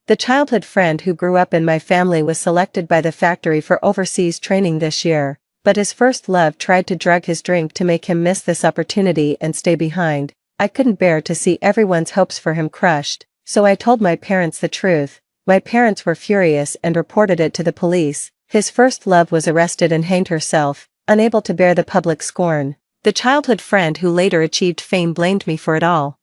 The childhood friend who grew up in my family was selected by the factory for overseas training this year, but his first love tried to drug his drink to make him miss this opportunity and stay behind. I couldn't bear to see everyone's hopes for him crushed, so I told my parents the truth. My parents were furious and reported it to the police. His first love was arrested and hanged herself, unable to bear the public scorn. The childhood friend who later achieved fame blamed me for it all.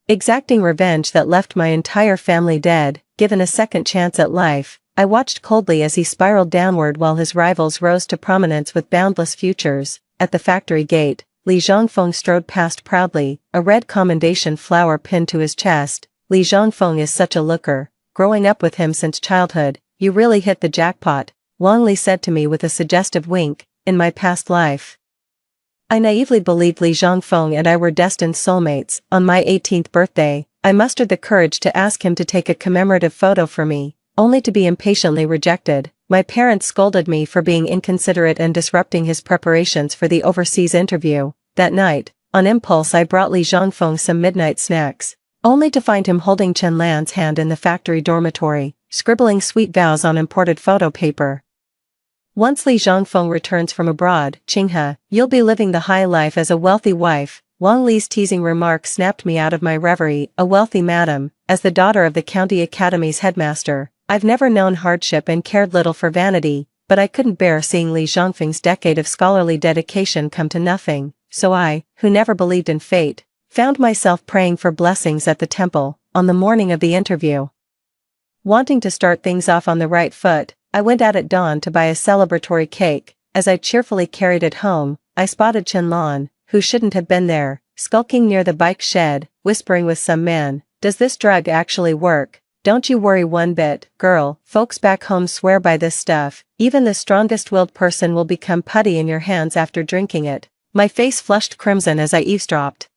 Exacting revenge that left my entire family dead. Given a second chance at life, I watched coldly as he spiraled downward while his rivals rose to prominence with boundless futures. At the factory gate, Li Zhongfeng strode past proudly, a red commendation flower pinned to his chest. Li Zhongfeng is such a looker. Growing up with him since childhood, you really hit the jackpot, Wang Li said to me with a suggestive wink. In my past life, I naively believed Li Zhongfeng and I were destined soulmates. On my 18th birthday, I mustered the courage to ask him to take a commemorative photo for me, only to be impatiently rejected. My parents scolded me for being inconsiderate and disrupting his preparations for the overseas interview. That night, on impulse I brought Li Zhongfeng some midnight snacks, only to find him holding Chen Lan's hand in the factory dormitory, scribbling sweet vows on imported photo paper. Once Li Zhongfeng returns from abroad, Qinghe, you'll be living the high life as a wealthy wife. Wang Li's teasing remark snapped me out of my reverie. A wealthy madam, as the daughter of the county academy's headmaster, I've never known hardship and cared little for vanity, but I couldn't bear seeing Li Zhongfeng's decade of scholarly dedication come to nothing, so I, who never believed in fate, found myself praying for blessings at the temple. On the morning of the interview, wanting to start things off on the right foot, I went out at dawn to buy a celebratory cake. As I cheerfully carried it home, I spotted Chen Lan, who shouldn't have been there, skulking near the bike shed, whispering with some man. Does this drug actually work? Don't you worry one bit, girl. Folks back home swear by this stuff. Even the strongest-willed person will become putty in your hands after drinking it. My face flushed crimson as I eavesdropped,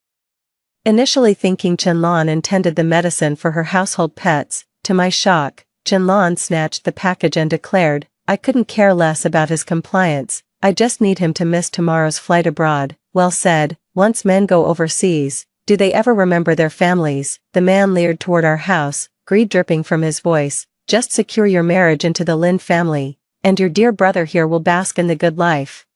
initially thinking Chen Lan intended the medicine for her household pets. To my shock, Chen Lan snatched the package and declared, I couldn't care less about his compliance, I just need him to miss tomorrow's flight abroad. Well said. Once men go overseas, do they ever remember their families? The man leered toward our house, greed dripping from his voice. Just secure your marriage into the Lin family, and your dear brother here will bask in the good life.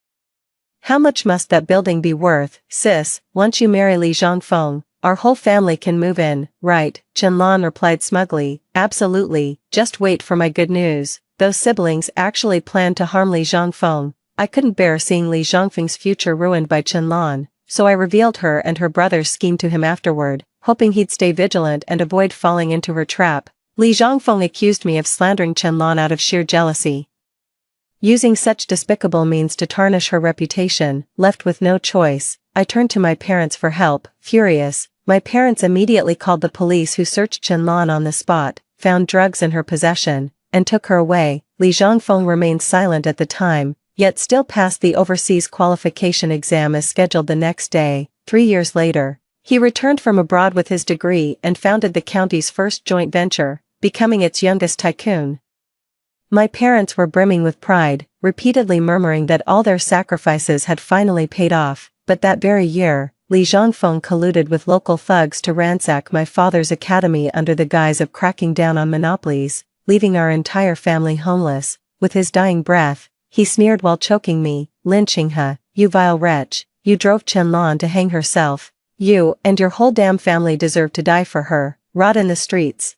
How much must that building be worth, sis? Once you marry Li Zhongfeng, our whole family can move in, right? Chen Lan replied smugly. Absolutely, just wait for my good news. Those siblings actually planned to harm Li Zhongfeng. I couldn't bear seeing Li Zhongfeng's future ruined by Chen Lan, so I revealed her and her brother's scheme to him afterward, hoping he'd stay vigilant and avoid falling into her trap. Li Zhongfeng accused me of slandering Chen Lan out of sheer jealousy, using such despicable means to tarnish her reputation. Left with no choice, I turned to my parents for help. Furious, my parents immediately called the police, who searched Chen Lan on the spot, found drugs in her possession, and took her away. Li Zhongfeng remained silent at the time, yet still passed the overseas qualification exam as scheduled the next day. 3 years later, he returned from abroad with his degree and founded the county's first joint venture, becoming its youngest tycoon. My parents were brimming with pride, repeatedly murmuring that all their sacrifices had finally paid off. But that very year, Li Zhongfeng colluded with local thugs to ransack my father's academy under the guise of cracking down on monopolies, leaving our entire family homeless. With his dying breath, he sneered while choking me. Lin Qinghe, you vile wretch, you drove Chen Lan to hang herself. You and your whole damn family deserve to die for her, rot in the streets.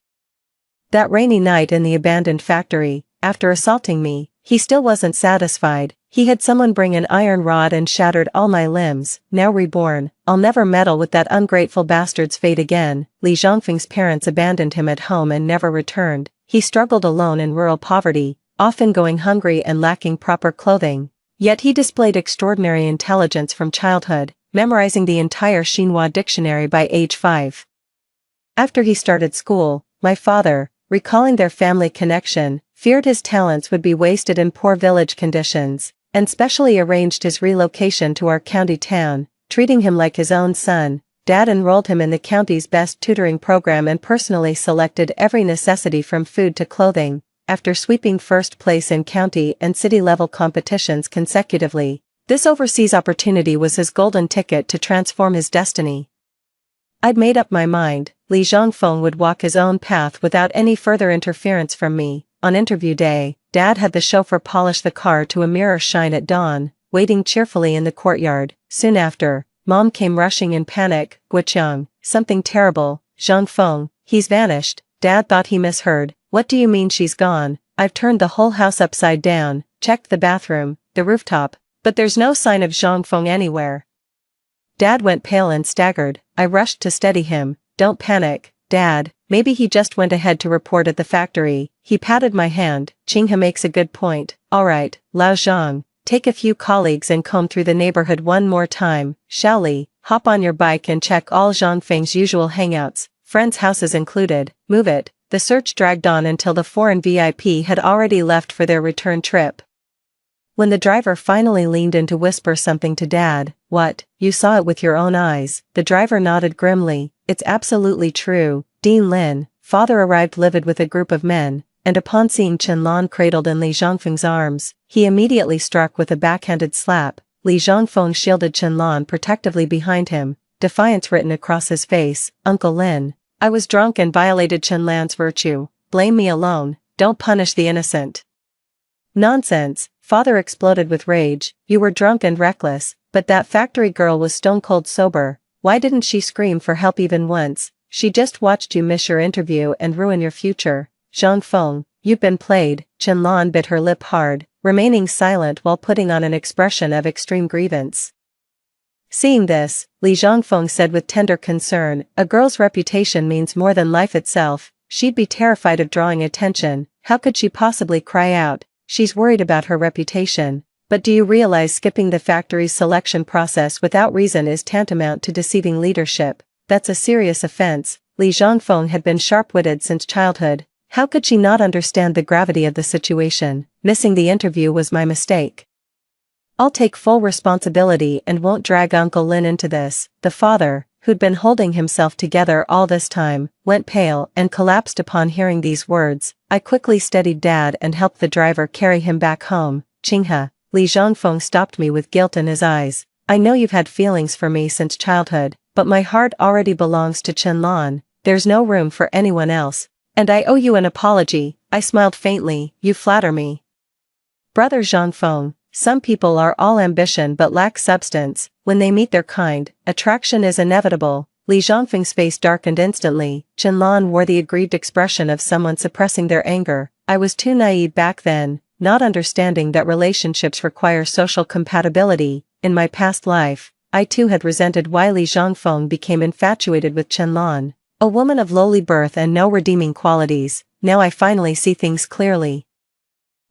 That rainy night in the abandoned factory, after assaulting me, he still wasn't satisfied. He had someone bring an iron rod and shattered all my limbs. Now reborn, I'll never meddle with that ungrateful bastard's fate again. Li Zhongfeng's parents abandoned him at home and never returned. He struggled alone in rural poverty, often going hungry and lacking proper clothing. Yet he displayed extraordinary intelligence from childhood, memorizing the entire Xinhua dictionary by age 5. After he started school, my father, recalling their family connection, feared his talents would be wasted in poor village conditions, and specially arranged his relocation to our county town. Treating him like his own son, Dad enrolled him in the county's best tutoring program and personally selected every necessity from food to clothing. After sweeping first place in county and city-level competitions consecutively, this overseas opportunity was his golden ticket to transform his destiny. I'd made up my mind, Li Zhongfeng would walk his own path without any further interference from me. On interview day, Dad had the chauffeur polish the car to a mirror shine at dawn, waiting cheerfully in the courtyard. Soon after, Mom came rushing in panic. Guoqiang, something terrible, Zhongfeng, he's vanished. Dad thought he misheard. What do you mean she's gone? I've turned the whole house upside down, checked the bathroom, the rooftop, but there's no sign of Zhongfeng anywhere. Dad went pale and staggered. I rushed to steady him. Don't panic, Dad, maybe he just went ahead to report at the factory. He patted my hand. Qinghe makes a good point. Alright, Lao Zhang, take a few colleagues and comb through the neighborhood one more time. Shaoli, hop on your bike and check all Zhongfeng's usual hangouts, friends' houses included. Move it. The search dragged on until the foreign VIP had already left for their return trip. When the driver finally leaned in to whisper something to Dad, "What, you saw it with your own eyes?" The driver nodded grimly. "It's absolutely true, Dean Lin." Father arrived livid with a group of men, and upon seeing Qianlan cradled in Li Zhongfeng's arms, he immediately struck with a backhanded slap. Li Zhongfeng shielded Qianlan protectively behind him, defiance written across his face. "Uncle Lin, I was drunk and violated Qianlan's virtue. Blame me alone, don't punish the innocent." "Nonsense," Father exploded with rage. "You were drunk and reckless, but that factory girl was stone-cold sober. Why didn't she scream for help even once? She just watched you miss your interview and ruin your future. Zhongfeng, you've been played." Qianlan bit her lip hard, remaining silent while putting on an expression of extreme grievance. Seeing this, Li Zhongfeng said with tender concern, "A girl's reputation means more than life itself. She'd be terrified of drawing attention. How could she possibly cry out? She's worried about her reputation. But do you realize skipping the factory's selection process without reason is tantamount to deceiving leadership? That's a serious offense." Li Zhongfeng had been sharp-witted since childhood. How could she not understand the gravity of the situation? "Missing the interview was my mistake. I'll take full responsibility and won't drag Uncle Lin into this." The father, who'd been holding himself together all this time, went pale and collapsed upon hearing these words. I quickly steadied Dad and helped the driver carry him back home. "Qinghe," Li Zhongfeng stopped me with guilt in his eyes. "I know you've had feelings for me since childhood, but my heart already belongs to Qianlan. There's no room for anyone else. And I owe you an apology." I smiled faintly. "You flatter me, Brother Zhongfeng. Some people are all ambition but lack substance. When they meet their kind, attraction is inevitable." Li Zhongfeng's face darkened instantly. Qianlan wore the aggrieved expression of someone suppressing their anger. I was too naive back then, not understanding that relationships require social compatibility. In my past life, I too had resented why Li Zhongfeng became infatuated with Qianlan. A woman of lowly birth and no redeeming qualities. Now I finally see things clearly.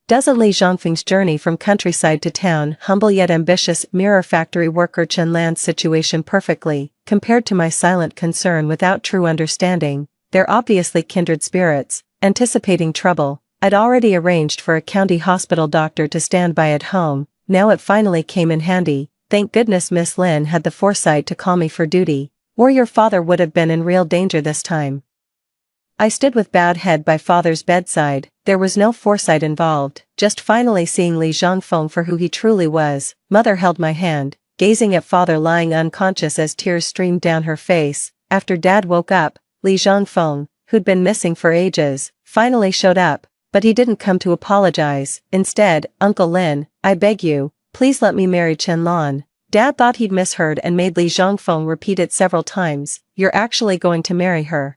Doesn't Li Zhongfeng's journey from countryside to town, humble yet ambitious mirror factory worker Qianlan's situation perfectly, compared to my silent concern without true understanding? They're obviously kindred spirits. Anticipating trouble, I'd already arranged for a county hospital doctor to stand by at home. Now it finally came in handy. Thank goodness Miss Lin had the foresight to call me for duty, or your father would have been in real danger this time. I stood with bowed head by Father's bedside. There was no foresight involved, just finally seeing Li Zhongfeng for who he truly was. Mother held my hand, gazing at Father lying unconscious as tears streamed down her face. After Dad woke up, Li Zhongfeng, who'd been missing for ages, finally showed up, but he didn't come to apologize. Instead, "Uncle Lin, I beg you, please let me marry Qianlan." Dad thought he'd misheard and made Li Zhongfeng repeat it several times. "You're actually going to marry her?"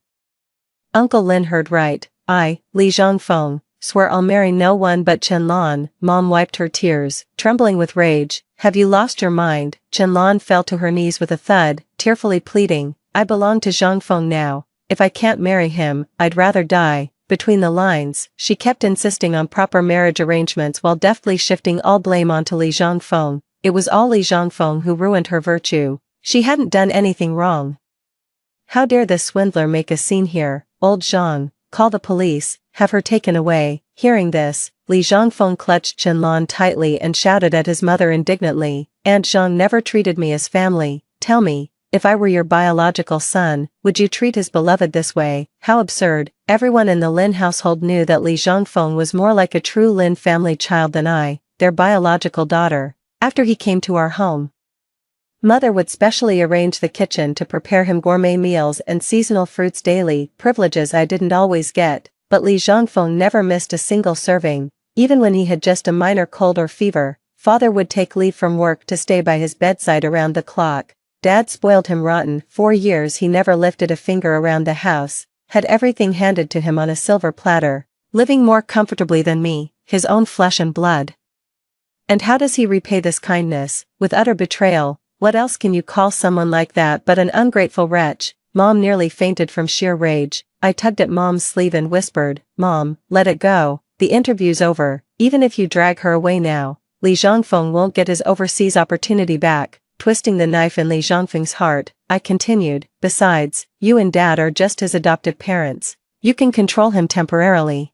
Uncle Lin heard right. "I, Li Zhongfeng, swear I'll marry no one but Qianlan." Mom wiped her tears, trembling with rage. "Have you lost your mind?" Qianlan fell to her knees with a thud, tearfully pleading. "I belong to Zhongfeng now. If I can't marry him, I'd rather die." Between the lines, she kept insisting on proper marriage arrangements while deftly shifting all blame onto Li Zhongfeng. It was all Li Zhongfeng who ruined her virtue. She hadn't done anything wrong. How dare this swindler make a scene here? "Old Zhang, call the police, have her taken away." Hearing this, Li Zhongfeng clutched Qianlan tightly and shouted at his mother indignantly. "Aunt Zhang never treated me as family. Tell me, if I were your biological son, would you treat his beloved this way?" How absurd. Everyone in the Lin household knew that Li Zhongfeng was more like a true Lin family child than I, their biological daughter. After he came to our home, Mother would specially arrange the kitchen to prepare him gourmet meals and seasonal fruits daily, privileges I didn't always get, but Li Zhongfeng never missed a single serving. Even when he had just a minor cold or fever, Father would take leave from work to stay by his bedside around the clock. Dad spoiled him rotten. 4 years he never lifted a finger around the house, had everything handed to him on a silver platter, living more comfortably than me, his own flesh and blood. And how does he repay this kindness? With utter betrayal. What else can you call someone like that but an ungrateful wretch? Mom nearly fainted from sheer rage. I tugged at Mom's sleeve and whispered, "Mom, let it go. The interview's over. Even if you drag her away now, Li Zhongfeng won't get his overseas opportunity back." Twisting the knife in Li Zhongfeng's heart, I continued, "Besides, you and Dad are just his adoptive parents. You can control him temporarily.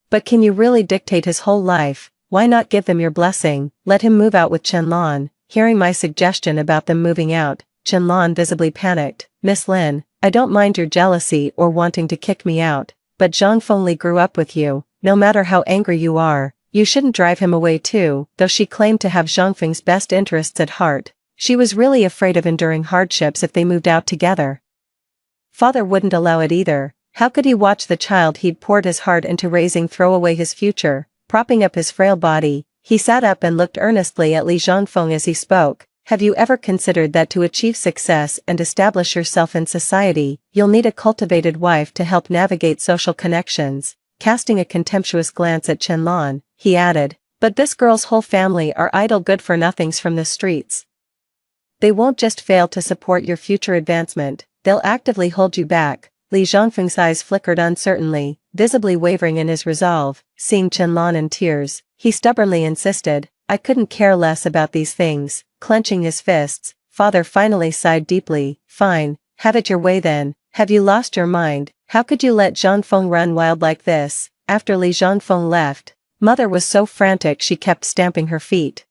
But can you really dictate his whole life? Why not give them your blessing? Let him move out with Chenlan." Hearing my suggestion about them moving out, Chenlan visibly panicked. "Miss Lin, I don't mind your jealousy or wanting to kick me out, but Zhongfeng Li grew up with you. No matter how angry you are, you shouldn't drive him away too." Though she claimed to have Zhongfeng's best interests at heart, she was really afraid of enduring hardships if they moved out together. Father wouldn't allow it either. How could he watch the child he'd poured his heart into raising throw away his future? Propping up his frail body, he sat up and looked earnestly at Li Zhongfeng as he spoke. "Have you ever considered that to achieve success and establish yourself in society, you'll need a cultivated wife to help navigate social connections?" Casting a contemptuous glance at Chenlan, he added, "But this girl's whole family are idle good-for-nothings from the streets. They won't just fail to support your future advancement, they'll actively hold you back." Li Zhongfeng's eyes flickered uncertainly, visibly wavering in his resolve. Seeing Chenlan in tears, he stubbornly insisted, "I couldn't care less about these things." Clenching his fists, Father finally sighed deeply. "Fine, have it your way then. Have you lost your mind? How could you let Zhongfeng run wild like this?" After Li Zhongfeng left, Mother was so frantic she kept stamping her feet.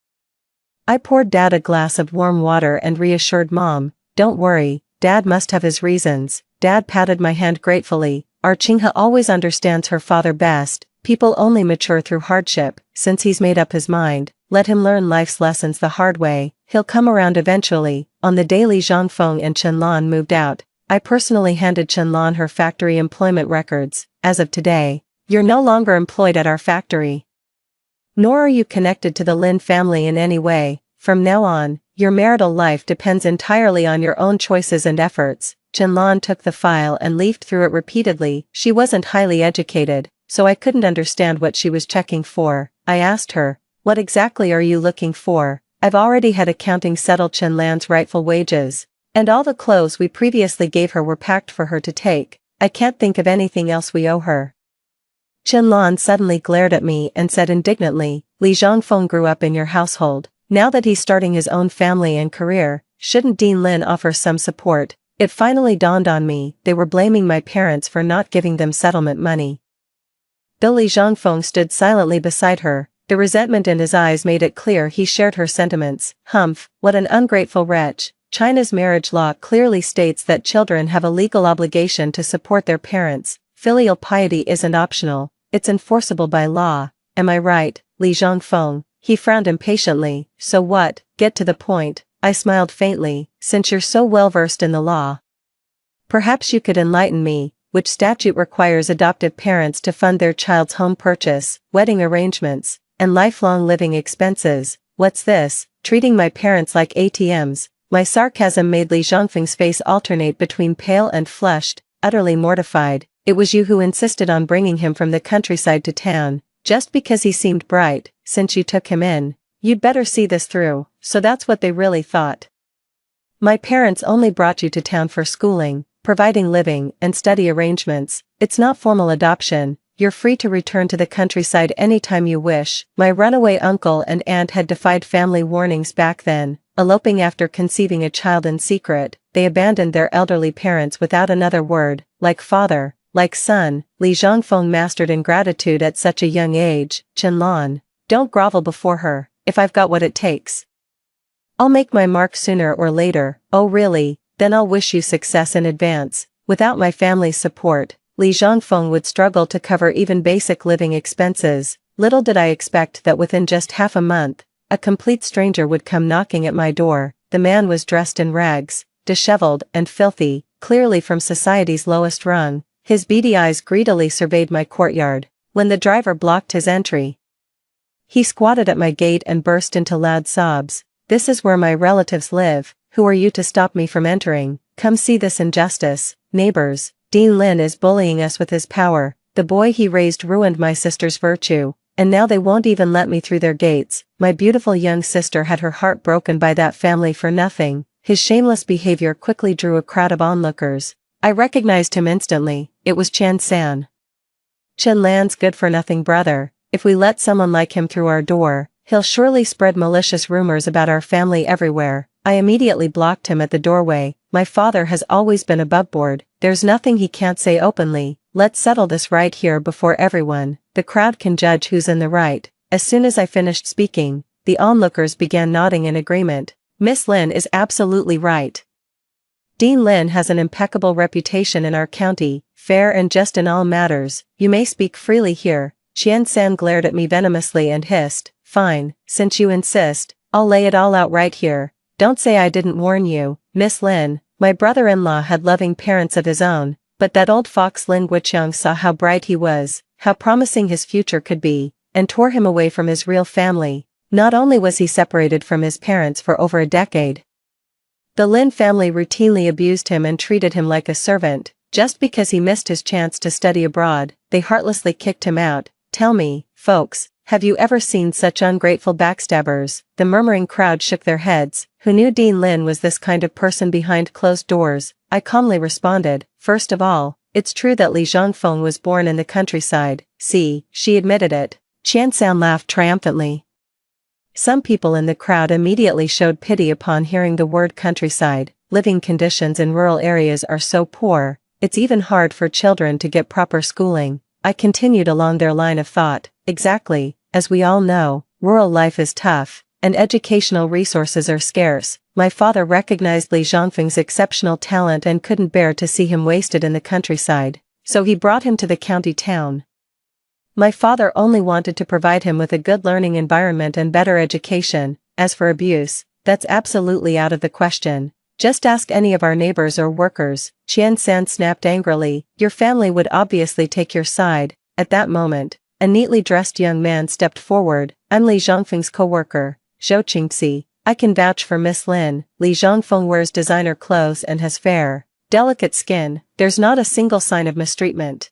I poured Dad a glass of warm water and reassured Mom, "Don't worry, Dad must have his reasons." Dad patted my hand gratefully. "Our Qinghe always understands her father best. People only mature through hardship. Since he's made up his mind, let him learn life's lessons the hard way. He'll come around eventually." On the day Li Zhongfeng and Chenlan moved out, I personally handed Chenlan her factory employment records. "As of today, you're no longer employed at our factory. Nor are you connected to the Lin family in any way. From now on, your marital life depends entirely on your own choices and efforts." Chenlan took the file and leafed through it repeatedly. She wasn't highly educated, so I couldn't understand what she was checking for. I asked her, "What exactly are you looking for?" "I've already had accounting settle Chenlan's rightful wages, and all the clothes we previously gave her were packed for her to take. I can't think of anything else we owe her." Chenlan suddenly glared at me and said indignantly, "Li Zhongfeng grew up in your household. Now that he's starting his own family and career, shouldn't Dean Lin offer some support?" It finally dawned on me, they were blaming my parents for not giving them settlement money. Though Li Zhongfeng stood silently beside her, the resentment in his eyes made it clear he shared her sentiments. "Humph, what an ungrateful wretch." China's marriage law clearly states that children have a legal obligation to support their parents. Filial piety isn't optional, it's enforceable by law. Am I right, Li Zhongfeng? He frowned impatiently. "So what? Get to the point." I smiled faintly. "Since you're so well versed in the law, perhaps you could enlighten me. Which statute requires adoptive parents to fund their child's home purchase, wedding arrangements, and lifelong living expenses? What's this, treating my parents like ATMs?" My sarcasm made Li Zhongfeng's face alternate between pale and flushed, utterly mortified. "It was you who insisted on bringing him from the countryside to town, just because he seemed bright. Since you took him in, you'd better see this through." "So that's what they really thought? My parents only brought you to town for schooling, providing living and study arrangements. It's not formal adoption. You're free to return to the countryside anytime you wish." My runaway uncle and aunt had defied family warnings back then, eloping after conceiving a child in secret. They abandoned their elderly parents without another word. Like father, like son, Li Zhongfeng mastered ingratitude at such a young age. "Chenlan, don't grovel before her. If I've got what it takes, I'll make my mark sooner or later." "Oh really? Then I'll wish you success in advance." Without my family's support, Li Zhongfeng would struggle to cover even basic living expenses. Little did I expect that within just half a month, a complete stranger would come knocking at my door. the man was dressed in rags, disheveled and filthy, clearly from society's lowest rung. His beady eyes greedily surveyed my courtyard. When the driver blocked his entry, he squatted at my gate and burst into loud sobs. "This is where my relatives live. Who are you to stop me from entering? Come see this injustice. Neighbors, Dean Lin is bullying us with his power. The boy he raised ruined my sister's virtue, and now they won't even let me through their gates. My beautiful young sister had her heart broken by that family for nothing." His shameless behavior quickly drew a crowd of onlookers. I recognized him instantly. It was Chen San. Chen Lan's good-for-nothing brother. If we let someone like him through our door, he'll surely spread malicious rumors about our family everywhere. I immediately blocked him at the doorway. My father has always been aboveboard. There's nothing he can't say openly. Let's settle this right here before everyone. The crowd can judge who's in the right. As soon as I finished speaking, the onlookers began nodding in agreement. Miss Lin is absolutely right. Dean Lin has an impeccable reputation in our county, fair and just in all matters. You may speak freely here. Qian San glared at me venomously and hissed, "Fine, since you insist, I'll lay it all out right here. Don't say I didn't warn you, Miss Lin." My brother-in-law had loving parents of his own, but that old fox Lin Guiqiang saw how bright he was, how promising his future could be, and tore him away from his real family. Not only was he separated from his parents for over a decade, the Lin family routinely abused him and treated him like a servant. Just because he missed his chance to study abroad, they heartlessly kicked him out. Tell me, folks, have you ever seen such ungrateful backstabbers? The murmuring crowd shook their heads. Who knew Dean Lin was this kind of person behind closed doors? I calmly responded, "First of all, it's true that Li Zhongfeng was born in the countryside. See, she admitted it." Qian San laughed triumphantly. Some people in the crowd immediately showed pity upon hearing the word countryside. Living conditions in rural areas are so poor, it's even hard for children to get proper schooling. I continued along their line of thought. Exactly, as we all know, rural life is tough, and educational resources are scarce. My father recognized Li Zhongfeng's exceptional talent and couldn't bear to see him wasted in the countryside, so he brought him to the county town. My father only wanted to provide him with a good learning environment and better education. As for abuse, that's absolutely out of the question. Just ask any of our neighbors or workers. Qian San snapped angrily. Your family would obviously take your side. At that moment, a neatly dressed young man stepped forward. I'm Li Zhongfeng's co-worker, Zhou Qingxi. I can vouch for Miss Lin. Li Zhongfeng wears designer clothes and has fair, delicate skin. There's not a single sign of mistreatment.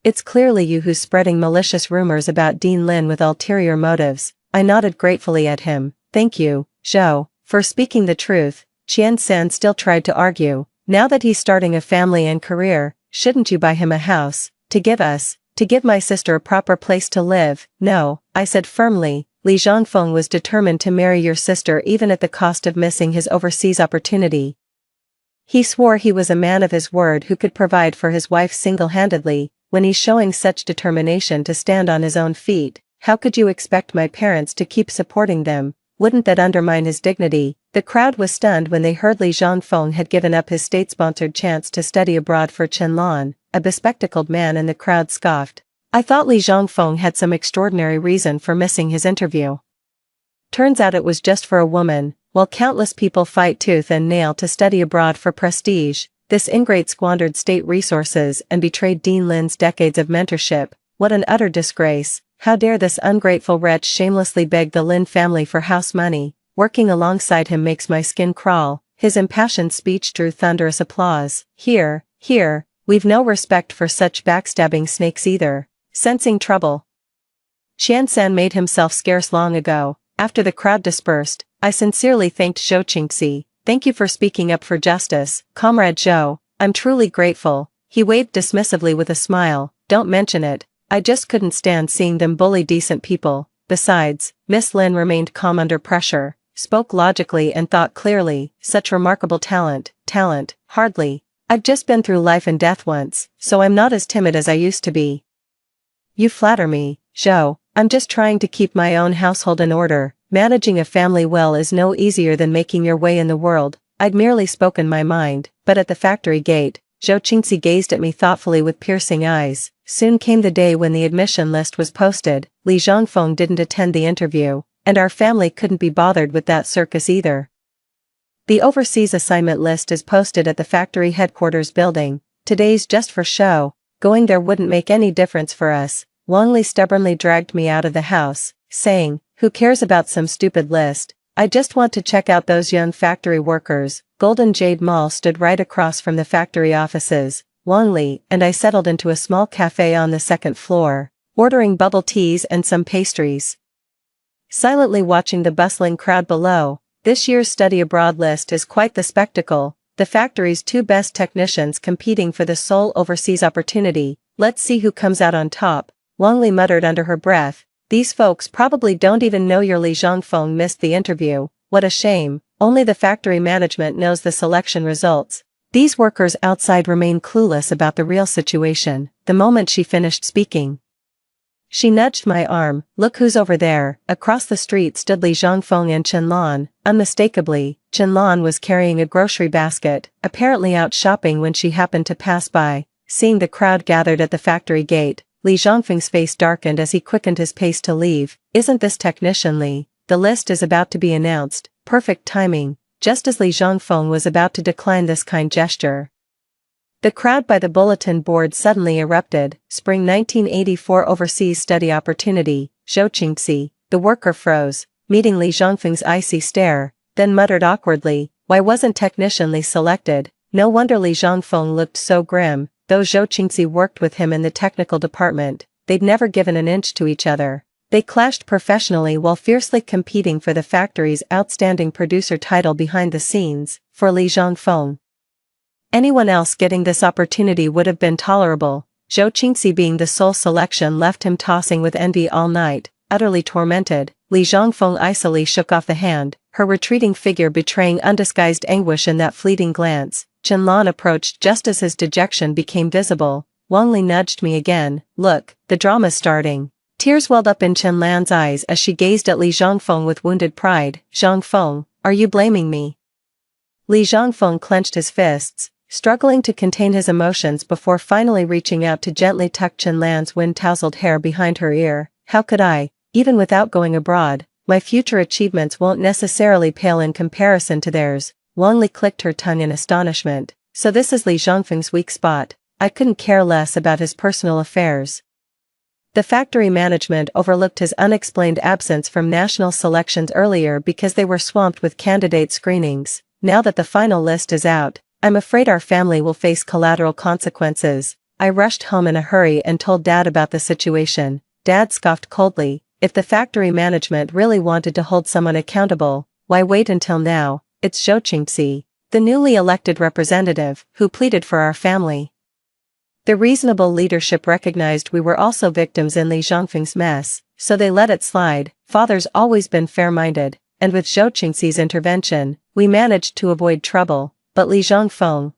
It's clearly you who's spreading malicious rumors about Dean Lin with ulterior motives. I nodded gratefully at him. Thank you, Zhou, for speaking the truth. Qian San still tried to argue. Now that he's starting a family and career, shouldn't you buy him a house? To give my sister a proper place to live? No, I said firmly. Li Zhongfeng was determined to marry your sister even at the cost of missing his overseas opportunity. He swore he was a man of his word who could provide for his wife single-handedly. When he's showing such determination to stand on his own feet, how could you expect my parents to keep supporting them? Wouldn't that undermine his dignity? The crowd was stunned when they heard Li Zhongfeng had given up his state-sponsored chance to study abroad for Chen Lan. A bespectacled man in the crowd scoffed. I thought Li Zhongfeng had some extraordinary reason for missing his interview. Turns out it was just for a woman. While countless people fight tooth and nail to study abroad for prestige, this ingrate squandered state resources and betrayed Dean Lin's decades of mentorship. What an utter disgrace. How dare this ungrateful wretch shamelessly beg the Lin family for house money? Working alongside him makes my skin crawl. His impassioned speech drew thunderous applause. Here, we've no respect for such backstabbing snakes either. Sensing trouble, Qian San made himself scarce long ago. After the crowd dispersed, I sincerely thanked Zhou Qingxi. Thank you for speaking up for justice, Comrade Zhou. I'm truly grateful. He waved dismissively with a smile. Don't mention it. I just couldn't stand seeing them bully decent people. Besides, Miss Lin remained calm under pressure, spoke logically and thought clearly. Such remarkable talent, hardly. I've just been through life and death once, so I'm not as timid as I used to be. You flatter me, Zhou. I'm just trying to keep my own household in order. Managing a family well is no easier than making your way in the world. I'd merely spoken my mind, but at the factory gate, Zhou Qingxi gazed at me thoughtfully with piercing eyes. Soon came the day when the admission list was posted. Li Zhongfeng didn't attend the interview, and our family couldn't be bothered with that circus either. The overseas assignment list is posted at the factory headquarters building. Today's just for show. Going there wouldn't make any difference for us. Longley stubbornly dragged me out of the house, saying, "Who cares about some stupid list? I just want to check out those young factory workers." Golden Jade Mall stood right across from the factory offices. Longley and I settled into a small cafe on the second floor, ordering bubble teas and some pastries. Silently watching the bustling crowd below. This year's study abroad list is quite the spectacle. The factory's two best technicians competing for the sole overseas opportunity. Let's see who comes out on top, Longley muttered under her breath. These folks probably don't even know your Li Zhongfeng missed the interview. What a shame. Only the factory management knows the selection results. These workers outside remain clueless about the real situation. The moment she finished speaking, she nudged my arm. Look who's over there. Across the street stood Li Zhongfeng and Qianlan. Unmistakably, Qianlan was carrying a grocery basket, apparently out shopping when she happened to pass by. Seeing the crowd gathered at the factory gate, Li Zhongfeng's face darkened as he quickened his pace to leave. Isn't this technician Li? The list is about to be announced. Perfect timing. Just as Li Zhongfeng was about to decline this kind gesture, the crowd by the bulletin board suddenly erupted. Spring 1984 overseas study opportunity. Zhou Qingxi. The worker froze, meeting Li Zhongfeng's icy stare, then muttered awkwardly, "Why wasn't technician Li selected?" No wonder Li Zhongfeng looked so grim. Though Zhou Qingxi worked with him in the technical department, they'd never given an inch to each other. They clashed professionally while fiercely competing for the factory's outstanding producer title behind the scenes. For Li Zhongfeng, anyone else getting this opportunity would have been tolerable. Zhou Qingxi being the sole selection left him tossing with envy all night. Utterly tormented, Li Zhongfeng icily shook off the hand, her retreating figure betraying undisguised anguish in that fleeting glance. Qianlan approached just as his dejection became visible. Longley nudged me again. Look, the drama's starting. Tears welled up in Qianlan's eyes as she gazed at Li Zhongfeng with wounded pride. Zhongfeng, are you blaming me? Li Zhongfeng clenched his fists, struggling to contain his emotions before finally reaching out to gently tuck Qianlan's wind-tousled hair behind her ear. How could I? Even without going abroad, my future achievements won't necessarily pale in comparison to theirs. Longley clicked her tongue in astonishment. So this is Li Zhongfeng's weak spot. I couldn't care less about his personal affairs. The factory management overlooked his unexplained absence from national selections earlier because they were swamped with candidate screenings. Now that the final list is out, I'm afraid our family will face collateral consequences. I rushed home in a hurry and told Dad about the situation. Dad scoffed coldly. If the factory management really wanted to hold someone accountable, why wait until now? It's Zhou Qingxi, the newly elected representative, who pleaded for our family. The reasonable leadership recognized we were also victims in Li Zhongfeng's mess, so they let it slide. Father's always been fair-minded, and with Zhou Qingxi's intervention, we managed to avoid trouble. But Li Zhongfeng,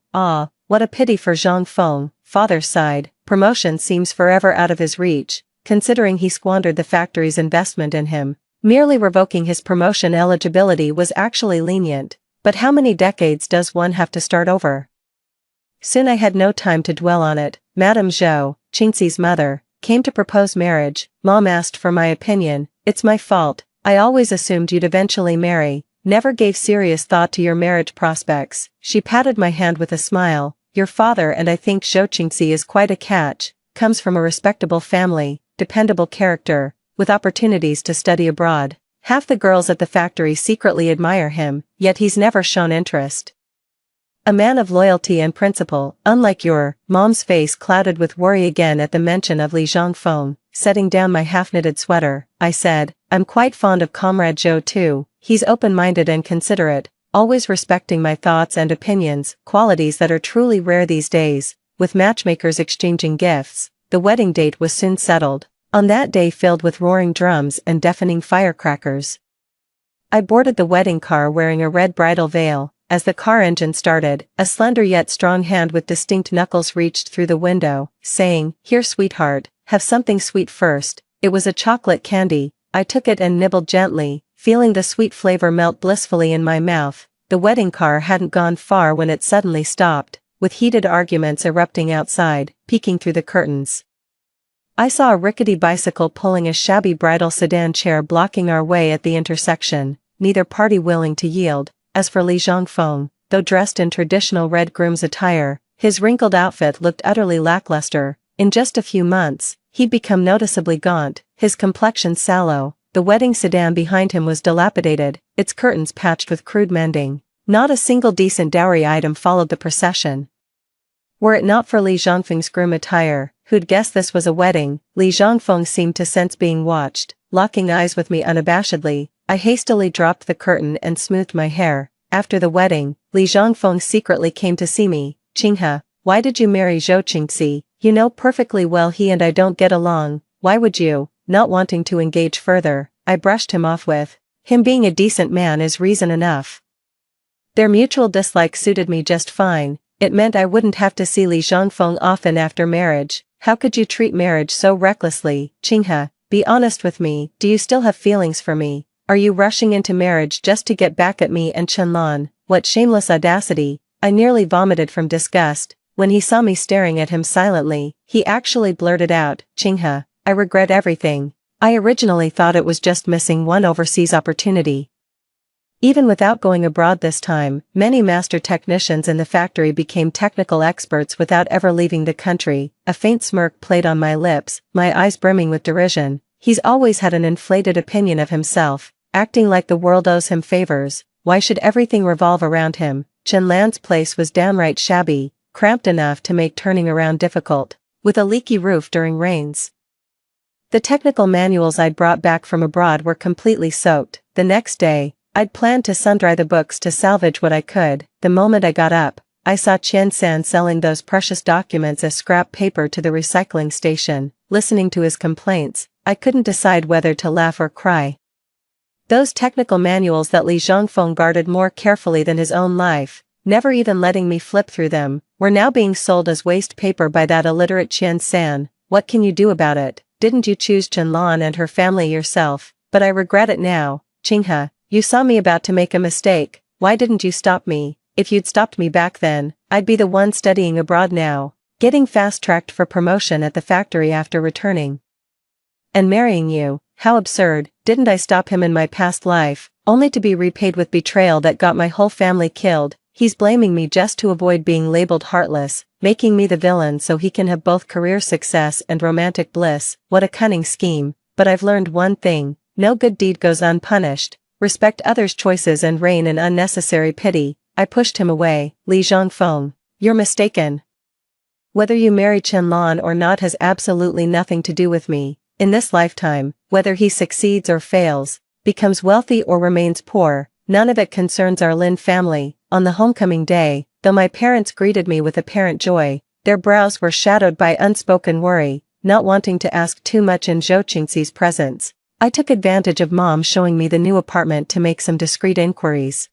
what a pity for Zhongfeng. Father sighed. Promotion seems forever out of his reach, considering he squandered the factory's investment in him. Merely revoking his promotion eligibility was actually lenient, but how many decades does one have to start over? Soon I had no time to dwell on it. Madame Zhou, Qingxi's mother, came to propose marriage. Mom asked for my opinion. It's my fault. I always assumed you'd eventually marry. Never gave serious thought to your marriage prospects. She patted my hand with a smile. Your father and I think Zhou Qingxi is quite a catch. Comes from a respectable family, dependable character, with opportunities to study abroad. Half the girls at the factory secretly admire him, yet he's never shown interest. A man of loyalty and principle, unlike your mom's face clouded with worry again at the mention of Li Zhongfeng. Setting down my half-knitted sweater, I said, I'm quite fond of Comrade Zhou too. He's open-minded and considerate, always respecting my thoughts and opinions, qualities that are truly rare these days. With matchmakers exchanging gifts, the wedding date was soon settled, on that day filled with roaring drums and deafening firecrackers. I boarded the wedding car wearing a red bridal veil. As the car engine started, a slender yet strong hand with distinct knuckles reached through the window, saying, Here sweetheart, have something sweet first. It was a chocolate candy. I took it and nibbled gently, feeling the sweet flavor melt blissfully in my mouth. The wedding car hadn't gone far when it suddenly stopped, with heated arguments erupting outside, peeking through the curtains. I saw a rickety bicycle pulling a shabby bridal sedan chair blocking our way at the intersection, neither party willing to yield. As for Li Zhongfeng, though dressed in traditional red groom's attire, his wrinkled outfit looked utterly lackluster. In just a few months, he'd become noticeably gaunt, his complexion sallow. The wedding sedan behind him was dilapidated, its curtains patched with crude mending. Not a single decent dowry item followed the procession. Were it not for Li Zhongfeng's groom attire, who'd guess this was a wedding? Li Zhongfeng seemed to sense being watched, locking eyes with me unabashedly. I hastily dropped the curtain and smoothed my hair. After the wedding, Li Zhongfeng secretly came to see me. "Qinghe, why did you marry Zhou Qingxi? You know perfectly well he and I don't get along. Why would you?" Not wanting to engage further, I brushed him off with, "Him being a decent man is reason enough." Their mutual dislike suited me just fine. It meant I wouldn't have to see Li Zhongfeng often after marriage. "How could you treat marriage so recklessly, Qinghe? Be honest with me, do you still have feelings for me? Are you rushing into marriage just to get back at me and Chenlan? What shameless audacity." I nearly vomited from disgust. When he saw me staring at him silently, he actually blurted out, "Qinghe, I regret everything. I originally thought it was just missing one overseas opportunity." Even without going abroad this time, many master technicians in the factory became technical experts without ever leaving the country. A faint smirk played on my lips, my eyes brimming with derision. He's always had an inflated opinion of himself, acting like the world owes him favors. Why should everything revolve around him? Chenlan's place was downright shabby, cramped enough to make turning around difficult, with a leaky roof during rains. The technical manuals I'd brought back from abroad were completely soaked. The next day, I'd planned to sun-dry the books to salvage what I could. The moment I got up, I saw Qian San selling those precious documents as scrap paper to the recycling station. Listening to his complaints, I couldn't decide whether to laugh or cry. Those technical manuals that Li Zhongfeng guarded more carefully than his own life, never even letting me flip through them, were now being sold as waste paper by that illiterate Qian San. What can you do about it? Didn't you choose Chenlan and her family yourself? But I regret it now. Qinghe, you saw me about to make a mistake. Why didn't you stop me? If you'd stopped me back then, I'd be the one studying abroad now, getting fast-tracked for promotion at the factory after returning. And marrying you. How absurd. Didn't I stop him in my past life, only to be repaid with betrayal that got my whole family killed? He's blaming me just to avoid being labeled heartless, making me the villain so he can have both career success and romantic bliss. What a cunning scheme. But I've learned one thing, no good deed goes unpunished. Respect others' choices and rein in unnecessary pity. I pushed him away. Li Zhongfeng, you're mistaken. Whether you marry Chenlan or not has absolutely nothing to do with me. In this lifetime, whether he succeeds or fails, becomes wealthy or remains poor, none of it concerns our Lin family. On the homecoming day, though my parents greeted me with apparent joy, their brows were shadowed by unspoken worry, not wanting to ask too much in Zhou Qingxi's presence. I took advantage of Mom showing me the new apartment to make some discreet inquiries.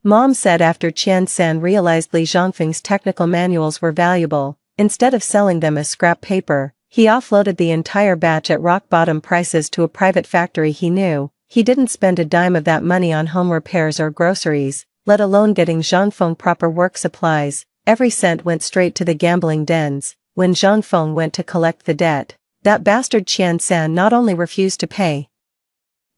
Mom said after Qian San realized Li Zhongfeng's technical manuals were valuable, instead of selling them as scrap paper, he offloaded the entire batch at rock-bottom prices to a private factory he knew. He didn't spend a dime of that money on home repairs or groceries, let alone getting Zhongfeng proper work supplies. Every cent went straight to the gambling dens. When Zhongfeng went to collect the debt, that bastard Qian San not only refused to pay,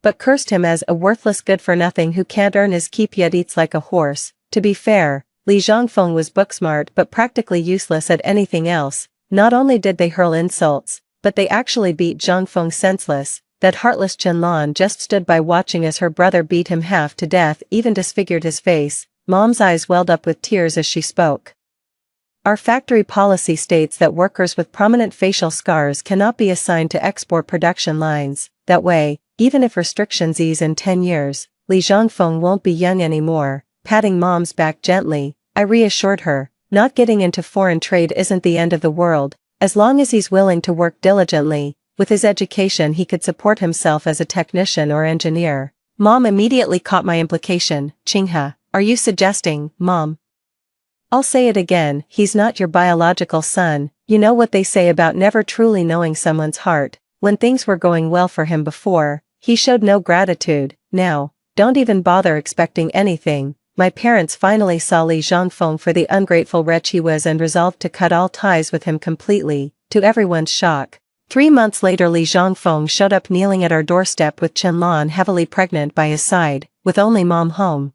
but cursed him as a worthless good-for-nothing who can't earn his keep yet eats like a horse. To be fair, Li Zhongfeng was book-smart but practically useless at anything else. Not only did they hurl insults, but they actually beat Zhongfeng senseless. That heartless Chenlan just stood by watching as her brother beat him half to death, even disfigured his face. Mom's eyes welled up with tears as she spoke. Our factory policy states that workers with prominent facial scars cannot be assigned to export production lines. That way, even if restrictions ease in 10 years, Li Zhongfeng won't be young anymore. Patting Mom's back gently, I reassured her, not getting into foreign trade isn't the end of the world, as long as he's willing to work diligently. With his education he could support himself as a technician or engineer. Mom immediately caught my implication. Qinghe, are you suggesting, Mom? I'll say it again, he's not your biological son. You know what they say about never truly knowing someone's heart. When things were going well for him before, he showed no gratitude. Now, don't even bother expecting anything. My parents finally saw Li Zhongfeng for the ungrateful wretch he was and resolved to cut all ties with him completely, to everyone's shock. 3 months later Li Zhongfeng showed up kneeling at our doorstep with Chenlan heavily pregnant by his side, with only Mom home.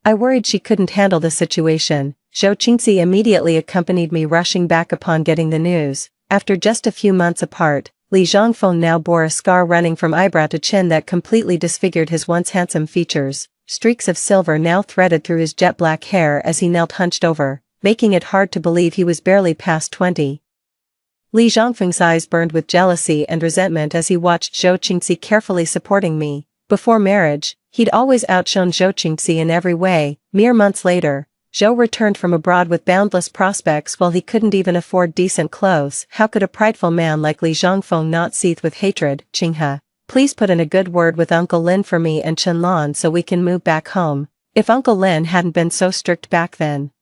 I worried she couldn't handle the situation. Zhou Qingxi immediately accompanied me, rushing back upon getting the news. After just a few months apart, Li Zhongfeng now bore a scar running from eyebrow to chin that completely disfigured his once handsome features. Streaks of silver now threaded through his jet black hair as he knelt hunched over, making it hard to believe he was barely past 20. Li Zhongfeng's eyes burned with jealousy and resentment as he watched Zhou Qingxi carefully supporting me. Before marriage, he'd always outshone Zhou Qingxi in every way. Mere months later, Zhou returned from abroad with boundless prospects while he couldn't even afford decent clothes. How could a prideful man like Li Zhongfeng not seethe with hatred? Qinghe, please put in a good word with Uncle Lin for me and Chenlan so we can move back home. If Uncle Lin hadn't been so strict back then,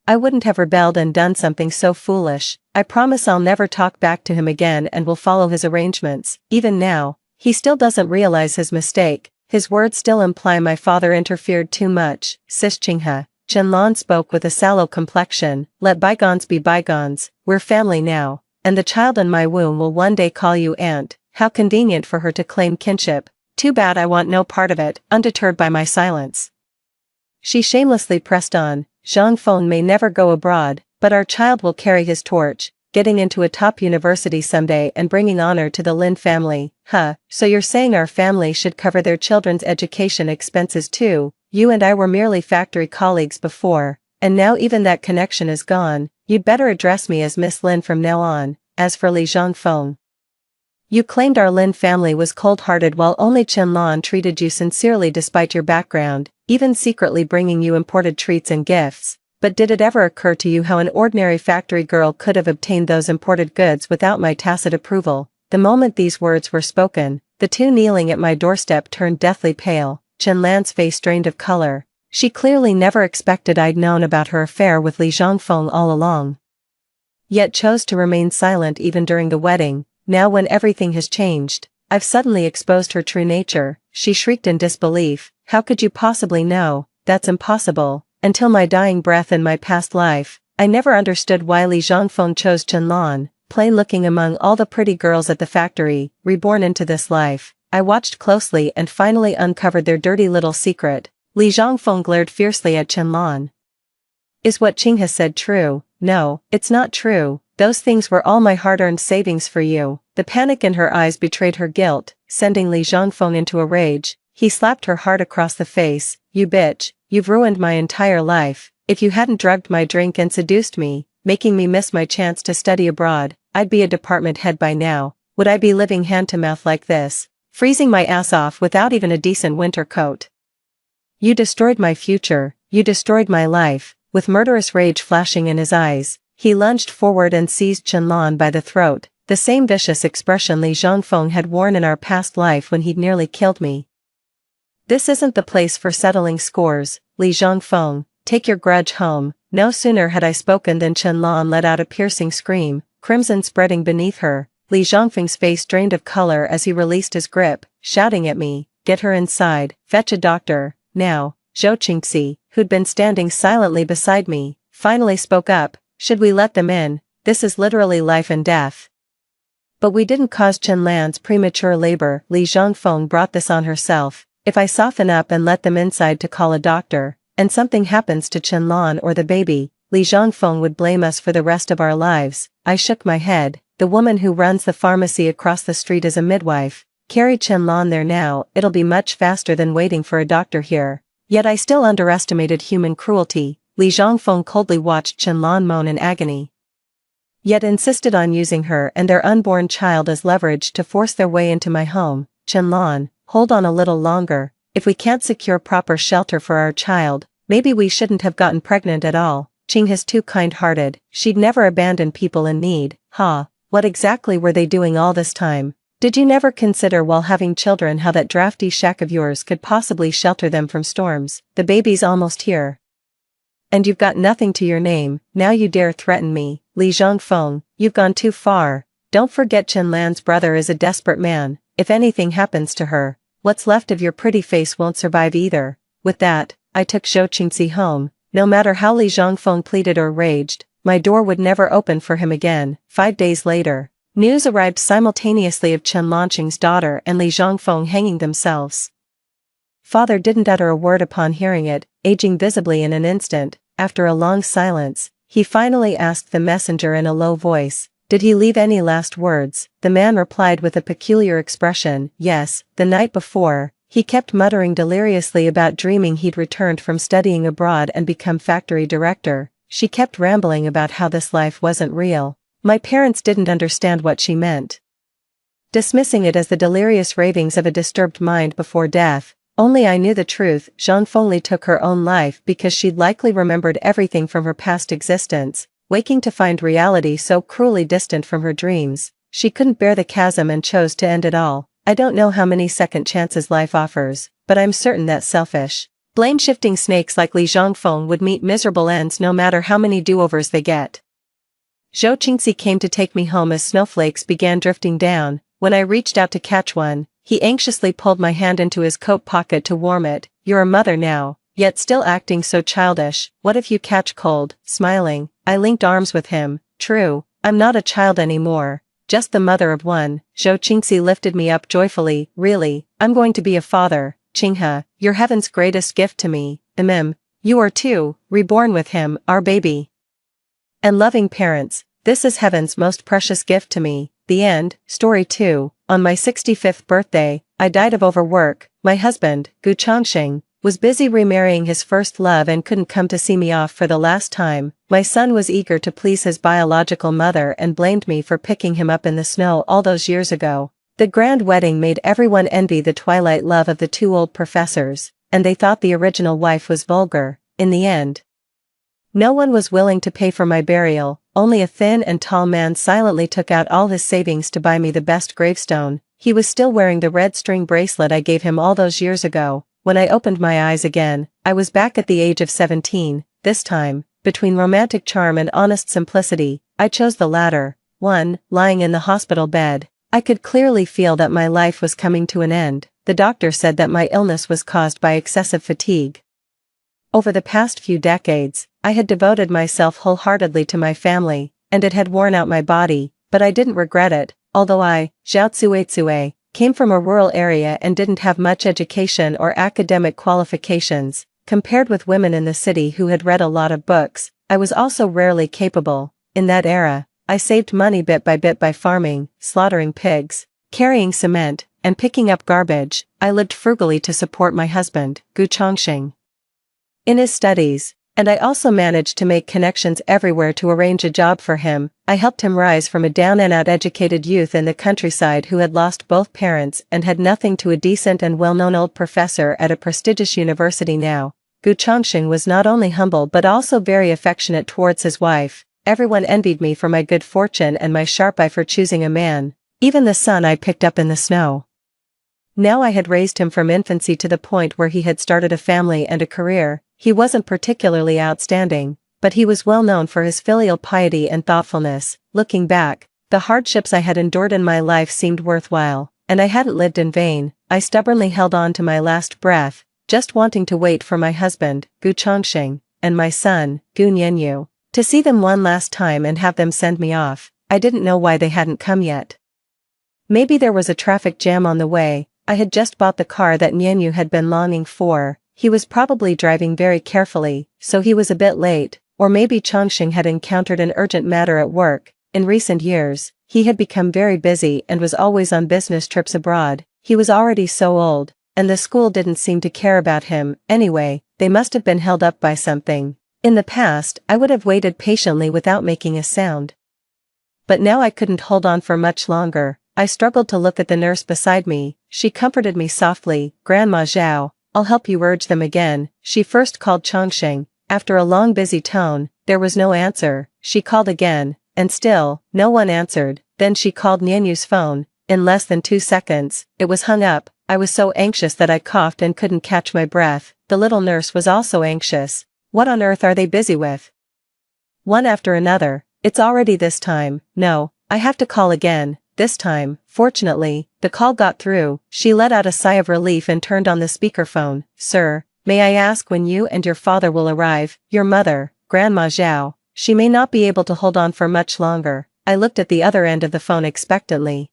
I wouldn't have rebelled and done something so foolish. I promise I'll never talk back to him again and will follow his arrangements. Even now, he still doesn't realize his mistake. His words still imply my father interfered too much. Sis Qinghe. Chenlan spoke with a sallow complexion. Let bygones be bygones. We're family now, and the child in my womb will one day call you aunt. How convenient for her to claim kinship. Too bad I want no part of it. Undeterred by my silence, she shamelessly pressed on. Zhongfeng may never go abroad, but our child will carry his torch, getting into a top university someday and bringing honor to the Lin family. So you're saying our family should cover their children's education expenses too? You and I were merely factory colleagues before, and now even that connection is gone. You'd better address me as Miss Lin from now on. As for Li Zhongfeng, you claimed our Lin family was cold-hearted while only Chenlan treated you sincerely despite your background, even secretly bringing you imported treats and gifts. But did it ever occur to you how an ordinary factory girl could have obtained those imported goods without my tacit approval? The moment these words were spoken, the two kneeling at my doorstep turned deathly pale. Chenlan's face drained of color. She clearly never expected I'd known about her affair with Li Zhongfeng all along, yet chose to remain silent even during the wedding. Now when everything has changed, I've suddenly exposed her true nature. She shrieked in disbelief. How could you possibly know? That's impossible. Until my dying breath in my past life, I never understood why Li Zhongfeng chose Chenlan, plain-looking among all the pretty girls at the factory, reborn into this life. I watched closely and finally uncovered their dirty little secret. Li Zhongfeng glared fiercely at Chenlan. Is what Qinghe said true? No, it's not true. Those things were all my hard-earned savings for you. The panic in her eyes betrayed her guilt, sending Li Zhongfeng into a rage. He slapped her hard across the face. You bitch, you've ruined my entire life. If you hadn't drugged my drink and seduced me, making me miss my chance to study abroad, I'd be a department head by now. Would I be living hand-to-mouth like this, freezing my ass off without even a decent winter coat? You destroyed my future, you destroyed my life. With murderous rage flashing in his eyes, he lunged forward and seized Chenlan by the throat, the same vicious expression Li Zhongfeng had worn in our past life when he'd nearly killed me. This isn't the place for settling scores, Li Zhongfeng, take your grudge home. No sooner had I spoken than Chenlan let out a piercing scream, crimson spreading beneath her. Li Zhongfeng's face drained of color as he released his grip, shouting at me, get her inside, fetch a doctor, now. Zhou Qingxi, who'd been standing silently beside me, finally spoke up. Should we let them in? This is literally life and death. But we didn't cause Chenlan's premature labor. Li Zhongfeng brought this on herself. If I soften up and let them inside to call a doctor, and something happens to Chenlan or the baby, Li Zhongfeng would blame us for the rest of our lives. I shook my head. The woman who runs the pharmacy across the street is a midwife. Carry Chenlan there now, it'll be much faster than waiting for a doctor here. Yet I still underestimated human cruelty. Li Zhongfeng coldly watched Chenlan moan in agony, yet insisted on using her and their unborn child as leverage to force their way into my home. Chenlan, hold on a little longer. If we can't secure proper shelter for our child, maybe we shouldn't have gotten pregnant at all. Qinghe's too kind-hearted. She'd never abandon people in need. What exactly were they doing all this time? Did you never consider while having children how that drafty shack of yours could possibly shelter them from storms? The baby's almost here, and you've got nothing to your name. Now you dare threaten me. Li Zhongfeng, you've gone too far. Don't forget Chenlan's brother is a desperate man. If anything happens to her, what's left of your pretty face won't survive either. With that, I took Zhou Qingxi home. No matter how Li Zhongfeng pleaded or raged, my door would never open for him again. 5 days later, news arrived simultaneously of Chen Lanqing's daughter and Li Zhongfeng hanging themselves. Father didn't utter a word upon hearing it. aging visibly in an instant. After a long silence, he finally asked the messenger in a low voice, "Did he leave any last words?" The man replied with a peculiar expression, "Yes, the night before." He kept muttering deliriously about dreaming he'd returned from studying abroad and become factory director. She kept rambling about how this life wasn't real. My parents didn't understand what she meant, dismissing it as the delirious ravings of a disturbed mind before death. Only I knew the truth. Jean Fengli took her own life because she'd likely remembered everything from her past existence, waking to find reality so cruelly distant from her dreams. She couldn't bear the chasm and chose to end it all. I don't know how many second chances life offers, but I'm certain that selfish, blame-shifting snakes like Li Zhongfeng would meet miserable ends no matter how many do-overs they get. Zhou Qingxi came to take me home as snowflakes began drifting down. When I reached out to catch one, he anxiously pulled my hand into his coat pocket to warm it. "You're a mother now, yet still acting so childish. What if you catch cold?" Smiling, I linked arms with him. "True, I'm not a child anymore, just the mother of one." Zhou Qingxi lifted me up joyfully. "Really, I'm going to be a father. Qinghe, you're heaven's greatest gift to me." You are too, reborn with him, our baby. And loving parents, this is heaven's most precious gift to me. The end. Story 2. On my 65th birthday, I died of overwork. My husband, Gu Changxing, was busy remarrying his first love and couldn't come to see me off for the last time. My son was eager to please his biological mother and blamed me for picking him up in the snow all those years ago. The grand wedding made everyone envy the twilight love of the two old professors, and they thought the original wife was vulgar. In the end, no one was willing to pay for my burial. Only a thin and tall man silently took out all his savings to buy me the best gravestone. He was still wearing the red string bracelet I gave him all those years ago. When I opened my eyes again, I was back at the age of 17. This time, between romantic charm and honest simplicity, I chose the latter. 1. Lying in the hospital bed, I could clearly feel that my life was coming to an end. The doctor said that my illness was caused by excessive fatigue. Over the past few decades, I had devoted myself wholeheartedly to my family, and it had worn out my body, but I didn't regret it. Although I, Zhao Tsuetsue, came from a rural area and didn't have much education or academic qualifications, compared with women in the city who had read a lot of books, I was also rarely capable. In that era, I saved money bit by farming, slaughtering pigs, carrying cement, and picking up garbage. I lived frugally to support my husband, Gu Changxing, in his studies, and I also managed to make connections everywhere to arrange a job for him. I helped him rise from a down-and-out educated youth in the countryside who had lost both parents and had nothing to a decent and well-known old professor at a prestigious university now. Gu Changxing was not only humble but also very affectionate towards his wife. Everyone envied me for my good fortune and my sharp eye for choosing a man, even the son I picked up in the snow. Now I had raised him from infancy to the point where he had started a family and a career. He wasn't particularly outstanding, but he was well known for his filial piety and thoughtfulness. Looking back, the hardships I had endured in my life seemed worthwhile, and I hadn't lived in vain. I stubbornly held on to my last breath, just wanting to wait for my husband, Gu Changxing, and my son, Gu Nianyu, to see them one last time and have them send me off. I didn't know why they hadn't come yet. Maybe there was a traffic jam on the way. I had just bought the car that Nianyu had been longing for. He was probably driving very carefully, so he was a bit late, or maybe Changxing had encountered an urgent matter at work. In recent years, he had become very busy and was always on business trips abroad. He was already so old, and the school didn't seem to care about him. Anyway, they must have been held up by something. In the past, I would have waited patiently without making a sound. But now I couldn't hold on for much longer. I struggled to look at the nurse beside me. She comforted me softly. "Grandma Zhao, I'll help you urge them again." She first called Changxing. After a long busy tone, there was no answer. She called again, and still, no one answered. Then she called Nianyu's phone. In less than 2 seconds, it was hung up. I was so anxious that I coughed and couldn't catch my breath. The little nurse was also anxious. What on earth are they busy with? One after another. It's already this time. No, I have to call again. This time, fortunately, the call got through. She let out a sigh of relief and turned on the speakerphone. "Sir, may I ask when you and your father will arrive?" "Your mother, Grandma Zhao. She may not be able to hold on for much longer." I looked at the other end of the phone expectantly.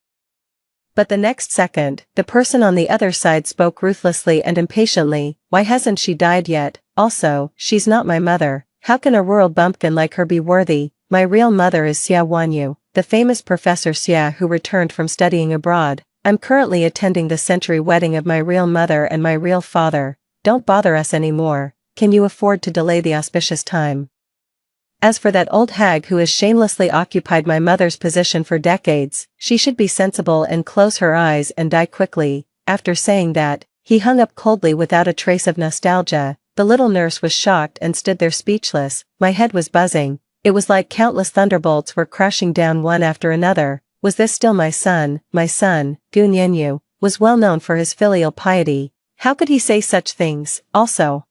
But the next second, the person on the other side spoke ruthlessly and impatiently. Why hasn't she died yet? Also, she's not my mother. How can a rural bumpkin like her be worthy? My real mother is Xia Wanyu, the famous Professor Xia who returned from studying abroad. I'm currently attending the century wedding of my real mother and my real father. Don't bother us anymore. Can you afford to delay the auspicious time? As for that old hag who has shamelessly occupied my mother's position for decades, she should be sensible and close her eyes and die quickly. After saying that, he hung up coldly without a trace of nostalgia. The little nurse was shocked and stood there speechless. My head was buzzing. It was like countless thunderbolts were crashing down one after another. Was this still my son? My son, Gu Nianyu, was well known for his filial piety. How could he say such things? Also,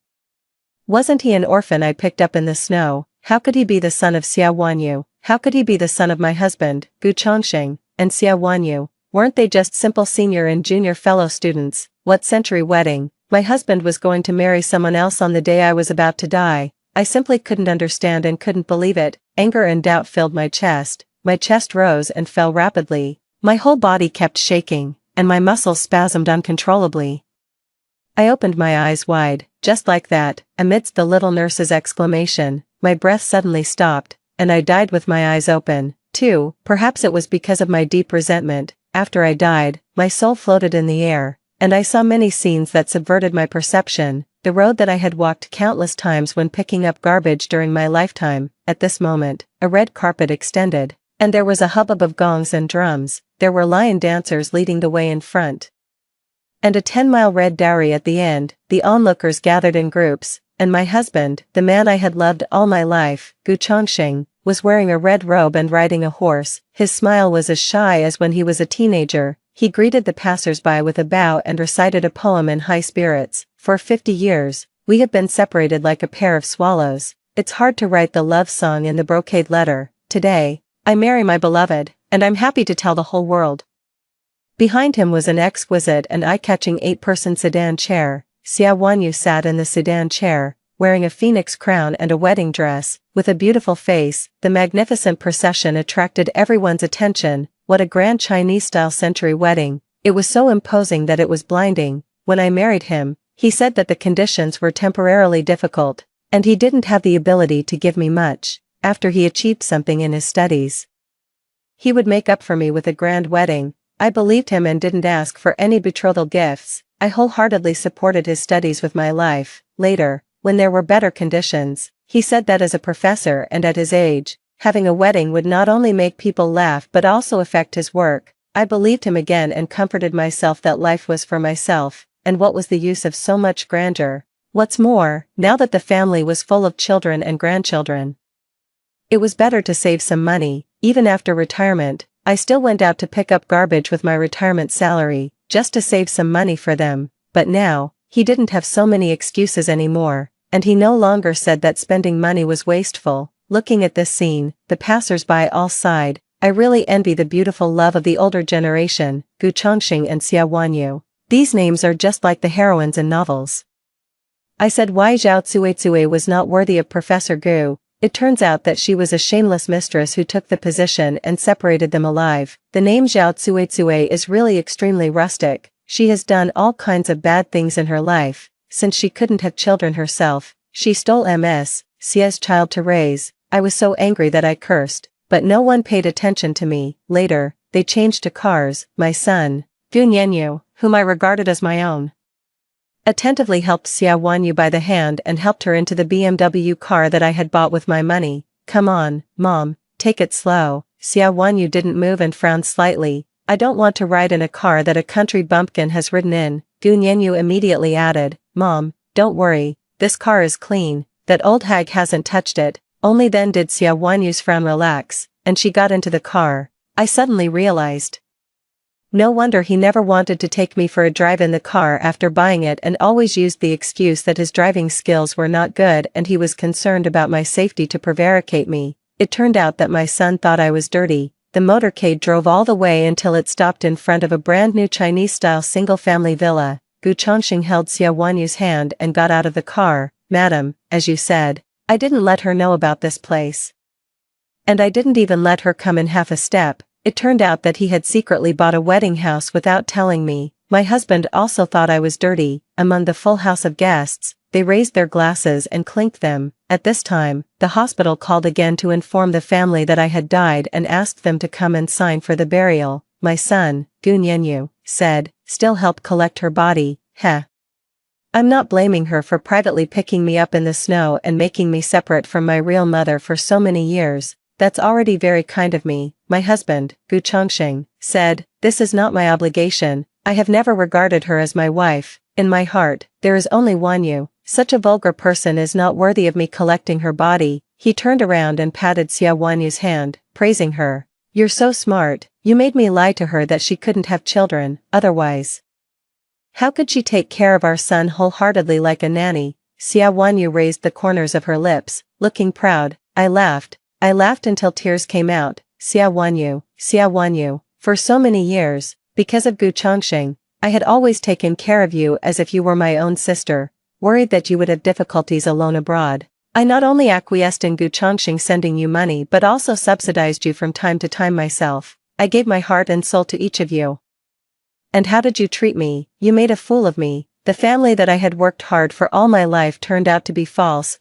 wasn't he an orphan I picked up in the snow? How could he be the son of Xia Wanyu? How could he be the son of my husband, Gu Chongqing, and Xia Wanyu? Weren't they just simple senior and junior fellow students? What century wedding? My husband was going to marry someone else on the day I was about to die. I simply couldn't understand and couldn't believe it. Anger and doubt filled my chest. My chest rose and fell rapidly. My whole body kept shaking, and my muscles spasmed uncontrollably. I opened my eyes wide, just like that, amidst the little nurse's exclamation. My breath suddenly stopped, and I died with my eyes open, too. Perhaps it was because of my deep resentment. After I died, my soul floated in the air, and I saw many scenes that subverted my perception. The road that I had walked countless times when picking up garbage during my lifetime. At this moment, a red carpet extended, and there was a hubbub of gongs and drums. There were lion dancers leading the way in front, and a 10-mile red dowry at the end. The onlookers gathered in groups, and my husband, the man I had loved all my life, Gu Chongqing, was wearing a red robe and riding a horse. His smile was as shy as when he was a teenager. He greeted the passers-by with a bow and recited a poem in high spirits. For 50 years, we have been separated like a pair of swallows. It's hard to write the love song in the brocade letter. Today, I marry my beloved, and I'm happy to tell the whole world. Behind him was an exquisite and eye-catching 8-person sedan chair. Xia Wanyu sat in the sedan chair, wearing a phoenix crown and a wedding dress, with a beautiful face. The magnificent procession attracted everyone's attention. What a grand Chinese-style century wedding. It was so imposing that it was blinding. When I married him, he said that the conditions were temporarily difficult, and he didn't have the ability to give me much. After he achieved something in his studies, he would make up for me with a grand wedding. I believed him and didn't ask for any betrothal gifts. I wholeheartedly supported his studies with my life. Later, when there were better conditions, he said that as a professor and at his age, having a wedding would not only make people laugh but also affect his work. I believed him again and comforted myself that life was for myself, and what was the use of so much grandeur? What's more, now that the family was full of children and grandchildren, it was better to save some money. Even after retirement, I still went out to pick up garbage with my retirement salary, just to save some money for them. But now, he didn't have so many excuses anymore, and he no longer said that spending money was wasteful. Looking at this scene, the passers-by all sighed. I really envy the beautiful love of the older generation, Gu Chongqing and Xia Wanyu. These names are just like the heroines in novels. I said why Zhao Cuizue was not worthy of Professor Gu. It turns out that she was a shameless mistress who took the position and separated them alive. The name Zhao Cuizue is really extremely rustic. She has done all kinds of bad things in her life. Since she couldn't have children herself, she stole Ms. Xia's child to raise. I was so angry that I cursed, but no one paid attention to me. Later, they changed to cars. My son, Gu Nianyu, whom I regarded as my own, attentively helped Xia Wanyu by the hand and helped her into the BMW car that I had bought with my money. Come on, Mom, take it slow. Xia Wanyu didn't move and frowned slightly. I don't want to ride in a car that a country bumpkin has ridden in. Gu Nianyu immediately added, Mom, don't worry, this car is clean, that old hag hasn't touched it. Only then did Xia Wanyu's frown relax, and she got into the car. I suddenly realized, no wonder he never wanted to take me for a drive in the car after buying it and always used the excuse that his driving skills were not good and he was concerned about my safety to prevaricate me. It turned out that my son thought I was dirty. The motorcade drove all the way until it stopped in front of a brand new Chinese-style single-family villa. Gu Chongqing held Xia Wanyu's hand and got out of the car. Madam, as you said, I didn't let her know about this place. And I didn't even let her come in half a step. It turned out that he had secretly bought a wedding house without telling me. My husband also thought I was dirty. Among the full house of guests, they raised their glasses and clinked them. At this time, the hospital called again to inform the family that I had died and asked them to come and sign for the burial. My son, Gunyenyu, said, still helped collect her body. Heh. I'm not blaming her for privately picking me up in the snow and making me separate from my real mother for so many years. That's already very kind of me. My husband, Gu Chongqing, said, this is not my obligation. I have never regarded her as my wife. In my heart, there is only one you. Such a vulgar person is not worthy of me collecting her body. He turned around and patted Xia Wanyu's hand, praising her. You're so smart. You made me lie to her that she couldn't have children, otherwise. How could she take care of our son wholeheartedly like a nanny? Xia Wanyu raised the corners of her lips, looking proud. I laughed until tears came out. Xia Wanyu, for so many years, because of Gu Chongqing, I had always taken care of you as if you were my own sister, worried that you would have difficulties alone abroad. I not only acquiesced in Gu Chongqing sending you money but also subsidized you from time to time myself. I gave my heart and soul to each of you. And how did you treat me? You made a fool of me. The family that I had worked hard for all my life turned out to be false.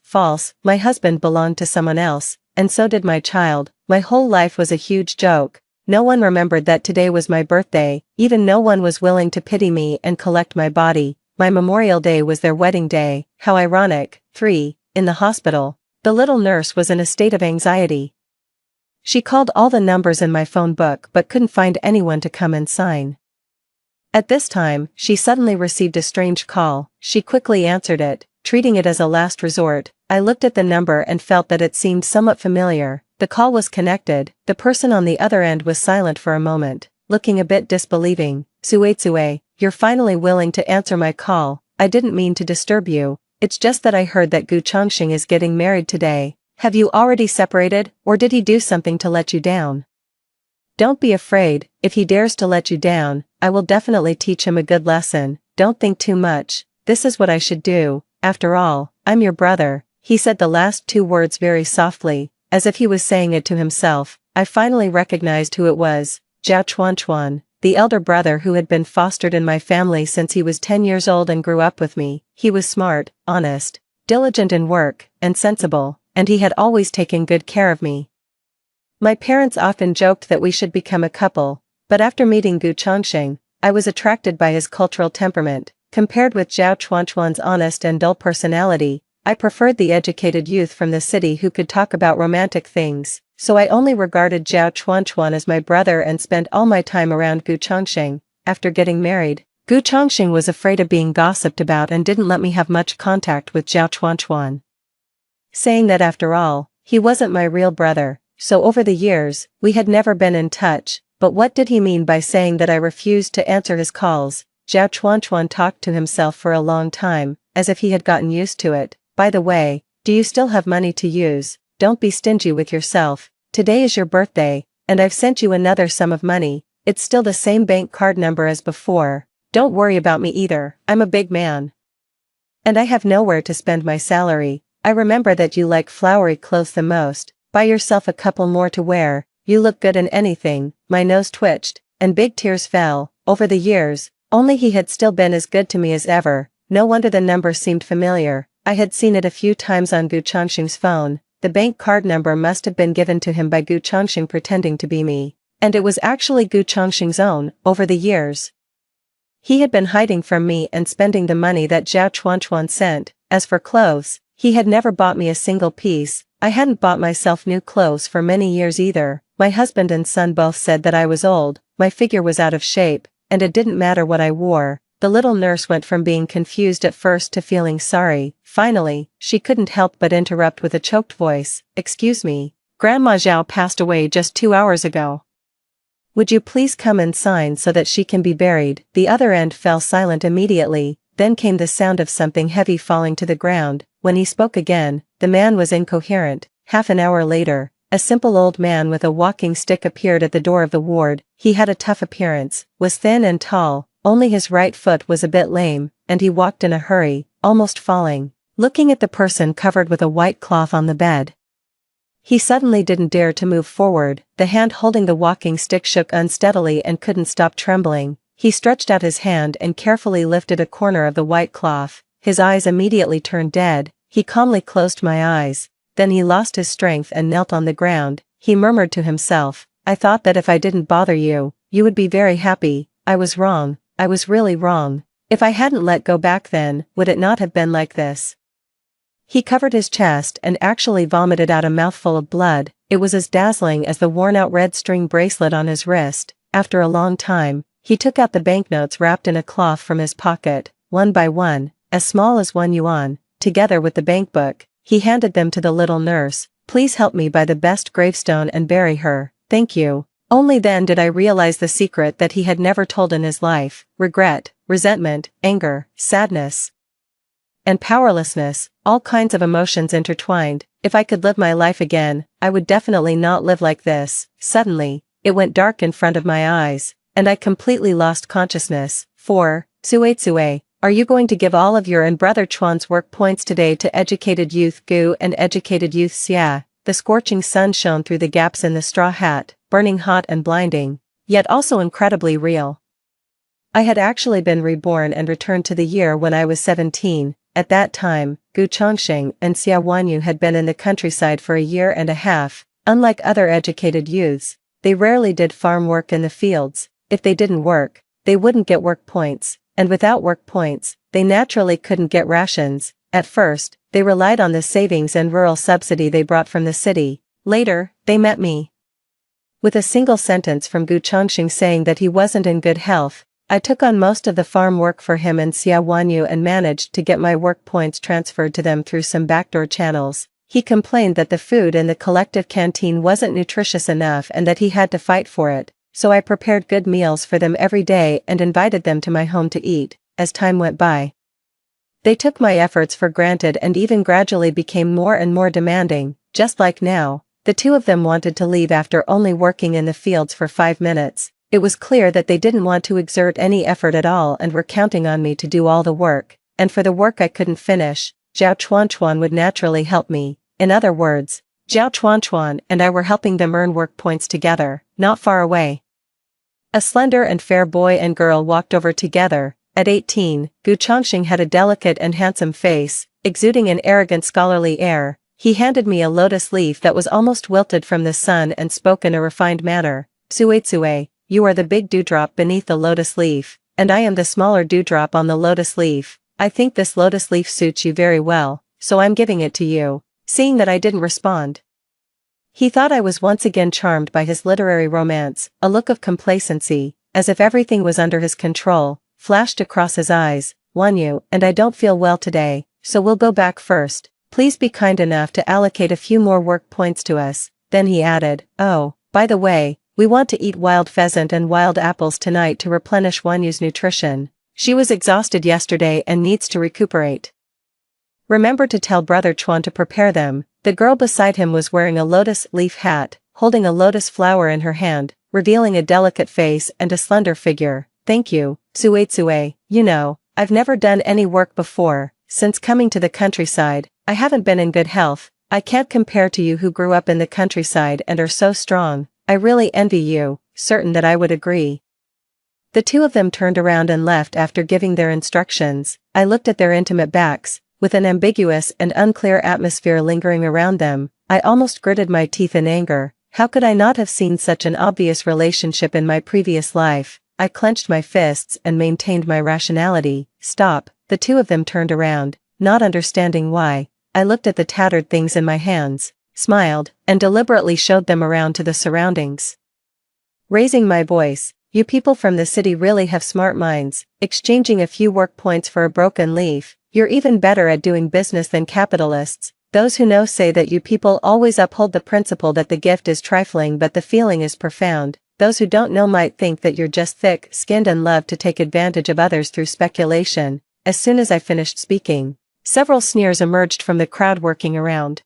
My husband belonged to someone else, and so did my child. My whole life was a huge joke. No one remembered that today was my birthday, even no one was willing to pity me and collect my body. My memorial day was their wedding day. How ironic. 3. In the hospital, the little nurse was in a state of anxiety. She called all the numbers in my phone book but couldn't find anyone to come and sign. At this time, she suddenly received a strange call. She quickly answered it, treating it as a last resort. I looked at the number and felt that it seemed somewhat familiar. The call was connected. The person on the other end was silent for a moment, looking a bit disbelieving. Suetsue, you're finally willing to answer my call. I didn't mean to disturb you. It's just that I heard that Gu Chongqing is getting married today. Have you already separated, or did he do something to let you down? Don't be afraid. If he dares to let you down, I will definitely teach him a good lesson. Don't think too much. This is what I should do. After all, I'm your brother. He said the last two words very softly, as if he was saying it to himself. I finally recognized who it was. Zhao Chuanchuan, the elder brother who had been fostered in my family since he was 10 years old and grew up with me. He was smart, honest, diligent in work, and sensible, and he had always taken good care of me. My parents often joked that we should become a couple, but after meeting Gu Chongqing, I was attracted by his cultural temperament. Compared with Zhao Chuanchuan's honest and dull personality, I preferred the educated youth from the city who could talk about romantic things, so I only regarded Zhao Chuanchuan as my brother and spent all my time around Gu Chongqing. After getting married, Gu Chongqing was afraid of being gossiped about and didn't let me have much contact with Zhao Chuanchuan, saying that after all, he wasn't my real brother. So over the years, we had never been in touch. But what did he mean by saying that I refused to answer his calls? Zhao Chuanchuan talked to himself for a long time, as if he had gotten used to it. By the way, do you still have money to use? Don't be stingy with yourself. Today is your birthday, and I've sent you another sum of money. It's still the same bank card number as before. Don't worry about me either. I'm a big man, and I have nowhere to spend my salary. I remember that you like flowery clothes the most. Buy yourself a couple more to wear. You look good in anything. My nose twitched, and big tears fell. Over the years, only he had still been as good to me as ever. No wonder the number seemed familiar. I had seen it a few times on Gu Chongqing's phone. The bank card number must have been given to him by Gu Chongqing pretending to be me. And it was actually Gu Chongqing's own. Over the years, he had been hiding from me and spending the money that Zhao Chuanchuan sent. As for clothes, he had never bought me a single piece. I hadn't bought myself new clothes for many years either. My husband and son both said that I was old, my figure was out of shape, and it didn't matter what I wore. The little nurse went from being confused at first to feeling sorry. Finally, she couldn't help but interrupt with a choked voice. Excuse me, Grandma Zhao passed away just 2 hours ago. Would you please come and sign so that she can be buried? The other end fell silent immediately. Then came the sound of something heavy falling to the ground. When he spoke again, the man was incoherent. Half an hour later, a simple old man with a walking stick appeared at the door of the ward. He had a tough appearance, was thin and tall, only his right foot was a bit lame, and he walked in a hurry, almost falling. Looking at the person covered with a white cloth on the bed, he suddenly didn't dare to move forward. The hand holding the walking stick shook unsteadily and couldn't stop trembling. He stretched out his hand and carefully lifted a corner of the white cloth. His eyes immediately turned dead. He calmly closed my eyes. Then he lost his strength and knelt on the ground. He murmured to himself, "I thought that if I didn't bother you, you would be very happy. I was wrong. I was really wrong. If I hadn't let go back then, would it not have been like this?" He covered his chest and actually vomited out a mouthful of blood. It was as dazzling as the worn-out red string bracelet on his wrist. After a long time, he took out the banknotes wrapped in a cloth from his pocket, one by one, as small as 1 yuan, together with the bankbook. He handed them to the little nurse. "Please help me buy the best gravestone and bury her. Thank you." Only then did I realize the secret that he had never told in his life: regret, resentment, anger, sadness, and powerlessness, all kinds of emotions intertwined. If I could live my life again, I would definitely not live like this. Suddenly, it went dark in front of my eyes, and I completely lost consciousness. 4. Tsue, are you going to give all of your and Brother Chuan's work points today to Educated Youth Gu and Educated Youth Xia? The scorching sun shone through the gaps in the straw hat, burning hot and blinding, yet also incredibly real. I had actually been reborn and returned to the year when I was 17. At that time, Gu Chongqing and Xia Wanyu had been in the countryside for a year and a half. Unlike other educated youths, they rarely did farm work in the fields. If they didn't work, they wouldn't get work points, and without work points, they naturally couldn't get rations. At first, they relied on the savings and rural subsidy they brought from the city. Later, they met me. With a single sentence from Gu Chongqing saying that he wasn't in good health, I took on most of the farm work for him and Xia Wanyu and managed to get my work points transferred to them through some backdoor channels. He complained that the food in the collective canteen wasn't nutritious enough and that he had to fight for it, so I prepared good meals for them every day and invited them to my home to eat. As time went by, they took my efforts for granted and even gradually became more and more demanding. Just like now, the two of them wanted to leave after only working in the fields for 5 minutes. It was clear that they didn't want to exert any effort at all and were counting on me to do all the work, and for the work I couldn't finish, Zhao Chuanchuan would naturally help me. In other words, Zhao Chuanchuan and I were helping them earn work points together. Not far away, a slender and fair boy and girl walked over together. At 18, Gu Chongqing had a delicate and handsome face, exuding an arrogant scholarly air. He handed me a lotus leaf that was almost wilted from the sun and spoke in a refined manner. "Tsue, you are the big dewdrop beneath the lotus leaf, and I am the smaller dewdrop on the lotus leaf. I think this lotus leaf suits you very well, so I'm giving it to you." Seeing that I didn't respond, he thought I was once again charmed by his literary romance. A look of complacency, as if everything was under his control, flashed across his eyes. "Wanyu and I don't feel well today, so we'll go back first. Please be kind enough to allocate a few more work points to us." Then he added, "Oh, by the way, we want to eat wild pheasant and wild apples tonight to replenish Wanyu's nutrition. She was exhausted yesterday and needs to recuperate. Remember to tell Brother Chuan to prepare them." The girl beside him was wearing a lotus leaf hat, holding a lotus flower in her hand, revealing a delicate face and a slender figure. "Thank you, Tsue. You know, I've never done any work before. Since coming to the countryside, I haven't been in good health. I can't compare to you who grew up in the countryside and are so strong. I really envy you." Certain that I would agree, the two of them turned around and left after giving their instructions. I looked at their intimate backs, with an ambiguous and unclear atmosphere lingering around them. I almost gritted my teeth in anger. How could I not have seen such an obvious relationship in my previous life? I clenched my fists and maintained my rationality. "Stop." The two of them turned around, not understanding why. I looked at the tattered things in my hands, smiled, and deliberately showed them around to the surroundings. Raising my voice, "You people from the city really have smart minds, exchanging a few work points for a broken leaf. You're even better at doing business than capitalists. Those who know say that you people always uphold the principle that the gift is trifling but the feeling is profound. Those who don't know might think that you're just thick-skinned and love to take advantage of others through speculation." As soon as I finished speaking, several sneers emerged from the crowd working around.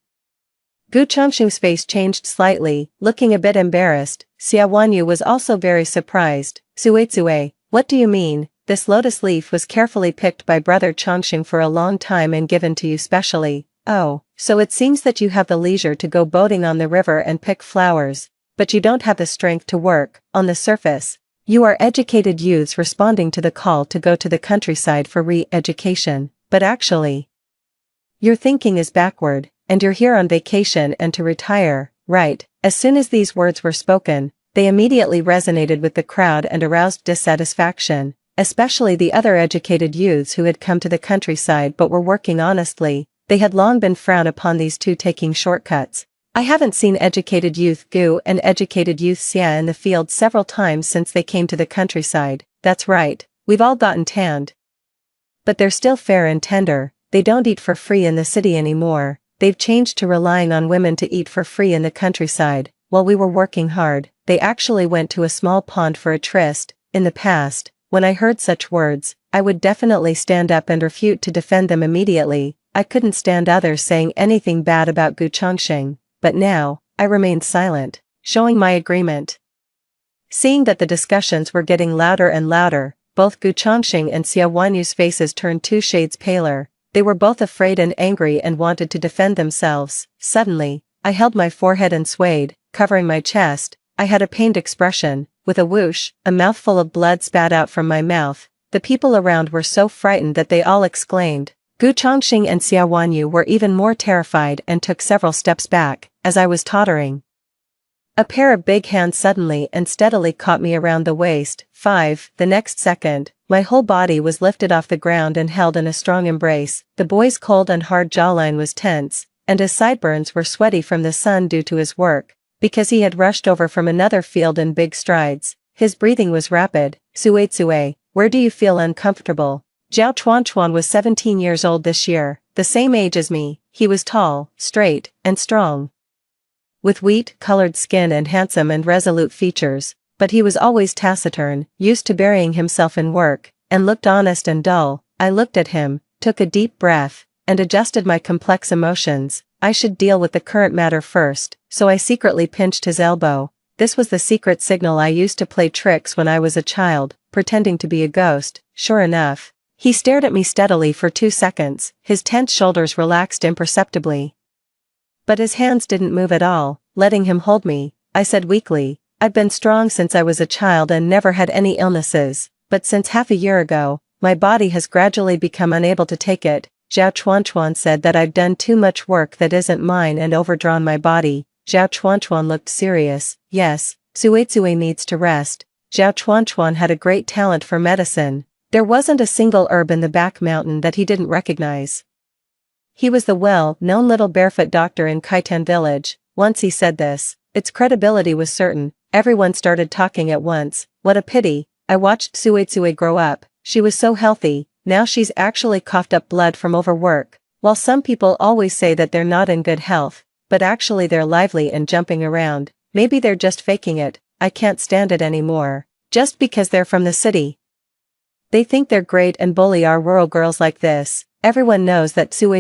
Gu Chongqing's face changed slightly, looking a bit embarrassed. Xia Wanyu was also very surprised. "Tsue, what do you mean? This lotus leaf was carefully picked by Brother Chongqing for a long time and given to you specially. Oh, so it seems that you have the leisure to go boating on the river and pick flowers, but you don't have the strength to work." On the surface, You are educated youths responding to the call to go to the countryside for re-education, but actually, your thinking is backward, and you're here on vacation and to retire, right? As soon as these words were spoken, they immediately resonated with the crowd and aroused dissatisfaction, especially the other educated youths who had come to the countryside but were working honestly. They had long been frowned upon, these two taking shortcuts. I haven't seen educated youth Gu and educated youth Xia in the field several times since they came to the countryside. That's right, we've all gotten tanned. But they're still fair and tender. They don't eat for free in the city anymore. They've changed to relying on women to eat for free in the countryside. While we were working hard, they actually went to a small pond for a tryst. In the past, when I heard such words, I would definitely stand up and refute to defend them immediately. I couldn't stand others saying anything bad about Gu Chongqing. But now, I remained silent, showing my agreement. Seeing that the discussions were getting louder and louder, both Gu Chongqing and Xia Wanyu's faces turned 2 shades paler. They were both afraid and angry and wanted to defend themselves. Suddenly, I held my forehead and swayed, covering my chest. I had a pained expression. With a whoosh, a mouthful of blood spat out from my mouth. The people around were so frightened that they all exclaimed. Gu Chongqing and Xia Wanyu were even more terrified and took several steps back, as I was tottering. A pair of big hands suddenly and steadily caught me around the waist. The next second, my whole body was lifted off the ground and held in a strong embrace. The boy's cold and hard jawline was tense, and his sideburns were sweaty from the sun due to his work, because he had rushed over from another field in big strides. His breathing was rapid. Tsue, where do you feel uncomfortable? Zhao Chuanchuan was 17 years old this year, the same age as me. He was tall, straight, and strong, with wheat-colored skin and handsome and resolute features, but he was always taciturn, used to burying himself in work, and looked honest and dull. I looked at him, took a deep breath, and adjusted my complex emotions. I should deal with the current matter first, so I secretly pinched his elbow. This was the secret signal I used to play tricks when I was a child, pretending to be a ghost. Sure enough, he stared at me steadily for 2 seconds, his tense shoulders relaxed imperceptibly. But his hands didn't move at all, letting him hold me. I said weakly, I've been strong since I was a child and never had any illnesses, but since half a year ago, my body has gradually become unable to take it. Zhao Chuanchuan said that I've done too much work that isn't mine and overdrawn my body. Zhao Chuanchuan looked serious. Yes, Tsue needs to rest. Zhao Chuanchuan had a great talent for medicine. There wasn't a single herb in the back mountain that he didn't recognize. He was the well-known little barefoot doctor in Kaitan village. Once he said this, its credibility was certain. Everyone started talking at once. What a pity. I watched Tsue grow up. She was so healthy. Now she's actually coughed up blood from overwork. While some people always say that they're not in good health, but actually they're lively and jumping around, maybe they're just faking it. I can't stand it anymore. Just because they're from the city, they think they're great and bully our rural girls like this. Everyone knows that Tsue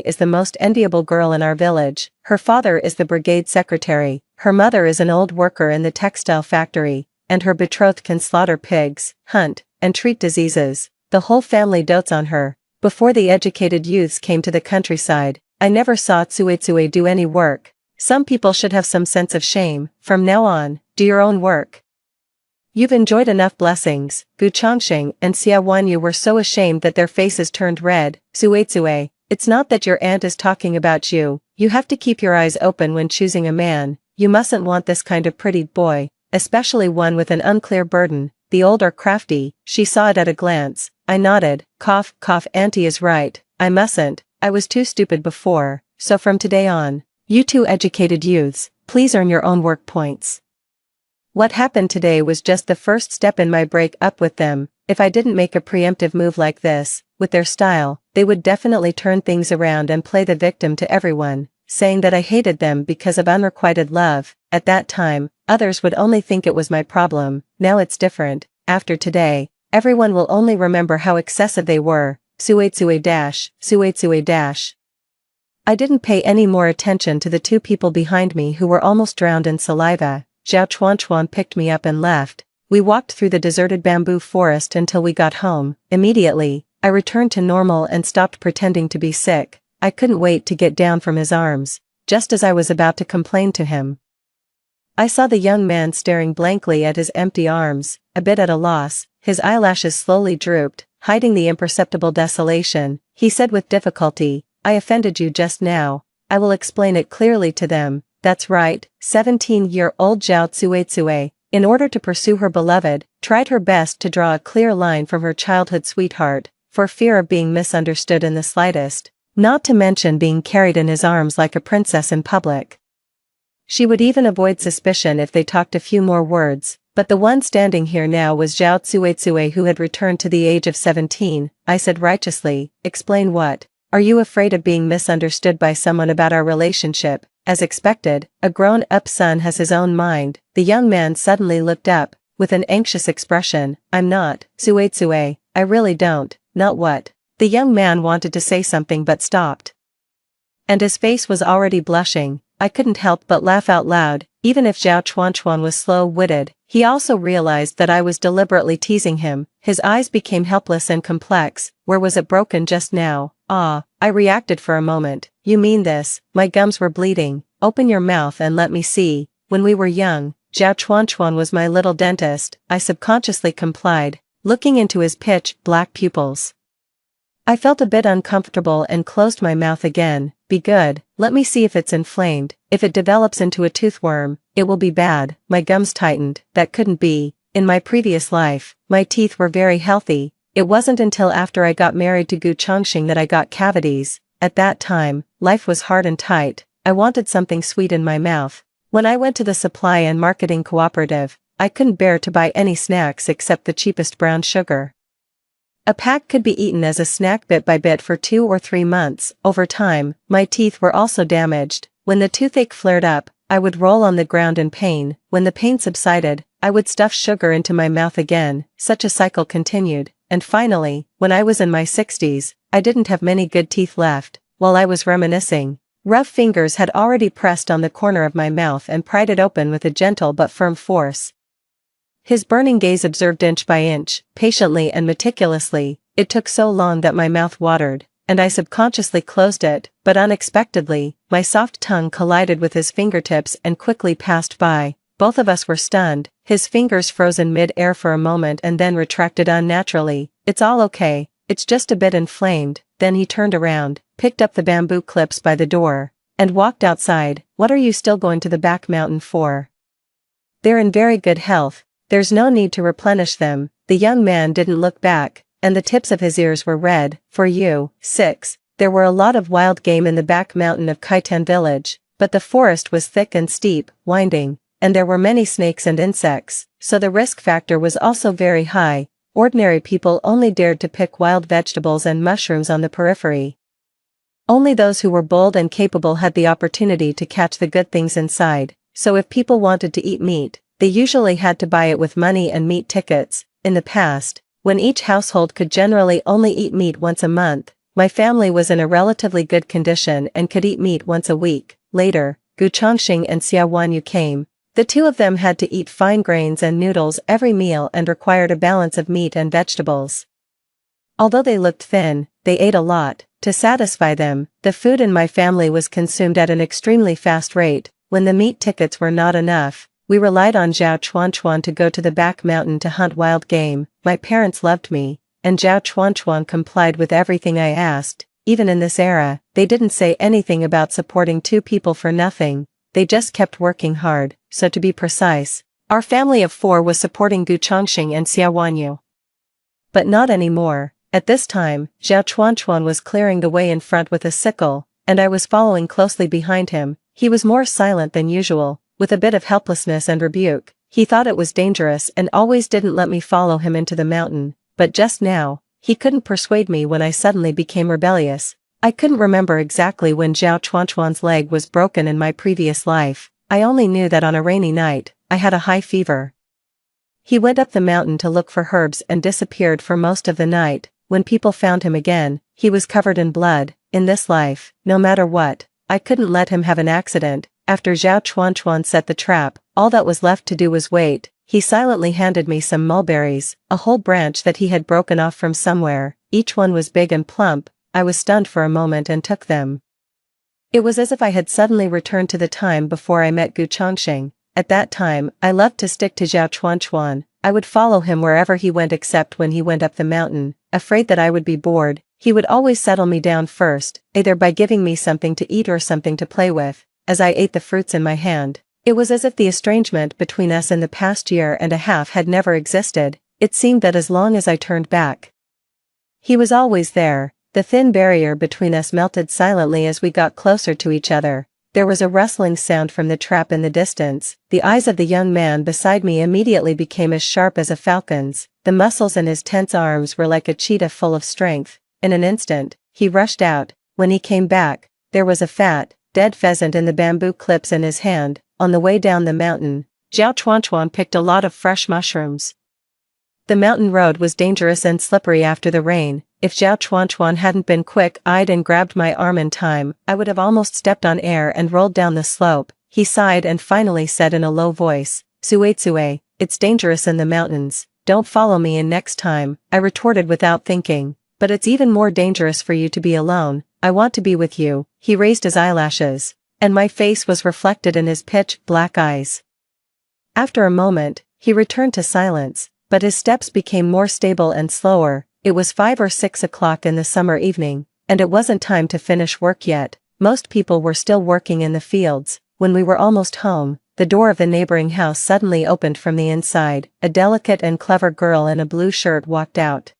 is the most enviable girl in our village. Her father is the brigade secretary, her mother is an old worker in the textile factory, and her betrothed can slaughter pigs, hunt, and treat diseases. The whole family dotes on her. Before the educated youths came to the countryside, I never saw Tsue do any work. Some people should have some sense of shame. From now on, do your own work. You've enjoyed enough blessings. Gu Chongqing and Xia Wanyu were so ashamed that their faces turned red. Tsue, it's not that your aunt is talking about you. You have to keep your eyes open when choosing a man. You mustn't want this kind of pretty boy, especially one with an unclear burden. The old are crafty. She saw it at a glance. I nodded. Cough, auntie is right. I mustn't. I was too stupid before, so from today on, you two educated youths, please earn your own work points. What happened today was just the first step in my break up with them. If I didn't make a preemptive move like this, with their style, they would definitely turn things around and play the victim to everyone, saying that I hated them because of unrequited love. At that time, others would only think it was my problem. Now it's different. After today, everyone will only remember how excessive they were. Tsue dash. I didn't pay any more attention to the two people behind me who were almost drowned in saliva. Zhao Chuanchuan picked me up and left. We walked through the deserted bamboo forest until we got home. Immediately, I returned to normal and stopped pretending to be sick. I couldn't wait to get down from his arms, just as I was about to complain to him. I saw the young man staring blankly at his empty arms, a bit at a loss. His eyelashes slowly drooped, hiding the imperceptible desolation. He said with difficulty, "I offended you just now. I will explain it clearly to them." That's right, 17-year-old Zhao Tsuetsue, in order to pursue her beloved, tried her best to draw a clear line from her childhood sweetheart, for fear of being misunderstood in the slightest, not to mention being carried in his arms like a princess in public. She would even avoid suspicion if they talked a few more words, but the one standing here now was Zhao Tsuetsue, who had returned to the age of 17. I said righteously, "Explain what? Are you afraid of being misunderstood by someone about our relationship?" As expected, a grown-up son has his own mind. The young man suddenly looked up, with an anxious expression. "I'm not, Tsuetsue, I really don't." "Not what?" The young man wanted to say something but stopped. And his face was already blushing. I couldn't help but laugh out loud. Even if Zhao Chuanchuan was slow-witted, he also realized that I was deliberately teasing him. His eyes became helpless and complex. "Where was it broken just now?" "Ah," I reacted for a moment. "You mean this?" My gums were bleeding. "Open your mouth and let me see." "When we were young, Zhao Chuanchuan was my little dentist." I subconsciously complied, looking into his pitch-black pupils. I felt a bit uncomfortable and closed my mouth again. "Be good, let me see if it's inflamed. If it develops into a toothworm, it will be bad." My gums tightened. That couldn't be. In my previous life, my teeth were very healthy. It wasn't until after I got married to Gu Chongxing that I got cavities. At that time, life was hard and tight. I wanted something sweet in my mouth. When I went to the supply and marketing cooperative, I couldn't bear to buy any snacks except the cheapest brown sugar. A pack could be eaten as a snack bit by bit for 2 or 3 months. Over time, my teeth were also damaged. When the toothache flared up, I would roll on the ground in pain. When the pain subsided, I would stuff sugar into my mouth again. Such a cycle continued. And finally, when I was in my 60s, I didn't have many good teeth left. While I was reminiscing, rough fingers had already pressed on the corner of my mouth and pried it open with a gentle but firm force. His burning gaze observed inch by inch, patiently and meticulously. It took so long that my mouth watered, and I subconsciously closed it, but unexpectedly, my soft tongue collided with his fingertips and quickly passed by. Both of us were stunned. His fingers froze in mid-air for a moment and then retracted unnaturally. "It's all okay, it's just a bit inflamed." Then he turned around, picked up the bamboo clips by the door, and walked outside. "What are you still going to the back mountain for? They're in very good health. There's no need to replenish them." The young man didn't look back, and the tips of his ears were red. "For you." 6. There were a lot of wild game in the back mountain of Kaitan village, but the forest was thick and steep, winding, and there were many snakes and insects, so the risk factor was also very high. Ordinary people only dared to pick wild vegetables and mushrooms on the periphery. Only those who were bold and capable had the opportunity to catch the good things inside, so if people wanted to eat meat, they usually had to buy it with money and meat tickets. In the past, when each household could generally only eat meat once a month, my family was in a relatively good condition and could eat meat once a week. Later, Gu Chongxing and Xia Wanyu came. The two of them had to eat fine grains and noodles every meal and required a balance of meat and vegetables. Although they looked thin, they ate a lot. To satisfy them, the food in my family was consumed at an extremely fast rate. When the meat tickets were not enough, we relied on Zhao Chuanchuan to go to the back mountain to hunt wild game. My parents loved me, and Zhao Chuanchuan complied with everything I asked. Even in this era, they didn't say anything about supporting two people for nothing. They just kept working hard. So to be precise, our family of 4 was supporting Gu Chongxing and Xia Wanyu. But not anymore. At this time, Zhao Chuanchuan was clearing the way in front with a sickle, and I was following closely behind him. He was more silent than usual, with a bit of helplessness and rebuke. He thought it was dangerous and always didn't let me follow him into the mountain, but just now, he couldn't persuade me when I suddenly became rebellious. I couldn't remember exactly when Zhao Chuanchuan's leg was broken in my previous life. I only knew that on a rainy night, I had a high fever. He went up the mountain to look for herbs and disappeared for most of the night. When people found him again, he was covered in blood. In this life, no matter what, I couldn't let him have an accident. After Zhao Chuanchuan set the trap, all that was left to do was wait. He silently handed me some mulberries, a whole branch that he had broken off from somewhere. Each one was big and plump. I was stunned for a moment and took them. It was as if I had suddenly returned to the time before I met Gu Chongxing. At that time, I loved to stick to Zhao Chuanchuan. I would follow him wherever he went except when he went up the mountain. Afraid that I would be bored, he would always settle me down first, either by giving me something to eat or something to play with, as I ate the fruits in my hand. It was as if the estrangement between us in the past year and a half had never existed. It seemed that as long as I turned back, he was always there. The thin barrier between us melted silently as we got closer to each other. There was a rustling sound from the trap in the distance. The eyes of the young man beside me immediately became as sharp as a falcon's. The muscles in his tense arms were like a cheetah full of strength. In an instant, he rushed out. When he came back, there was a fat, dead pheasant in the bamboo clips in his hand. On the way down the mountain, Zhao Chuanchuan picked a lot of fresh mushrooms. The mountain road was dangerous and slippery after the rain. If Zhao Chuanchuan hadn't been quick-eyed and grabbed my arm in time, I would have almost stepped on air and rolled down the slope. He sighed and finally said in a low voice, "Suitsue, it's dangerous in the mountains. Don't follow me in next time," I retorted without thinking. "But it's even more dangerous for you to be alone. I want to be with you." He raised his eyelashes, and my face was reflected in his pitch-black eyes. After a moment, he returned to silence, but his steps became more stable and slower. It was 5 or 6 o'clock in the summer evening, and it wasn't time to finish work yet. Most people were still working in the fields. When we were almost home, the door of the neighboring house suddenly opened from the inside. A delicate and clever girl in a blue shirt walked out.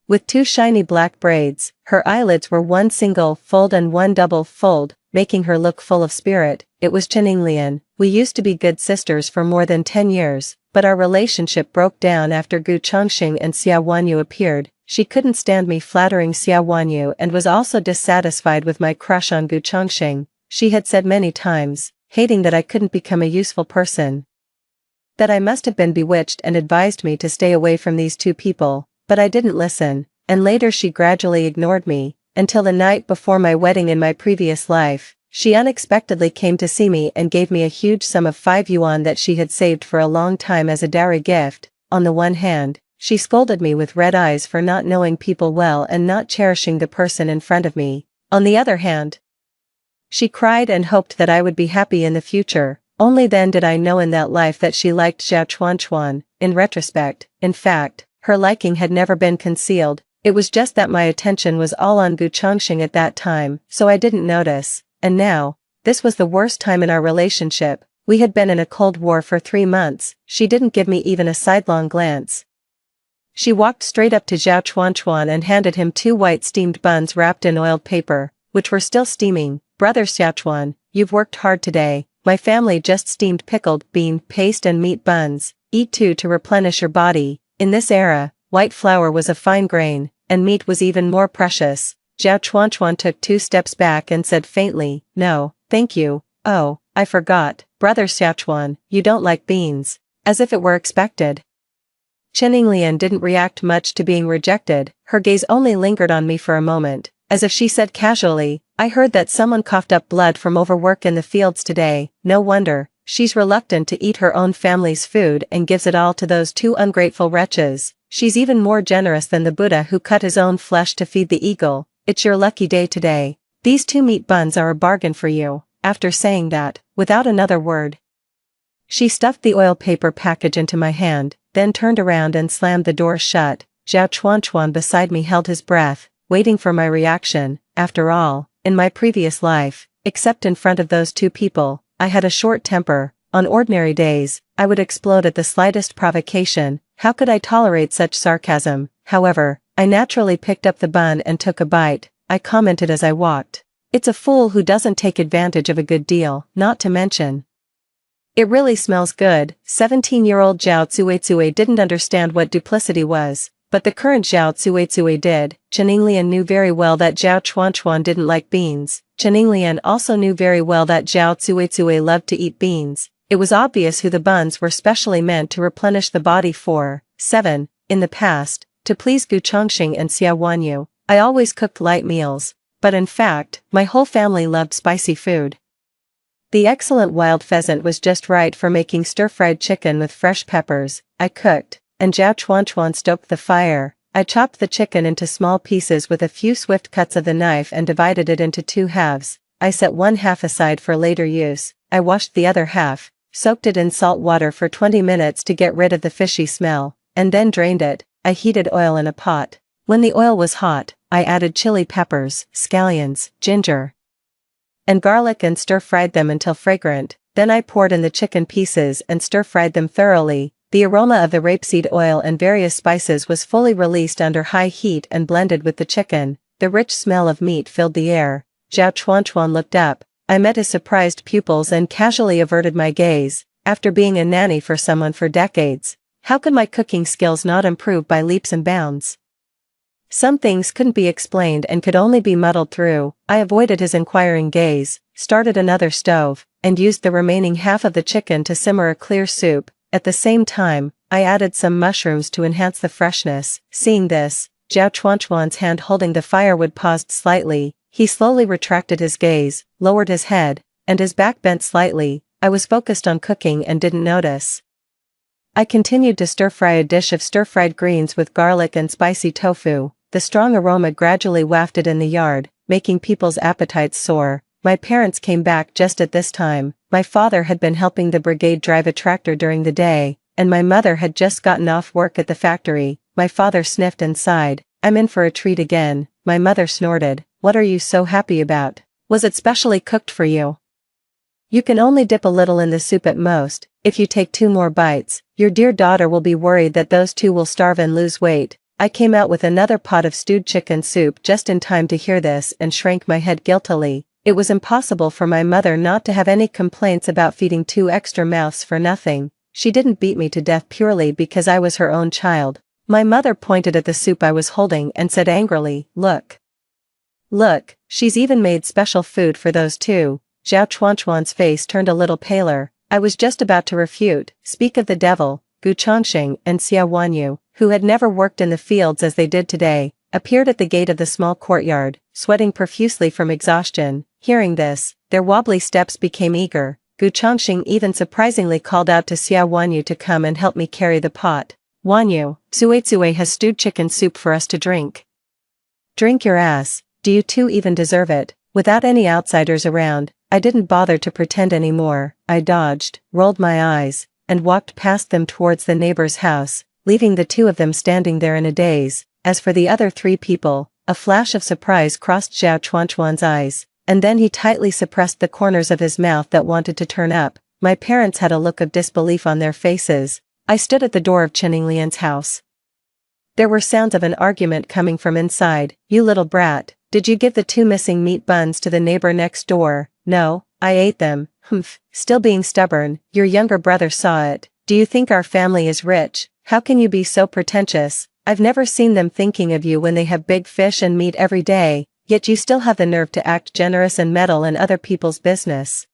With 2 shiny black braids, her eyelids were one single fold and one double fold, making her look full of spirit. It was Lian. We used to be good sisters for more than 10 years, but our relationship broke down after Gu Chongxing and Xia Wanyu appeared. She couldn't stand me flattering Xia Wanyu and was also dissatisfied with my crush on Gu Chongxing. She had said many times, hating that I couldn't become a useful person, that I must have been bewitched, and advised me to stay away from these 2 people, but I didn't listen, and later she gradually ignored me, until the night before my wedding in my previous life. She unexpectedly came to see me and gave me a huge sum of 5 yuan that she had saved for a long time as a dowry gift. On the one hand, she scolded me with red eyes for not knowing people well and not cherishing the person in front of me. On the other hand, she cried and hoped that I would be happy in the future. Only then did I know in that life that she liked Zhao Chuanchuan. In retrospect, in fact, her liking had never been concealed. It was just that my attention was all on Gu Chongxing at that time, so I didn't notice. And now, this was the worst time in our relationship. We had been in a cold war for 3 months. She didn't give me even a sidelong glance. She walked straight up to Zhao Chuanchuan and handed him 2 white steamed buns wrapped in oiled paper, which were still steaming. "Brother Xiaochuan, you've worked hard today. My family just steamed pickled bean paste and meat buns. Eat 2 to replenish your body." In this era, white flour was a fine grain, and meat was even more precious. Zhao Chuanchuan took 2 steps back and said faintly, "No, thank you." "Oh, I forgot. Brother Xiaochuan, you don't like beans." As if it were expected. Lian didn't react much to being rejected. Her gaze only lingered on me for a moment, as if she said casually, "I heard that someone coughed up blood from overwork in the fields today. No wonder. She's reluctant to eat her own family's food and gives it all to those 2 ungrateful wretches. She's even more generous than the Buddha who cut his own flesh to feed the eagle. It's your lucky day today. These 2 meat buns are a bargain for you." After saying that, without another word, she stuffed the oil paper package into my hand, then turned around and slammed the door shut. Zhao Chuanchuan beside me held his breath, waiting for my reaction. After all, in my previous life, except in front of those 2 people, I had a short temper. On ordinary days, I would explode at the slightest provocation. How could I tolerate such sarcasm? However, I naturally picked up the bun and took a bite. I commented as I walked, "It's a fool who doesn't take advantage of a good deal, not to mention, it really smells good." 17-year-old Zhao Tsuetsue didn't understand what duplicity was, but the current Zhao Tsuetsue did. Lian knew very well that Zhao Chuanchuan didn't like beans. Lian also knew very well that Zhao Tsuetsue loved to eat beans. It was obvious who the buns were specially meant to replenish the body for. 7. In the past, to please Gu Chongxing and Xia Wanyu, I always cooked light meals, but in fact, my whole family loved spicy food. The excellent wild pheasant was just right for making stir-fried chicken with fresh peppers. I cooked, and Zhao Chuanchuan stoked the fire. I chopped the chicken into small pieces with a few swift cuts of the knife and divided it into 2 halves. I set one half aside for later use. I washed the other half, soaked it in salt water for 20 minutes to get rid of the fishy smell, and then drained it. I heated oil in a pot. When the oil was hot, I added chili peppers, scallions, ginger, and garlic and stir-fried them until fragrant. Then I poured in the chicken pieces and stir-fried them thoroughly. The aroma of the rapeseed oil and various spices was fully released under high heat and blended with the chicken. The rich smell of meat filled the air. Zhao Chuanchuan looked up. I met his surprised pupils and casually averted my gaze. After being a nanny for someone for decades, how could my cooking skills not improve by leaps and bounds? Some things couldn't be explained and could only be muddled through. I avoided his inquiring gaze, started another stove, and used the remaining half of the chicken to simmer a clear soup. At the same time, I added some mushrooms to enhance the freshness. Seeing this, Zhao Chuanchuan's hand holding the firewood paused slightly. He slowly retracted his gaze, lowered his head, and his back bent slightly. I was focused on cooking and didn't notice. I continued to stir-fry a dish of stir-fried greens with garlic and spicy tofu. The strong aroma gradually wafted in the yard, making people's appetites soar. My parents came back just at this time. My father had been helping the brigade drive a tractor during the day, and my mother had just gotten off work at the factory. My father sniffed and sighed. "I'm in for a treat again." My mother snorted. "What are you so happy about? Was it specially cooked for you? You can only dip a little in the soup at most. If you take 2 more bites, your dear daughter will be worried that those 2 will starve and lose weight." I came out with another pot of stewed chicken soup just in time to hear this and shrank my head guiltily. It was impossible for my mother not to have any complaints about feeding 2 extra mouths for nothing. She didn't beat me to death purely because I was her own child. My mother pointed at the soup I was holding and said angrily, "Look. Look, she's even made special food for those 2. Zhao Chuanchuan's face turned a little paler. I was just about to refute. Speak of the devil. Gu Chongxing and Xia Wanyu, who had never worked in the fields as they did today, appeared at the gate of the small courtyard, sweating profusely from exhaustion. Hearing this, their wobbly steps became eager. Gu Chongxing even surprisingly called out to Xia Wanyu to come and help me carry the pot. "Wanyu, Zuizue has stewed chicken soup for us to drink." "Drink your ass. Do you 2 even deserve it?" Without any outsiders around, I didn't bother to pretend anymore. I dodged, rolled my eyes, and walked past them towards the neighbor's house, leaving the 2 of them standing there in a daze. As for the other 3 people, a flash of surprise crossed Zhao Chuanchuan's eyes, and then he tightly suppressed the corners of his mouth that wanted to turn up. My parents had a look of disbelief on their faces. I stood at the door of Cheninglian's house. There were sounds of an argument coming from inside. "You little brat, did you give the 2 missing meat buns to the neighbor next door?" "No, I ate them." "Humph, still being stubborn. Your younger brother saw it." "Do you think our family is rich? How can you be so pretentious? I've never seen them thinking of you when they have big fish and meat every day, yet you still have the nerve to act generous and meddle in other people's business."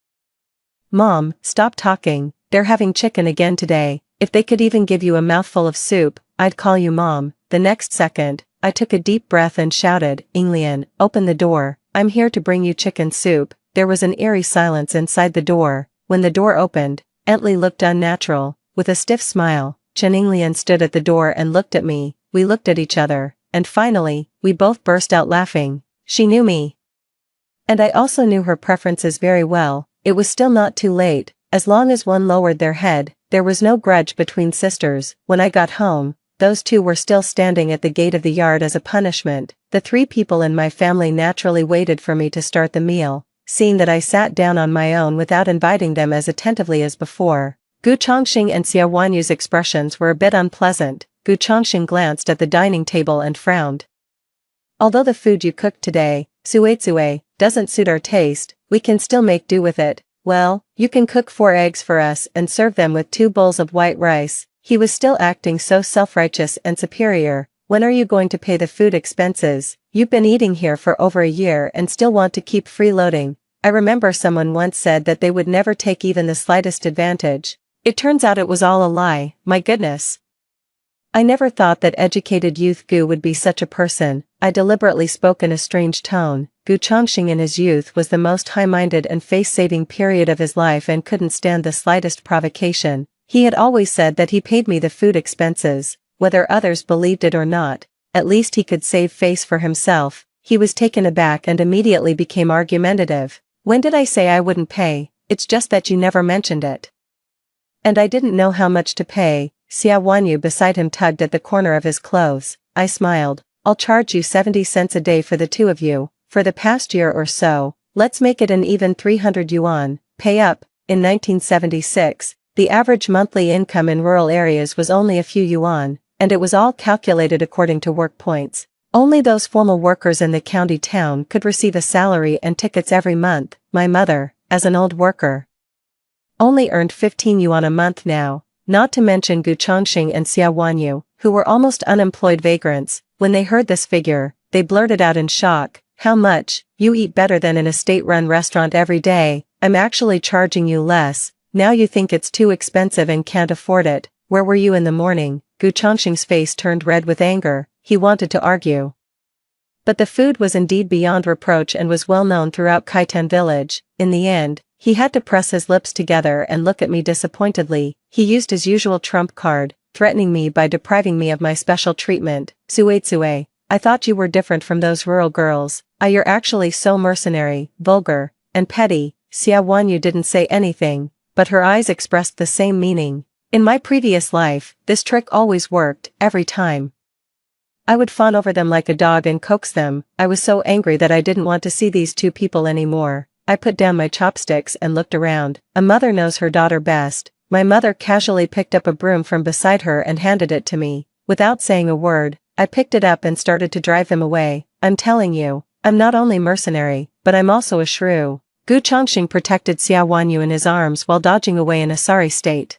"Mom, stop talking. They're having chicken again today. If they could even give you a mouthful of soup, I'd call you Mom." The next second, I took a deep breath and shouted, "Inglian, open the door. I'm here to bring you chicken soup." There was an eerie silence inside the door. When the door opened, Entley looked unnatural. With a stiff smile, Chen Inglian stood at the door and looked at me. We looked at each other, and finally, we both burst out laughing. She knew me. And I also knew her preferences very well. It was still not too late. As long as one lowered their head, there was no grudge between sisters. When I got home, those 2 were still standing at the gate of the yard as a punishment. The 3 people in my family naturally waited for me to start the meal. Seeing that I sat down on my own without inviting them as attentively as before, Gu Chongxing and Xia Wanyu's expressions were a bit unpleasant. Gu Chongxing glanced at the dining table and frowned. "Although the food you cooked today, Zuizue, doesn't suit our taste, we can still make do with it. Well, you can cook 4 eggs for us and serve them with 2 bowls of white rice." He was still acting so self-righteous and superior. "When are you going to pay the food expenses? You've been eating here for over a year and still want to keep freeloading." I remember someone once said that they would never take even the slightest advantage. It turns out it was all a lie. My goodness. I never thought that educated youth Gu would be such a person. I deliberately spoke in a strange tone. Gu Chongxing in his youth was the most high-minded and face-saving period of his life and couldn't stand the slightest provocation. He had always said that he paid me the food expenses, whether others believed it or not. At least he could save face for himself. He was taken aback and immediately became argumentative. "When did I say I wouldn't pay? It's just that you never mentioned it." And I didn't know how much to pay. Xia Wanyu beside him tugged at the corner of his clothes. I smiled. I'll charge you 70 cents a day for the two of you, for the past year or so. Let's make it an even 300 yuan. Pay up. In 1976, the average monthly income in rural areas was only a few yuan, and it was all calculated according to work points. Only those formal workers in the county town could receive a salary and tickets every month. My mother, as an old worker, only earned 15 yuan a month now, not to mention Gu Chongqing and Xia Wanyu, who were almost unemployed vagrants. When they heard this figure, they blurted out in shock, "How much? You eat better than in a state-run restaurant every day. I'm actually charging you less. Now you think it's too expensive and can't afford it. Where were you in the morning?" Gu Chongqing's face turned red with anger. He wanted to argue. But the food was indeed beyond reproach and was well known throughout Kaitan village. In the end, he had to press his lips together and look at me disappointedly. He used his usual trump card, threatening me by depriving me of my special treatment. "Zue, I thought you were different from those rural girls. You're actually so mercenary, vulgar, and petty." Xia Wanyu didn't say anything, but her eyes expressed the same meaning. In my previous life, this trick always worked, every time. I would fawn over them like a dog and coax them. I was so angry that I didn't want to see these two people anymore. I put down my chopsticks and looked around. A mother knows her daughter best. My mother casually picked up a broom from beside her and handed it to me. Without saying a word, I picked it up and started to drive them away. "I'm telling you, I'm not only mercenary, but I'm also a shrew." Gu Chongqing protected Xia Wanyu in his arms while dodging away in a sorry state.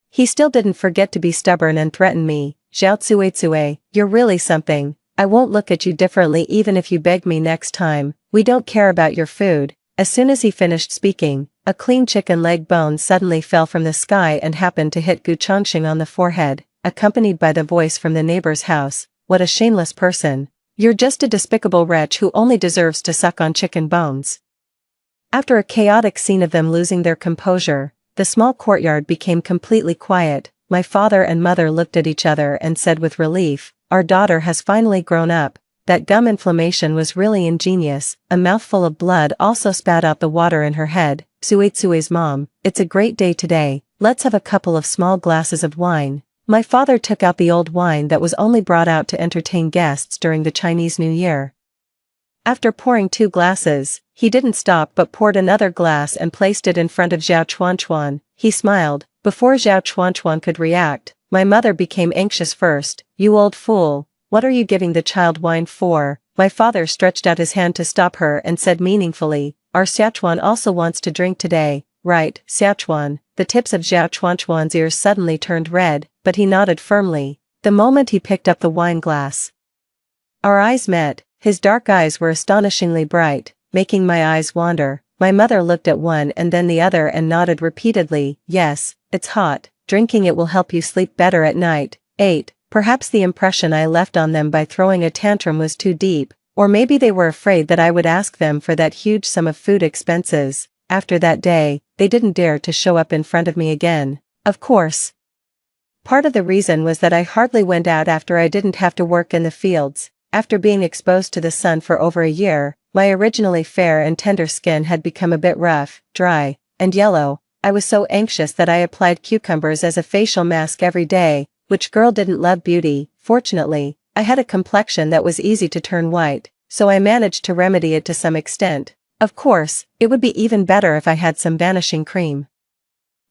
He still didn't forget to be stubborn and threaten me. "Zhao Tsue, you're really something. I won't look at you differently even if you beg me next time. We don't care about your food." As soon as he finished speaking, a clean chicken leg bone suddenly fell from the sky and happened to hit Gu Chongqing on the forehead, accompanied by the voice from the neighbor's house. "What a shameless person. You're just a despicable wretch who only deserves to suck on chicken bones." After a chaotic scene of them losing their composure, the small courtyard became completely quiet. My father and mother looked at each other and said with relief, "Our daughter has finally grown up." That gum inflammation was really ingenious. A mouthful of blood also spat out the water in her head. "Tsue's mom, it's a great day today. Let's have a couple of small glasses of wine." My father took out the old wine that was only brought out to entertain guests during the Chinese New Year. After pouring 2 glasses, he didn't stop but poured another glass and placed it in front of Zhao Chuanchuan. He smiled. Before Zhao Chuanchuan could react, my mother became anxious first. "You old fool, what are you giving the child wine for?" My father stretched out his hand to stop her and said meaningfully, "Our Xiachuan also wants to drink today, right, Xiachuan?" The tips of Zhao Chuanchuan's ears suddenly turned red, but he nodded firmly. The moment he picked up the wine glass, our eyes met. His dark eyes were astonishingly bright, making my eyes wander. My mother looked at one and then the other and nodded repeatedly. "Yes, it's hot. Drinking it will help you sleep better at night." 8. Perhaps the impression I left on them by throwing a tantrum was too deep, or maybe they were afraid that I would ask them for that huge sum of food expenses. After that day, they didn't dare to show up in front of me again. Of course, part of the reason was that I hardly went out after I didn't have to work in the fields. After being exposed to the sun for over a year, my originally fair and tender skin had become a bit rough, dry, and yellow. I was so anxious that I applied cucumbers as a facial mask every day. Which girl didn't love beauty? Fortunately, I had a complexion that was easy to turn white, so I managed to remedy it to some extent. Of course, it would be even better if I had some vanishing cream.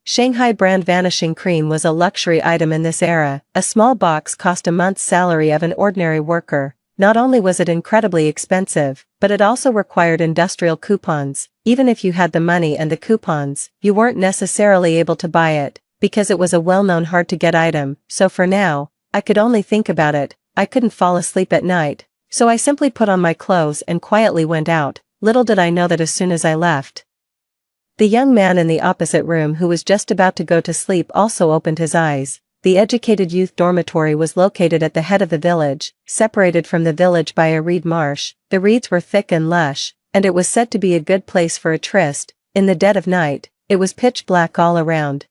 Shanghai brand vanishing cream was a luxury item in this era. A small box cost a month's salary of an ordinary worker. Not only was it incredibly expensive, but it also required industrial coupons. Even if you had the money and the coupons, you weren't necessarily able to buy it, because it was a well-known hard-to-get item. So for now, I could only think about it. I couldn't fall asleep at night, so I simply put on my clothes and quietly went out. Little did I know that as soon as I left, the young man in the opposite room who was just about to go to sleep also opened his eyes. The educated youth dormitory was located at the head of the village, separated from the village by a reed marsh. The reeds were thick and lush, and it was said to be a good place for a tryst. In the dead of night, it was pitch black all around,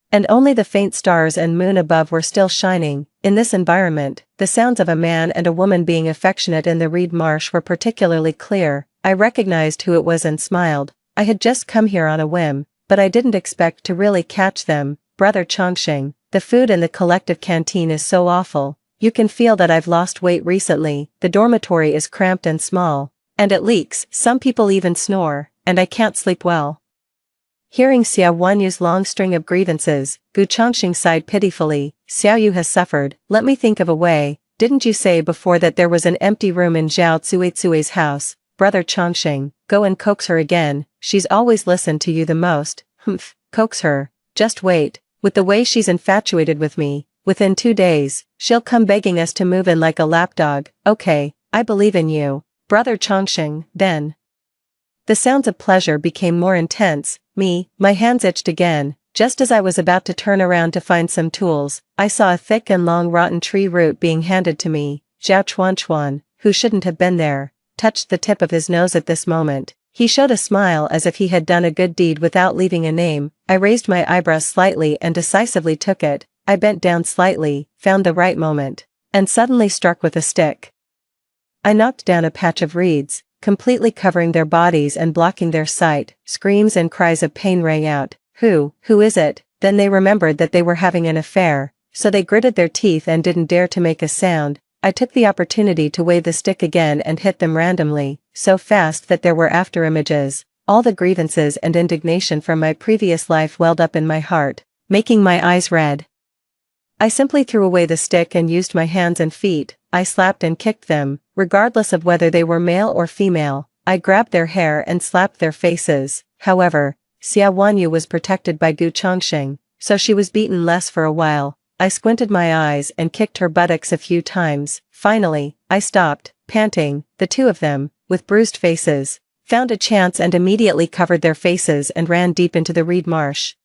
and only the faint stars and moon above were still shining. In this environment, the sounds of a man and a woman being affectionate in the reed marsh were particularly clear. I recognized who it was and smiled. I had just come here on a whim. but I didn't expect to really catch them. Brother Chongqing, the food in the collective canteen is so awful. You can feel that I've lost weight recently. The dormitory is cramped and small, and it leaks. Some people even snore, and I can't sleep well. Hearing Xiao Wanyu's long string of grievances, Gu Chongqing sighed pitifully. Xiao Yu has suffered. Let me think of a way. Didn't you say before that there was an empty room in Zhao Tsue's house? Brother Chongqing, go and coax her again. She's always listened to you the most. Humph, coax her. Just wait. With the way she's infatuated with me, within 2 days, she'll come begging us to move in like a lapdog. Okay, I believe in you. Brother Chongqing, then. The sounds of pleasure became more intense. My hands itched again. Just as I was about to turn around to find some tools, I saw a thick and long rotten tree root being handed to me. Zhao Chuan, who shouldn't have been there, touched the tip of his nose at this moment. He showed a smile as if he had done a good deed without leaving a name. I raised my eyebrows slightly and decisively took it. I bent down slightly, found the right moment, and suddenly struck with a stick. I knocked down a patch of reeds, completely covering their bodies and blocking their sight. Screams and cries of pain rang out. Who is it? Then they remembered that they were having an affair, so they gritted their teeth and didn't dare to make a sound. I took the opportunity to wave the stick again and hit them randomly, so fast that there were after images. All the grievances and indignation from my previous life welled up in my heart, making my eyes red. I simply threw away the stick and used my hands and feet. I slapped and kicked them, regardless of whether they were male or female. I grabbed their hair and slapped their faces. However, Xiao Wanyu was protected by Gu Chongqing, so she was beaten less for a while. I squinted my eyes and kicked her buttocks a few times. Finally, I stopped, panting. The two of them, with bruised faces, found a chance and immediately covered their faces and ran deep into the reed marsh.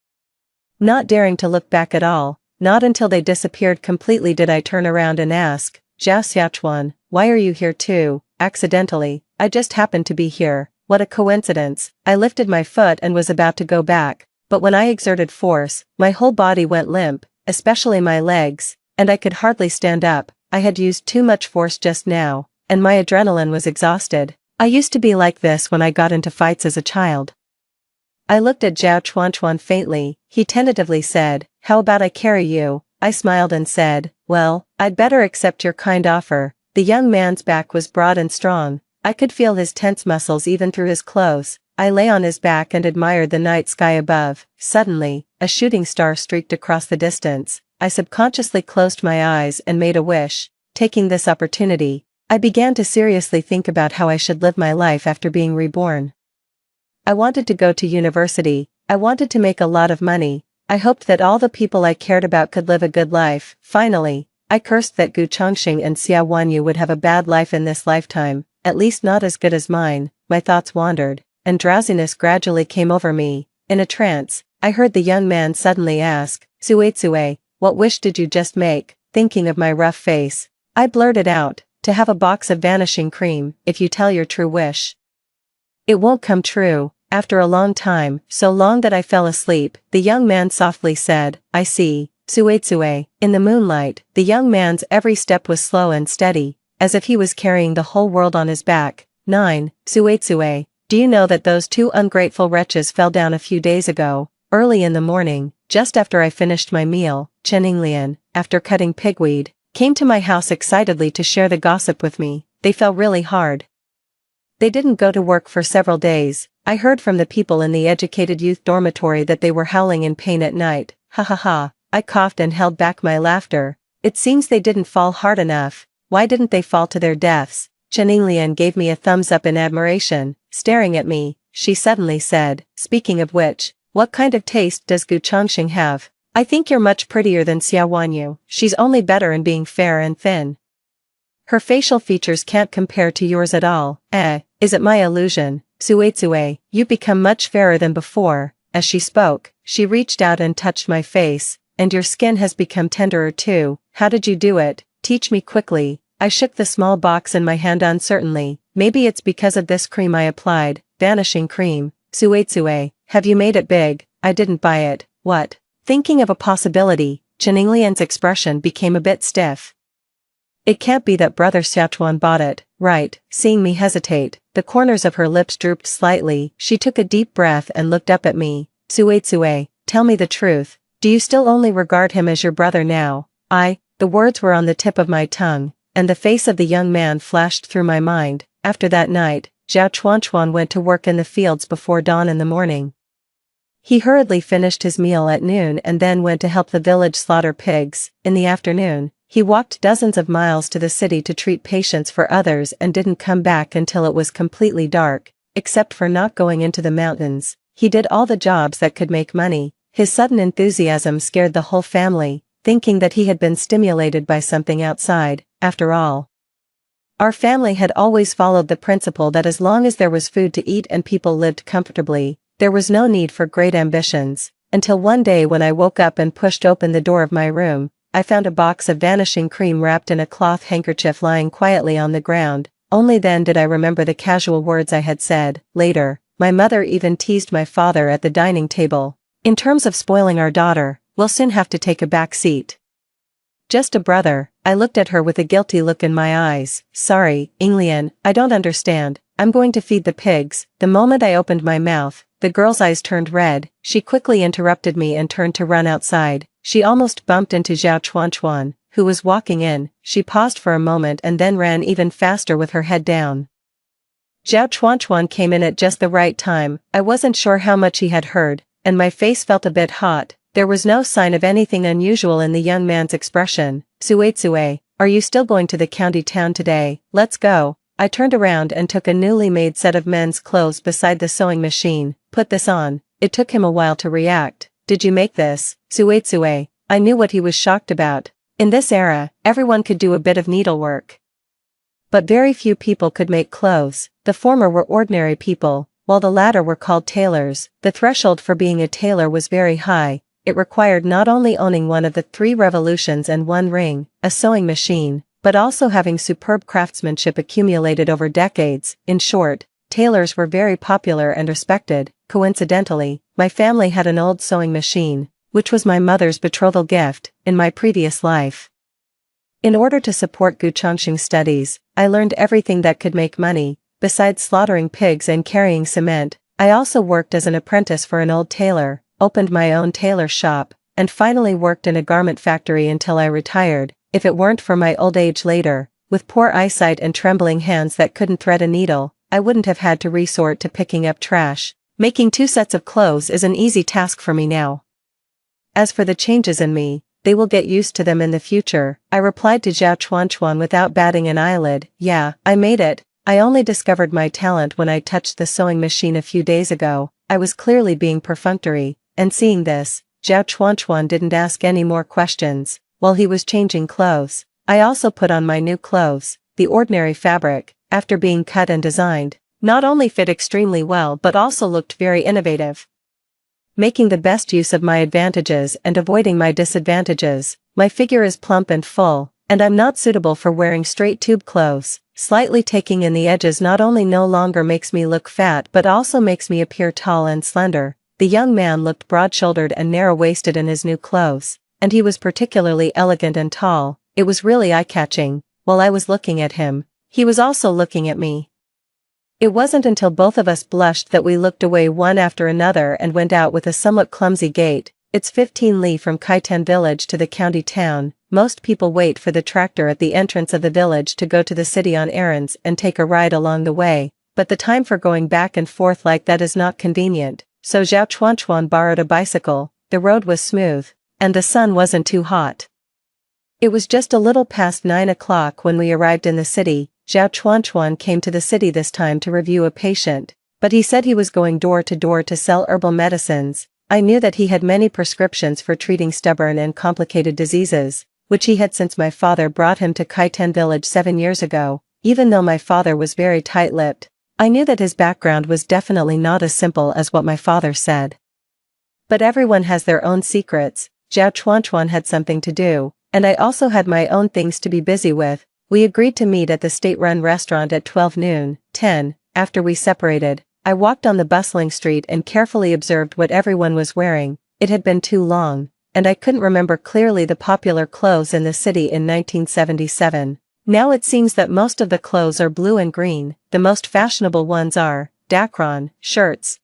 Not daring to look back at all, not until they disappeared completely did I turn around and ask, Zhao Xiaochuan, why are you here too? Accidentally, I just happened to be here. What a coincidence. I lifted my foot and was about to go back, but when I exerted force, my whole body went limp, especially my legs, and I could hardly stand up. I had used too much force just now, and my adrenaline was exhausted. I used to be like this when I got into fights as a child. I looked at Zhao Chuan faintly. He tentatively said, how about I carry you? I smiled and said, well, I'd better accept your kind offer. The young man's back was broad and strong. I could feel his tense muscles even through his clothes. I lay on his back and admired the night sky above. Suddenly, a shooting star streaked across the distance. I subconsciously closed my eyes and made a wish. Taking this opportunity, I began to seriously think about how I should live my life after being reborn. I wanted to go to university. I wanted to make a lot of money. I hoped that all the people I cared about could live a good life. Finally, I cursed that Gu Chongqing and Xiao Wanyu would have a bad life in this lifetime, at least not as good as mine. My thoughts wandered, and drowsiness gradually came over me. In a trance, I heard the young man suddenly ask, Tsue, what wish did you just make? Thinking of my rough face, I blurted out, to have a box of vanishing cream, if you tell your true wish. It won't come true. After a long time, so long that I fell asleep, the young man softly said, I see. Tsue. In the moonlight, the young man's every step was slow and steady, as if he was carrying the whole world on his back. 9. Tsue. Do you know that those two ungrateful wretches fell down a few days ago? Early in the morning, just after I finished my meal, Chen Yinglian, after cutting pigweed, came to my house excitedly to share the gossip with me. They fell really hard. They didn't go to work for several days. I heard from the people in the educated youth dormitory that they were howling in pain at night. Ha ha ha. I coughed and held back my laughter. It seems they didn't fall hard enough. Why didn't they fall to their deaths? Chen Yinglian gave me a thumbs up in admiration. Staring at me, she suddenly said, speaking of which, what kind of taste does Gu Chongqing have? I think you're much prettier than Xiao Wanyu. She's only better in being fair and thin. Her facial features can't compare to yours at all. Is it my illusion? Tsue, you've become much fairer than before. As she spoke, she reached out and touched my face, and your skin has become tenderer too. How did you do it? Teach me quickly. I shook the small box in my hand uncertainly. Maybe it's because of this cream I applied. Vanishing cream. Tsue, have you made it big? I didn't buy it. What? Thinking of a possibility, Chen Yinglian's expression became a bit stiff. It can't be that Brother Xiaochuan bought it, right? Seeing me hesitate, the corners of her lips drooped slightly. She took a deep breath and looked up at me. Suetsue, tell me the truth, do you still only regard him as your brother now? The words were on the tip of my tongue, and the face of the young man flashed through my mind. After that night, Zhao Chuanchuan went to work in the fields before dawn in the morning. He hurriedly finished his meal at noon and then went to help the village slaughter pigs. In the afternoon, he walked dozens of miles to the city to treat patients for others and didn't come back until it was completely dark, except for not going into the mountains. He did all the jobs that could make money. His sudden enthusiasm scared the whole family, thinking that he had been stimulated by something outside. After all, our family had always followed the principle that as long as there was food to eat and people lived comfortably, there was no need for great ambitions, until one day when I woke up and pushed open the door of my room, I found a box of vanishing cream wrapped in a cloth handkerchief lying quietly on the ground. Only then did I remember the casual words I had said. Later, my mother even teased my father at the dining table. In terms of spoiling our daughter, we'll soon have to take a back seat. Just a brother. I looked at her with a guilty look in my eyes. Sorry, Inglian, I don't understand. I'm going to feed the pigs. The moment I opened my mouth, the girl's eyes turned red. She quickly interrupted me and turned to run outside. She almost bumped into Zhao Chuanchuan, who was walking in. She paused for a moment and then ran even faster with her head down. Zhao Chuanchuan came in at just the right time. I wasn't sure how much he had heard, and my face felt a bit hot. There was no sign of anything unusual in the young man's expression. Suetsue, are you still going to the county town today? Let's go. I turned around and took a newly made set of men's clothes beside the sewing machine. Put this on. It took him a while to react. Did you make this? Suetsue, I knew what he was shocked about. In this era, everyone could do a bit of needlework. But very few people could make clothes. The former were ordinary people, while the latter were called tailors. The threshold for being a tailor was very high. It required not only owning one of the 3 revolutions and 1 ring, a sewing machine, but also having superb craftsmanship accumulated over decades. In short, tailors were very popular and respected. Coincidentally, my family had an old sewing machine, which was my mother's betrothal gift, in my previous life. In order to support Gu Chongqing's studies, I learned everything that could make money. Besides slaughtering pigs and carrying cement, I also worked as an apprentice for an old tailor, opened my own tailor shop, and finally worked in a garment factory until I retired. If it weren't for my old age later, with poor eyesight and trembling hands that couldn't thread a needle, I wouldn't have had to resort to picking up trash. Making 2 sets of clothes is an easy task for me now. As for the changes in me, they will get used to them in the future, I replied to Zhao Chuanchuan without batting an eyelid. Yeah, I made it. I only discovered my talent when I touched the sewing machine a few days ago. I was clearly being perfunctory, and seeing this, Zhao Chuanchuan didn't ask any more questions. While he was changing clothes, I also put on my new clothes. The ordinary fabric, after being cut and designed, not only fit extremely well but also looked very innovative. Making the best use of my advantages and avoiding my disadvantages, my figure is plump and full, and I'm not suitable for wearing straight tube clothes. Slightly taking in the edges not only no longer makes me look fat but also makes me appear tall and slender. The young man looked broad-shouldered and narrow-waisted in his new clothes, and he was particularly elegant and tall. It was really eye-catching. While I was looking at him, he was also looking at me. It wasn't until both of us blushed that we looked away one after another and went out with a somewhat clumsy gait. It's 15 li from Kaitan village to the county town. Most people wait for the tractor at the entrance of the village to go to the city on errands and take a ride along the way, but the time for going back and forth like that is not convenient, so Zhao Chuanchuan borrowed a bicycle. The road was smooth, and the sun wasn't too hot. It was just a little past 9 o'clock when we arrived in the city. Zhao Chuanchuan came to the city this time to review a patient, but he said he was going door to door to sell herbal medicines. I knew that he had many prescriptions for treating stubborn and complicated diseases, which he had since my father brought him to Kaitan village 7 years ago. Even though my father was very tight-lipped, I knew that his background was definitely not as simple as what my father said. But everyone has their own secrets. Zhao Chuanchuan had something to do, and I also had my own things to be busy with. We agreed to meet at the state-run restaurant at 12 noon. 10. After we separated, I walked on the bustling street and carefully observed what everyone was wearing. It had been too long, and I couldn't remember clearly the popular clothes in the city in 1977. Now it seems that most of the clothes are blue and green. The most fashionable ones are Dacron, shirts,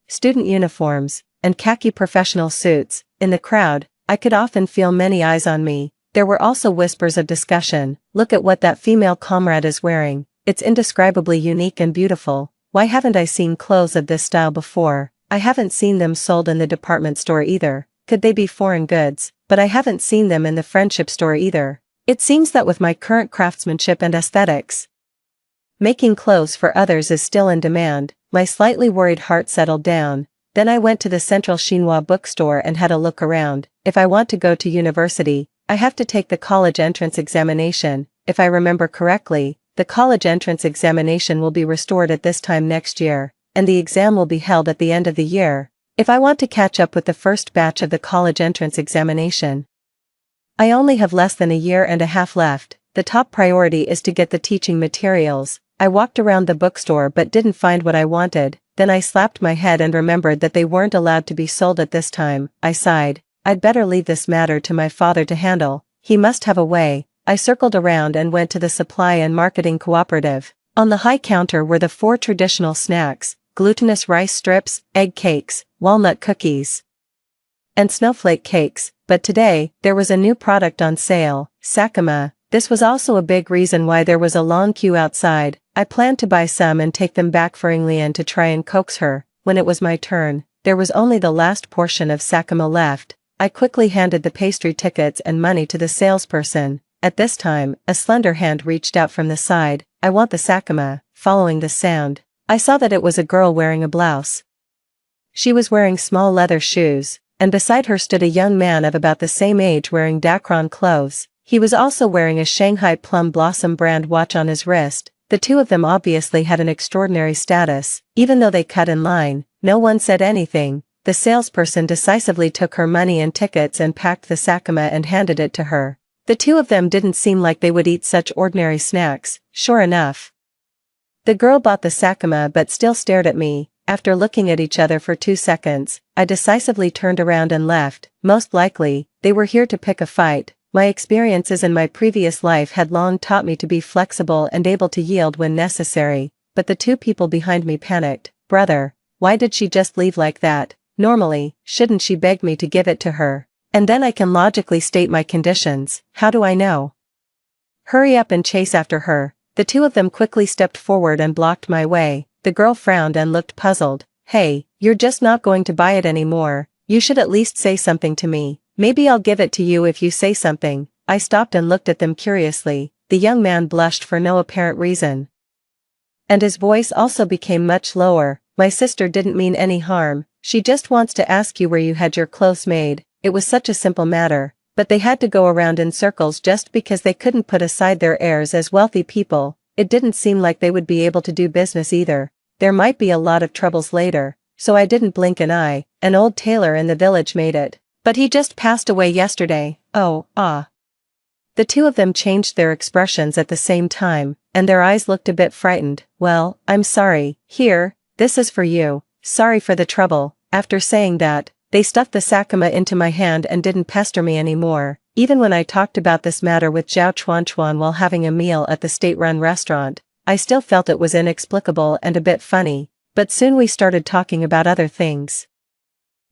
student uniforms, and khaki professional suits. In the crowd, I could often feel many eyes on me. There were also whispers of discussion. Look at what that female comrade is wearing. It's indescribably unique and beautiful. Why haven't I seen clothes of this style before? I haven't seen them sold in the department store either. Could they be foreign goods? But I haven't seen them in the friendship store either. It seems that with my current craftsmanship and aesthetics, making clothes for others is still in demand. My slightly worried heart settled down. Then I went to the Central Chinois bookstore and had a look around. If I want to go to university, I have to take the college entrance examination. If I remember correctly, the college entrance examination will be restored at this time next year, and the exam will be held at the end of the year. If I want to catch up with the first batch of the college entrance examination, I only have less than a year and a half left. The top priority is to get the teaching materials. I walked around the bookstore but didn't find what I wanted. Then I slapped my head and remembered that they weren't allowed to be sold at this time. I sighed. I'd better leave this matter to my father to handle. He must have a way. I circled around and went to the supply and marketing cooperative. On the high counter were the 4 traditional snacks: glutinous rice strips, egg cakes, walnut cookies, and snowflake cakes. But today, there was a new product on sale, Sakuma. This was also a big reason why there was a long queue outside. I planned to buy some and take them back for Inglian to try and coax her. When it was my turn, there was only the last portion of Sakuma left. I quickly handed the pastry tickets and money to the salesperson. At this time, a slender hand reached out from the side. I want the Sakuma. Following the sound, I saw that it was a girl wearing a blouse. She was wearing small leather shoes, and beside her stood a young man of about the same age wearing Dacron clothes. He was also wearing a Shanghai Plum Blossom brand watch on his wrist. The two of them obviously had an extraordinary status. Even though they cut in line, no one said anything. The salesperson decisively took her money and tickets and packed the Sakuma and handed it to her. The two of them didn't seem like they would eat such ordinary snacks. Sure enough, the girl bought the Sakuma but still stared at me. After looking at each other for 2 seconds, I decisively turned around and left. Most likely, they were here to pick a fight. My experiences in my previous life had long taught me to be flexible and able to yield when necessary, but the two people behind me panicked. Brother, why did she just leave like that? Normally, shouldn't she beg me to give it to her? And then I can logically state my conditions. How do I know? Hurry up and chase after her. The two of them quickly stepped forward and blocked my way. The girl frowned and looked puzzled. Hey, you're just not going to buy it anymore. You should at least say something to me. Maybe I'll give it to you if you say something. I stopped and looked at them curiously. The young man blushed for no apparent reason, and his voice also became much lower. My sister didn't mean any harm. She just wants to ask you where you had your clothes made. It was such a simple matter, but they had to go around in circles just because they couldn't put aside their airs as wealthy people. It didn't seem like they would be able to do business either. There might be a lot of troubles later, so I didn't blink an eye. An old tailor in the village made it, but he just passed away yesterday. Oh, ah. The two of them changed their expressions at the same time, and their eyes looked a bit frightened. Well, I'm sorry. Here, this is for you. Sorry for the trouble. After saying that, they stuffed the Sakuma into my hand and didn't pester me anymore. Even when I talked about this matter with Zhao Chuan while having a meal at the state-run restaurant, I still felt it was inexplicable and a bit funny, but soon we started talking about other things.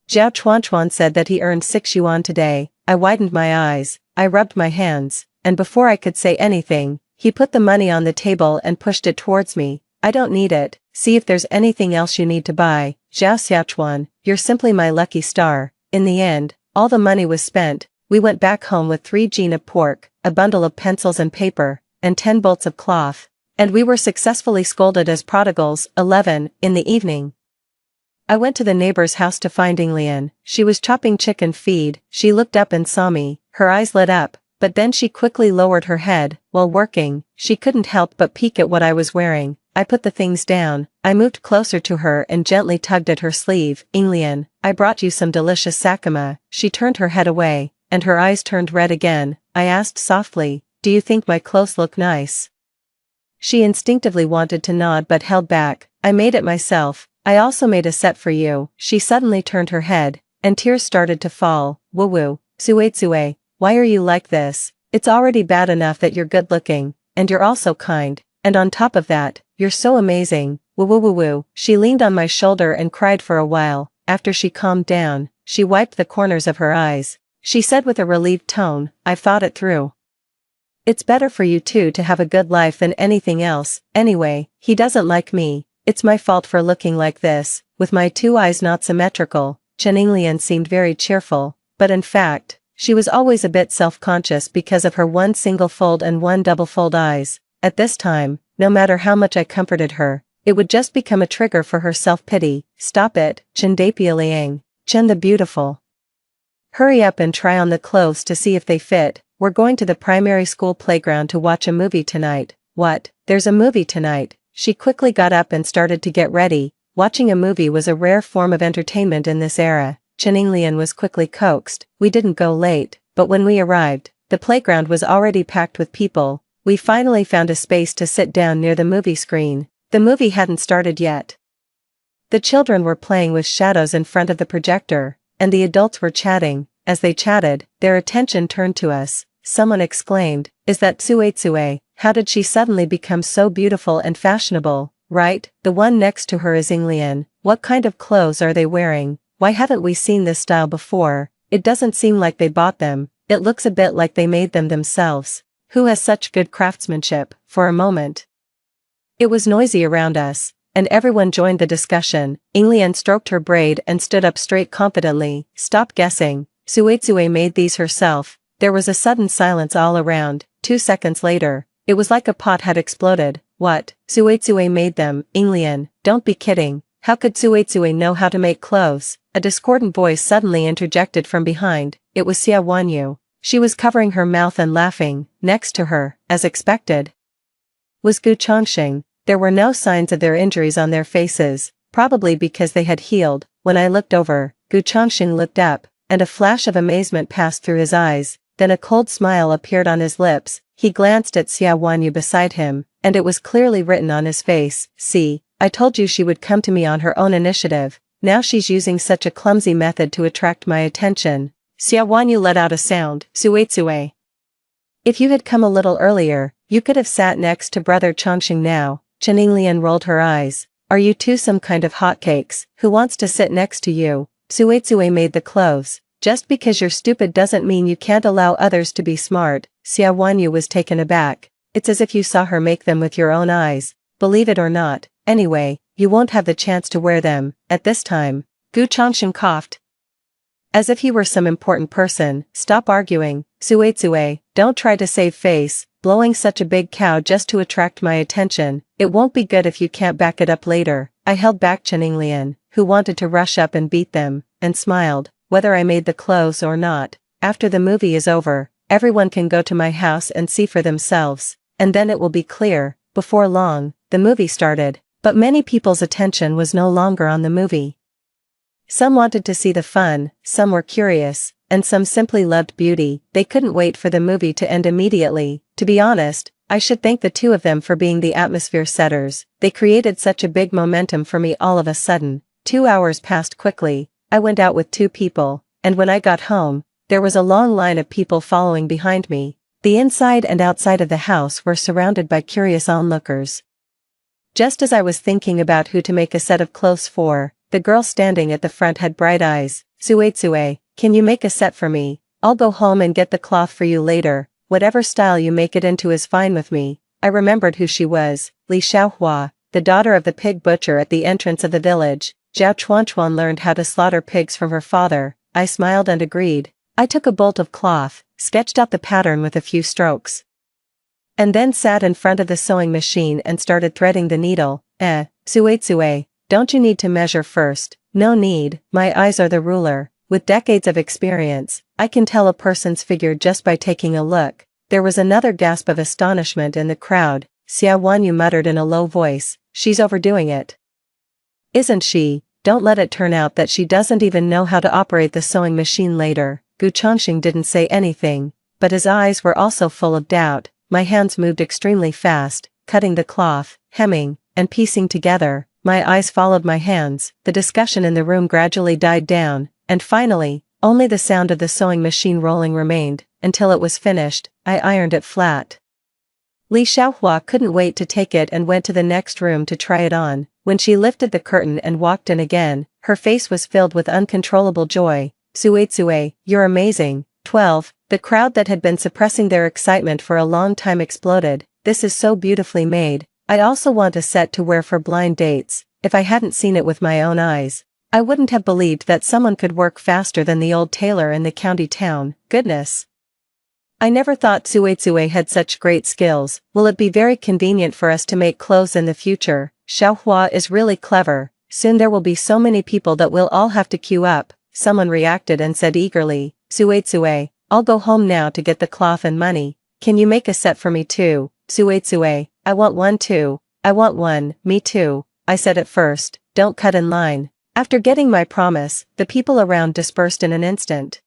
Zhao Chuan said that he earned 6 yuan today. I widened my eyes, I rubbed my hands, and before I could say anything, he put the money on the table and pushed it towards me. I don't need it. See if there's anything else you need to buy. Zhao Xiaochuan, you're simply my lucky star. In the end, all the money was spent. We went back home with 3 gin of pork, a bundle of pencils and paper, and 10 bolts of cloth, and we were successfully scolded as prodigals. 11, in the evening, I went to the neighbor's house to find Inglian. She was chopping chicken feed. She looked up and saw me. Her eyes lit up, but then she quickly lowered her head. While working, she couldn't help but peek at what I was wearing. I put the things down. I moved closer to her and gently tugged at her sleeve. Inglian, I brought you some delicious Sakuma. She turned her head away, and her eyes turned red again. I asked softly, do you think my clothes look nice? She instinctively wanted to nod but held back. I made it myself. I also made a set for you. She suddenly turned her head, and tears started to fall. Woo-woo, Tsue, why are you like this? It's already bad enough that you're good looking, and you're also kind, and on top of that, you're so amazing. Woo-woo-woo-woo. She leaned on my shoulder and cried for a while. after she calmed down, she wiped the corners of her eyes. She said with a relieved tone, "I've thought it through. It's better for you two to have a good life than anything else. Anyway, he doesn't like me. It's my fault for looking like this." With my two eyes not symmetrical, Chen Yinglian seemed very cheerful, but in fact, she was always a bit self-conscious because of her one single fold and one double fold eyes. At this time, no matter how much I comforted her, it would just become a trigger for her self-pity. "Stop it, Chen Dapia Liang, Chen the beautiful. Hurry up and try on the clothes to see if they fit. We're going to the primary school playground to watch a movie tonight." "What? There's a movie tonight?" She quickly got up and started to get ready. Watching a movie was a rare form of entertainment in this era. Chen Yinglian was quickly coaxed. We didn't go late, but when we arrived, the playground was already packed with people. We finally found a space to sit down near the movie screen. The movie hadn't started yet. The children were playing with shadows in front of the projector, and the adults were chatting. As they chatted, their attention turned to us. Someone exclaimed, "Is that Tsue? How did she suddenly become so beautiful and fashionable?" "Right, the one next to her is Yinglian. What kind of clothes are they wearing? Why haven't we seen this style before? It doesn't seem like they bought them. It looks a bit like they made them themselves. Who has such good craftsmanship?" For a moment, it was noisy around us, and everyone joined the discussion. Yinglian stroked her braid and stood up straight confidently. "Stop guessing. Tsue made these herself." There was a sudden silence all around. 2 seconds later, it was like a pot had exploded. "What? Tsue made them? Yinglian, don't be kidding. How could Tsue know how to make clothes?" A discordant voice suddenly interjected from behind. It was Xia Wanyu. She was covering her mouth and laughing. Next to her, as expected, was Gu Chongqing. There were no signs of their injuries on their faces, probably because they had healed. When I looked over, Gu Chongqing looked up, and a flash of amazement passed through his eyes, then a cold smile appeared on his lips. He glanced at Xia Wanyu beside him, and it was clearly written on his face. "See, I told you she would come to me on her own initiative. Now she's using such a clumsy method to attract my attention." Xia Wanyu let out a sound. "Tsue. If you had come a little earlier, you could have sat next to brother Chongqing now." Chen Yinglian rolled her eyes. "Are you two some kind of hotcakes? Who wants to sit next to you? Tsue made the clothes. Just because you're stupid doesn't mean you can't allow others to be smart." Xia Wanyu was taken aback. "It's as if you saw her make them with your own eyes. Believe it or not, anyway, you won't have the chance to wear them." At this time, Gu Chongqing coughed, as if he were some important person. "Stop arguing, Tsue, don't try to save face, blowing such a big cow just to attract my attention. It won't be good if you can't back it up later." I held back Chen Yinglian, who wanted to rush up and beat them, and smiled. "Whether I made the clothes or not, after the movie is over, everyone can go to my house and see for themselves, and then it will be clear." Before long, the movie started, but many people's attention was no longer on the movie. Some wanted to see the fun, some were curious, and some simply loved beauty. They couldn't wait for the movie to end immediately. To be honest, I should thank the two of them for being the atmosphere setters. They created such a big momentum for me all of a sudden. 2 hours passed quickly. I went out with 2 people, and when I got home, there was a long line of people following behind me. The inside and outside of the house were surrounded by curious onlookers. Just as I was thinking about who to make a set of clothes for, the girl standing at the front had bright eyes. "Tsue, can you make a set for me? I'll go home and get the cloth for you later. Whatever style you make it into is fine with me." I remembered who she was. Li Xiaohua, the daughter of the pig butcher at the entrance of the village. Zhao Chuanchuan learned how to slaughter pigs from her father. I smiled and agreed. I took a bolt of cloth, sketched out the pattern with a few strokes, and then sat in front of the sewing machine and started threading the needle. Tsue, don't you need to measure first?" "No need, my eyes are the ruler. With decades of experience, I can tell a person's figure just by taking a look." There was another gasp of astonishment in the crowd. Xia Wanyu muttered in a low voice, "She's overdoing it. Isn't she? Don't let it turn out that she doesn't even know how to operate the sewing machine later." Gu Chongqing didn't say anything, but his eyes were also full of doubt. My hands moved extremely fast, cutting the cloth, hemming, and piecing together. My eyes followed my hands. The discussion in the room gradually died down, and finally, only the sound of the sewing machine rolling remained. Until it was finished, I ironed it flat. Li Xiaohua couldn't wait to take it and went to the next room to try it on. When she lifted the curtain and walked in again, her face was filled with uncontrollable joy. Suetsue, you're amazing. 12. The crowd that had been suppressing their excitement for a long time exploded. This is so beautifully made. I also want a set to wear for blind dates. If I hadn't seen it with my own eyes, I wouldn't have believed that someone could work faster than the old tailor in the county town. Goodness. I never thought Suetsue had such great skills. Will it be very convenient for us to make clothes in the future? Xiaohua is really clever. Soon there will be so many people that we'll all have to queue up. Someone reacted and said eagerly, Suetsue, I'll go home now to get the cloth and money. Can you make a set for me too? Suetsue, I want one too. I want one, me too. I said at first, don't cut in line. After getting my promise, the people around dispersed in an instant.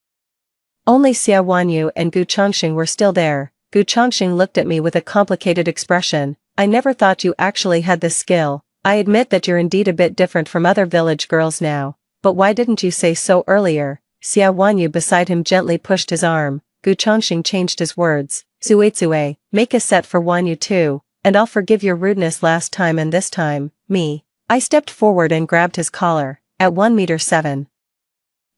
Only Xia Wanyu and Gu Chongxing were still there. Gu Chongxing looked at me with a complicated expression. I never thought you actually had this skill. I admit that you're indeed a bit different from other village girls now. But why didn't you say so earlier? Xia Wanyu beside him gently pushed his arm. Gu Chongxing changed his words. Suetsue, make a set for Wanyu too, and I'll forgive your rudeness last time and this time, me. I stepped forward and grabbed his collar. At 1.7 meters.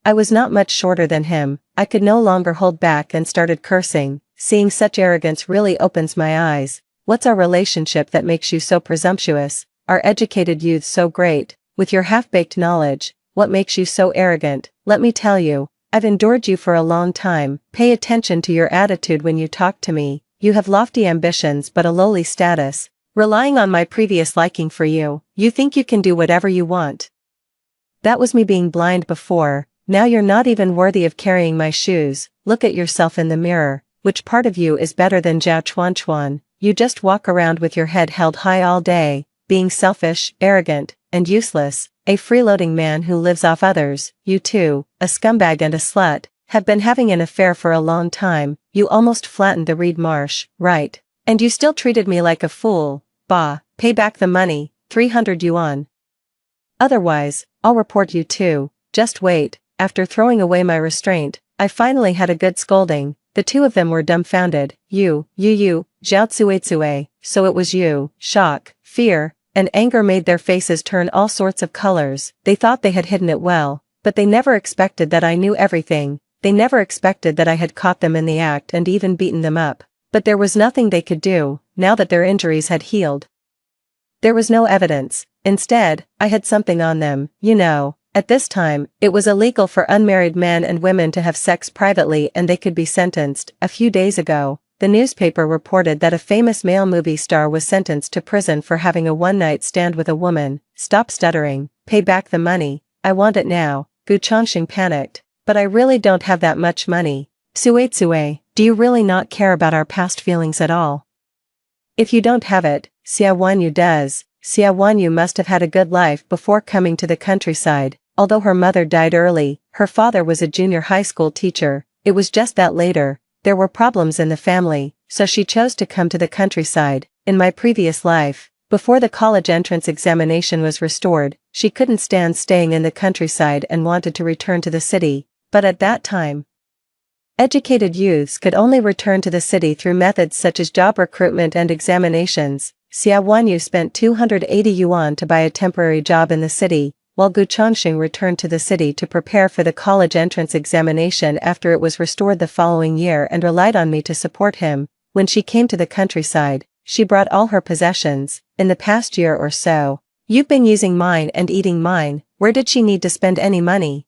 I was not much shorter than him. I could no longer hold back and started cursing. Seeing such arrogance really opens my eyes. What's our relationship that makes you so presumptuous? Our educated youth so great, with your half-baked knowledge, what makes you so arrogant? Let me tell you, I've endured you for a long time. Pay attention to your attitude when you talk to me. You have lofty ambitions but a lowly status. Relying on my previous liking for you, you think you can do whatever you want. That was me being blind before. Now you're not even worthy of carrying my shoes. Look at yourself in the mirror. Which part of you is better than Zhao Chuan? You just walk around with your head held high all day, being selfish, arrogant, and useless. A freeloading man who lives off others. You too, a scumbag and a slut, have been having an affair for a long time. You almost flattened the Reed Marsh, right? And you still treated me like a fool. Bah, pay back the money, 300 yuan. Otherwise, I'll report you too. Just wait. After throwing away my restraint, I finally had a good scolding. The two of them were dumbfounded. You, Zhao Suetsue, so it was you. Shock, fear, and anger made their faces turn all sorts of colors. They thought they had hidden it well, but they never expected that I knew everything. They never expected that I had caught them in the act and even beaten them up. But there was nothing they could do, now that their injuries had healed. There was no evidence. Instead, I had something on them, you know. At this time, it was illegal for unmarried men and women to have sex privately and they could be sentenced. A few days ago, the newspaper reported that a famous male movie star was sentenced to prison for having a one-night stand with a woman. Stop stuttering. Pay back the money. I want it now. Gu Chongxing panicked. But I really don't have that much money. Suetsue, do you really not care about our past feelings at all? If you don't have it, Xia Wanyu does. Xia Wanyu must have had a good life before coming to the countryside. Although her mother died early, her father was a junior high school teacher. It was just that later, there were problems in the family, so she chose to come to the countryside. In my previous life, before the college entrance examination was restored, she couldn't stand staying in the countryside and wanted to return to the city. But at that time, educated youths could only return to the city through methods such as job recruitment and examinations. Xia Wanyu spent 280 yuan to buy a temporary job in the city, while Gu Chongxing returned to the city to prepare for the college entrance examination after it was restored the following year and relied on me to support him. When she came to the countryside, she brought all her possessions. In the past year or so, you've been using mine and eating mine. Where did she need to spend any money?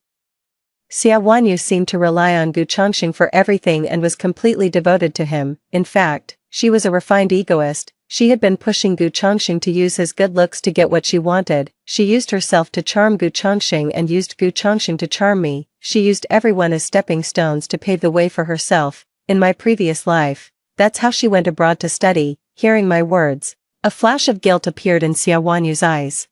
Xia Wanyu seemed to rely on Gu Chongxing for everything and was completely devoted to him. In fact, she was a refined egoist. She had been pushing Gu Chongxing to use his good looks to get what she wanted. She used herself to charm Gu Chongxing and used Gu Chongxing to charm me. She used everyone as stepping stones to pave the way for herself. In my previous life, that's how she went abroad to study. Hearing my words, a flash of guilt appeared in Xia Wanyu's eyes.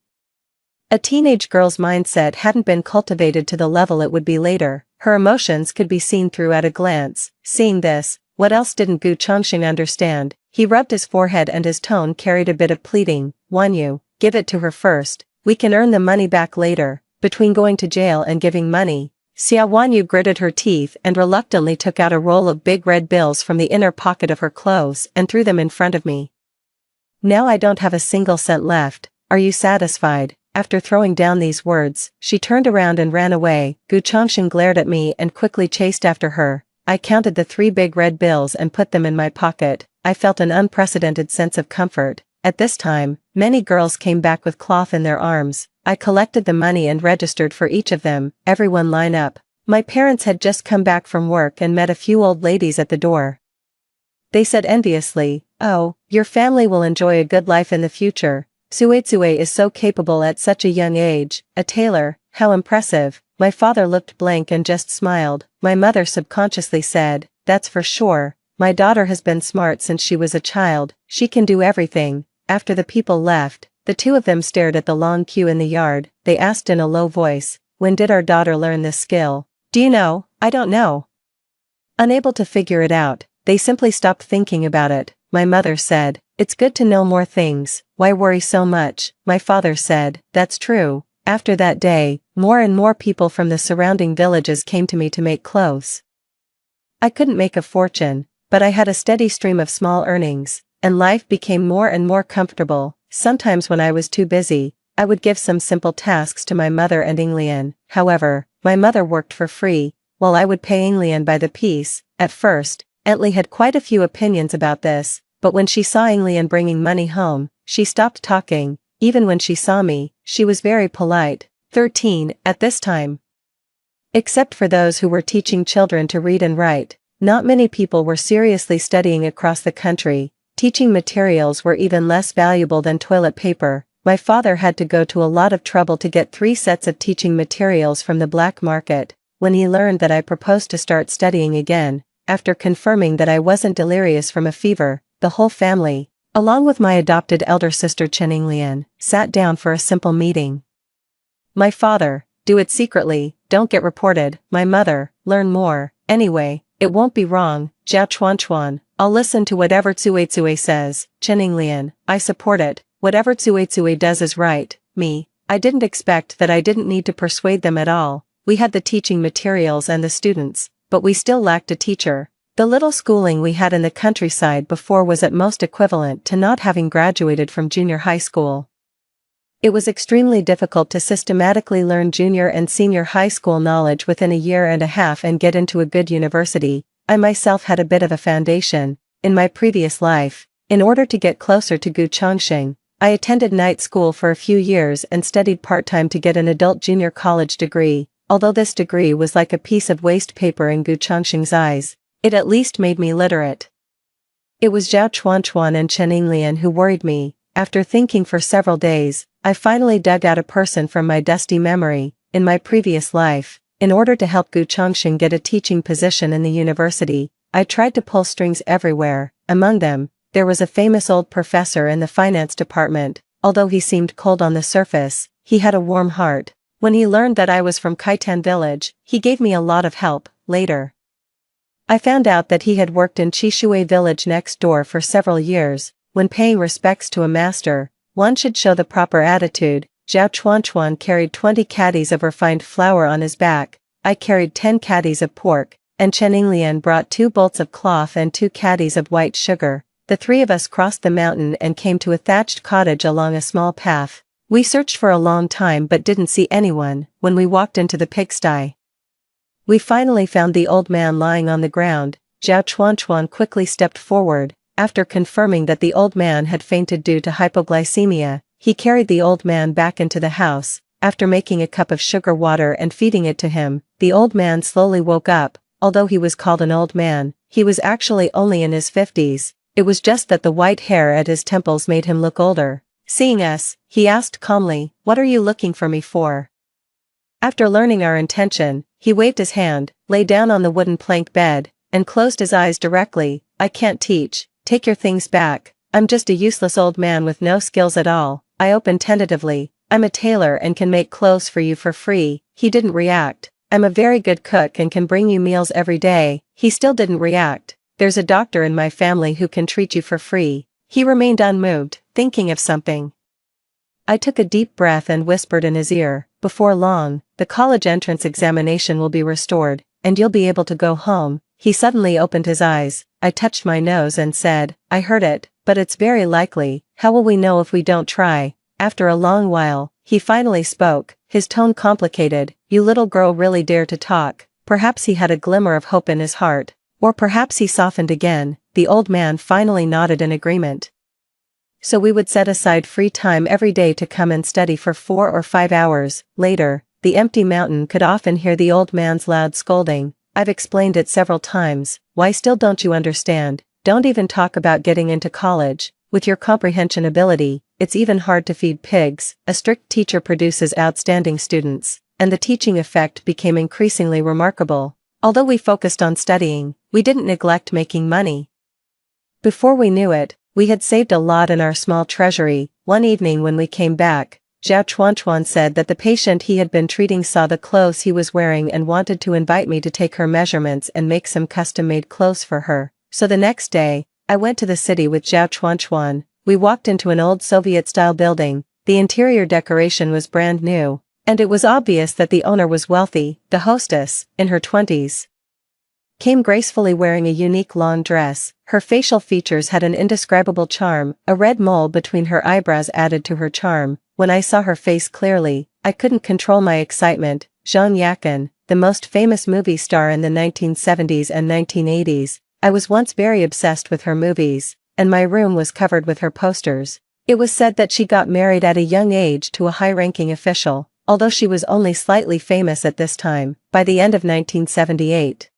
A teenage girl's mindset hadn't been cultivated to the level it would be later. Her emotions could be seen through at a glance. Seeing this, what else didn't Gu Chongxing understand? He rubbed his forehead and his tone carried a bit of pleading. Wanyu, give it to her first. We can earn the money back later. Between going to jail and giving money, Xia Wanyu gritted her teeth and reluctantly took out a roll of big red bills from the inner pocket of her clothes and threw them in front of me. Now I don't have a single cent left. Are you satisfied? After throwing down these words, she turned around and ran away. Gu Chongsheng glared at me and quickly chased after her. I counted the 3 big red bills and put them in my pocket. I felt an unprecedented sense of comfort. At this time, many girls came back with cloth in their arms. I collected the money and registered for each of them. Everyone line up. My parents had just come back from work and met a few old ladies at the door. They said enviously, "Oh, your family will enjoy a good life in the future. Suetsue is so capable at such a young age, a tailor, how impressive." My father looked blank and just smiled. My mother subconsciously said, "That's for sure. My daughter has been smart since she was a child, she can do everything." After the people left, the 2 of them stared at the long queue in the yard. They asked in a low voice, "When did our daughter learn this skill?" "Do you know?" "I don't know." Unable to figure it out, they simply stopped thinking about it. My mother said, "It's good to know more things, why worry so much?" My father said, "That's true." After that day, more and more people from the surrounding villages came to me to make clothes. I couldn't make a fortune, but I had a steady stream of small earnings, and life became more and more comfortable. Sometimes when I was too busy, I would give some simple tasks to my mother and Inglian. However, my mother worked for free, while I would pay Inglian by the piece. At first, Etli had quite a few opinions about this, but when she saw Inglian bringing money home, she stopped talking. Even when she saw me, she was very polite. 13 at this time. Except for those who were teaching children to read and write, not many people were seriously studying across the country. Teaching materials were even less valuable than toilet paper. My father had to go to a lot of trouble to get 3 sets of teaching materials from the black market. When he learned that I proposed to start studying again, after confirming that I wasn't delirious from a fever, the whole family, along with my adopted elder sister Chen Inglian, sat down for a simple meeting. My father, "Do it secretly, don't get reported." My mother, "Learn more, anyway, it won't be wrong." Jiao Chuan, "I'll listen to whatever Tsuetsue says." Chen Inglian, "I support it, whatever Tsuetsue does is right." Me, I didn't expect that I didn't need to persuade them at all. We had the teaching materials and the students, but we still lacked a teacher. The little schooling we had in the countryside before was at most equivalent to not having graduated from junior high school. It was extremely difficult to systematically learn junior and senior high school knowledge within a year and a half and get into a good university. I myself had a bit of a foundation. In my previous life, in order to get closer to Gu Chongsheng, I attended night school for a few years and studied part-time to get an adult junior college degree. Although this degree was like a piece of waste paper in Gu Chongsheng's eyes, it at least made me literate. It was Jiao Chuan and Chen Inglian who worried me. After thinking for several days, I finally dug out a person from my dusty memory. In my previous life, in order to help Gu Chongsheng get a teaching position in the university, I tried to pull strings everywhere. Among them, there was a famous old professor in the finance department. Although he seemed cold on the surface, he had a warm heart. When he learned that I was from Kaitan village, he gave me a lot of help. Later, I found out that he had worked in Chishui village next door for several years. When paying respects to a master, one should show the proper attitude. Jiao Chuan carried 20 caddies of refined flour on his back. I carried 10 caddies of pork, and Chen Inglian brought 2 bolts of cloth and 2 caddies of white sugar. The 3 of us crossed the mountain and came to a thatched cottage along a small path. We searched for a long time but didn't see anyone. When we walked into the pigsty, we finally found the old man lying on the ground. Jiao Chuan quickly stepped forward. After confirming that the old man had fainted due to hypoglycemia, he carried the old man back into the house. After making a cup of sugar water and feeding it to him, the old man slowly woke up. Although he was called an old man, he was actually only in his 50s. It was just that the white hair at his temples made him look older. Seeing us, he asked calmly, "What are you looking for me for?" After learning our intention, he waved his hand, lay down on the wooden plank bed, and closed his eyes directly. "I can't teach. Take your things back. I'm just a useless old man with no skills at all." I opened tentatively. "I'm a tailor and can make clothes for you for free." He didn't react. "I'm a very good cook and can bring you meals every day." He still didn't react. "There's a doctor in my family who can treat you for free." He remained unmoved, thinking of something. I took a deep breath and whispered in his ear, "Before long, the college entrance examination will be restored, and you'll be able to go home." He suddenly opened his eyes. I touched my nose and said, "I heard it, but it's very likely. How will we know if we don't try?" After a long while, He finally spoke, his tone complicated. "You little girl really dare to talk." Perhaps he had a glimmer of hope in his heart. Or perhaps he softened again. The old man finally nodded in agreement. So we would set aside free time every day to come and study for 4 or 5 hours. Later, the empty mountain could often hear the old man's loud scolding. "I've explained it several times. Why still don't you understand? Don't even talk about getting into college. With your comprehension ability, it's even hard to feed pigs." A strict teacher produces outstanding students, and the teaching effect became increasingly remarkable. Although we focused on studying, we didn't neglect making money. Before we knew it, we had saved a lot in our small treasury. One evening when we came back, Zhao Chuanchuan said that the patient he had been treating saw the clothes he was wearing and wanted to invite me to take her measurements and make some custom-made clothes for her. So the next day, I went to the city with Zhao Chuanchuan. We walked into an old Soviet-style building. The interior decoration was brand new, and it was obvious that the owner was wealthy. The hostess, in her 20s, came gracefully wearing a unique long dress. Her facial features had an indescribable charm. A red mole between her eyebrows added to her charm. When I saw her face clearly, I couldn't control my excitement. Zhang Yakin, the most famous movie star in the 1970s and 1980s, I was once very obsessed with her movies, and my room was covered with her posters. It was said that she got married at a young age to a high-ranking official, although she was only slightly famous at this time. By the end of 1978,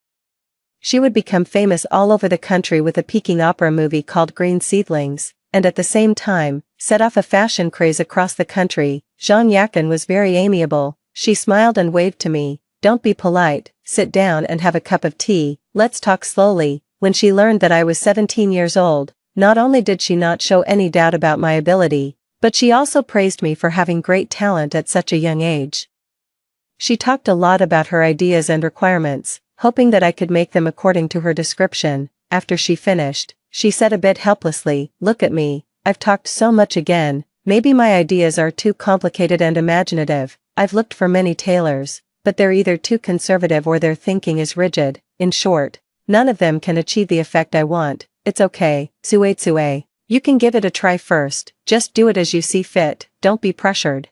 she would become famous all over the country with a Peking opera movie called Green Seedlings, and at the same time, set off a fashion craze across the country. Zhang Yakin was very amiable. She smiled and waved to me. "Don't be polite, sit down and have a cup of tea, let's talk slowly." When she learned that I was 17 years old, not only did she not show any doubt about my ability, but she also praised me for having great talent at such a young age. She talked a lot about her ideas and requirements, hoping that I could make them according to her description. After she finished, she said a bit helplessly, "Look at me, I've talked so much again. Maybe my ideas are too complicated and imaginative. I've looked for many tailors, but they're either too conservative or their thinking is rigid. In short, none of them can achieve the effect I want." "It's okay, Tsue. You can give it a try first. Just do it as you see fit, don't be pressured."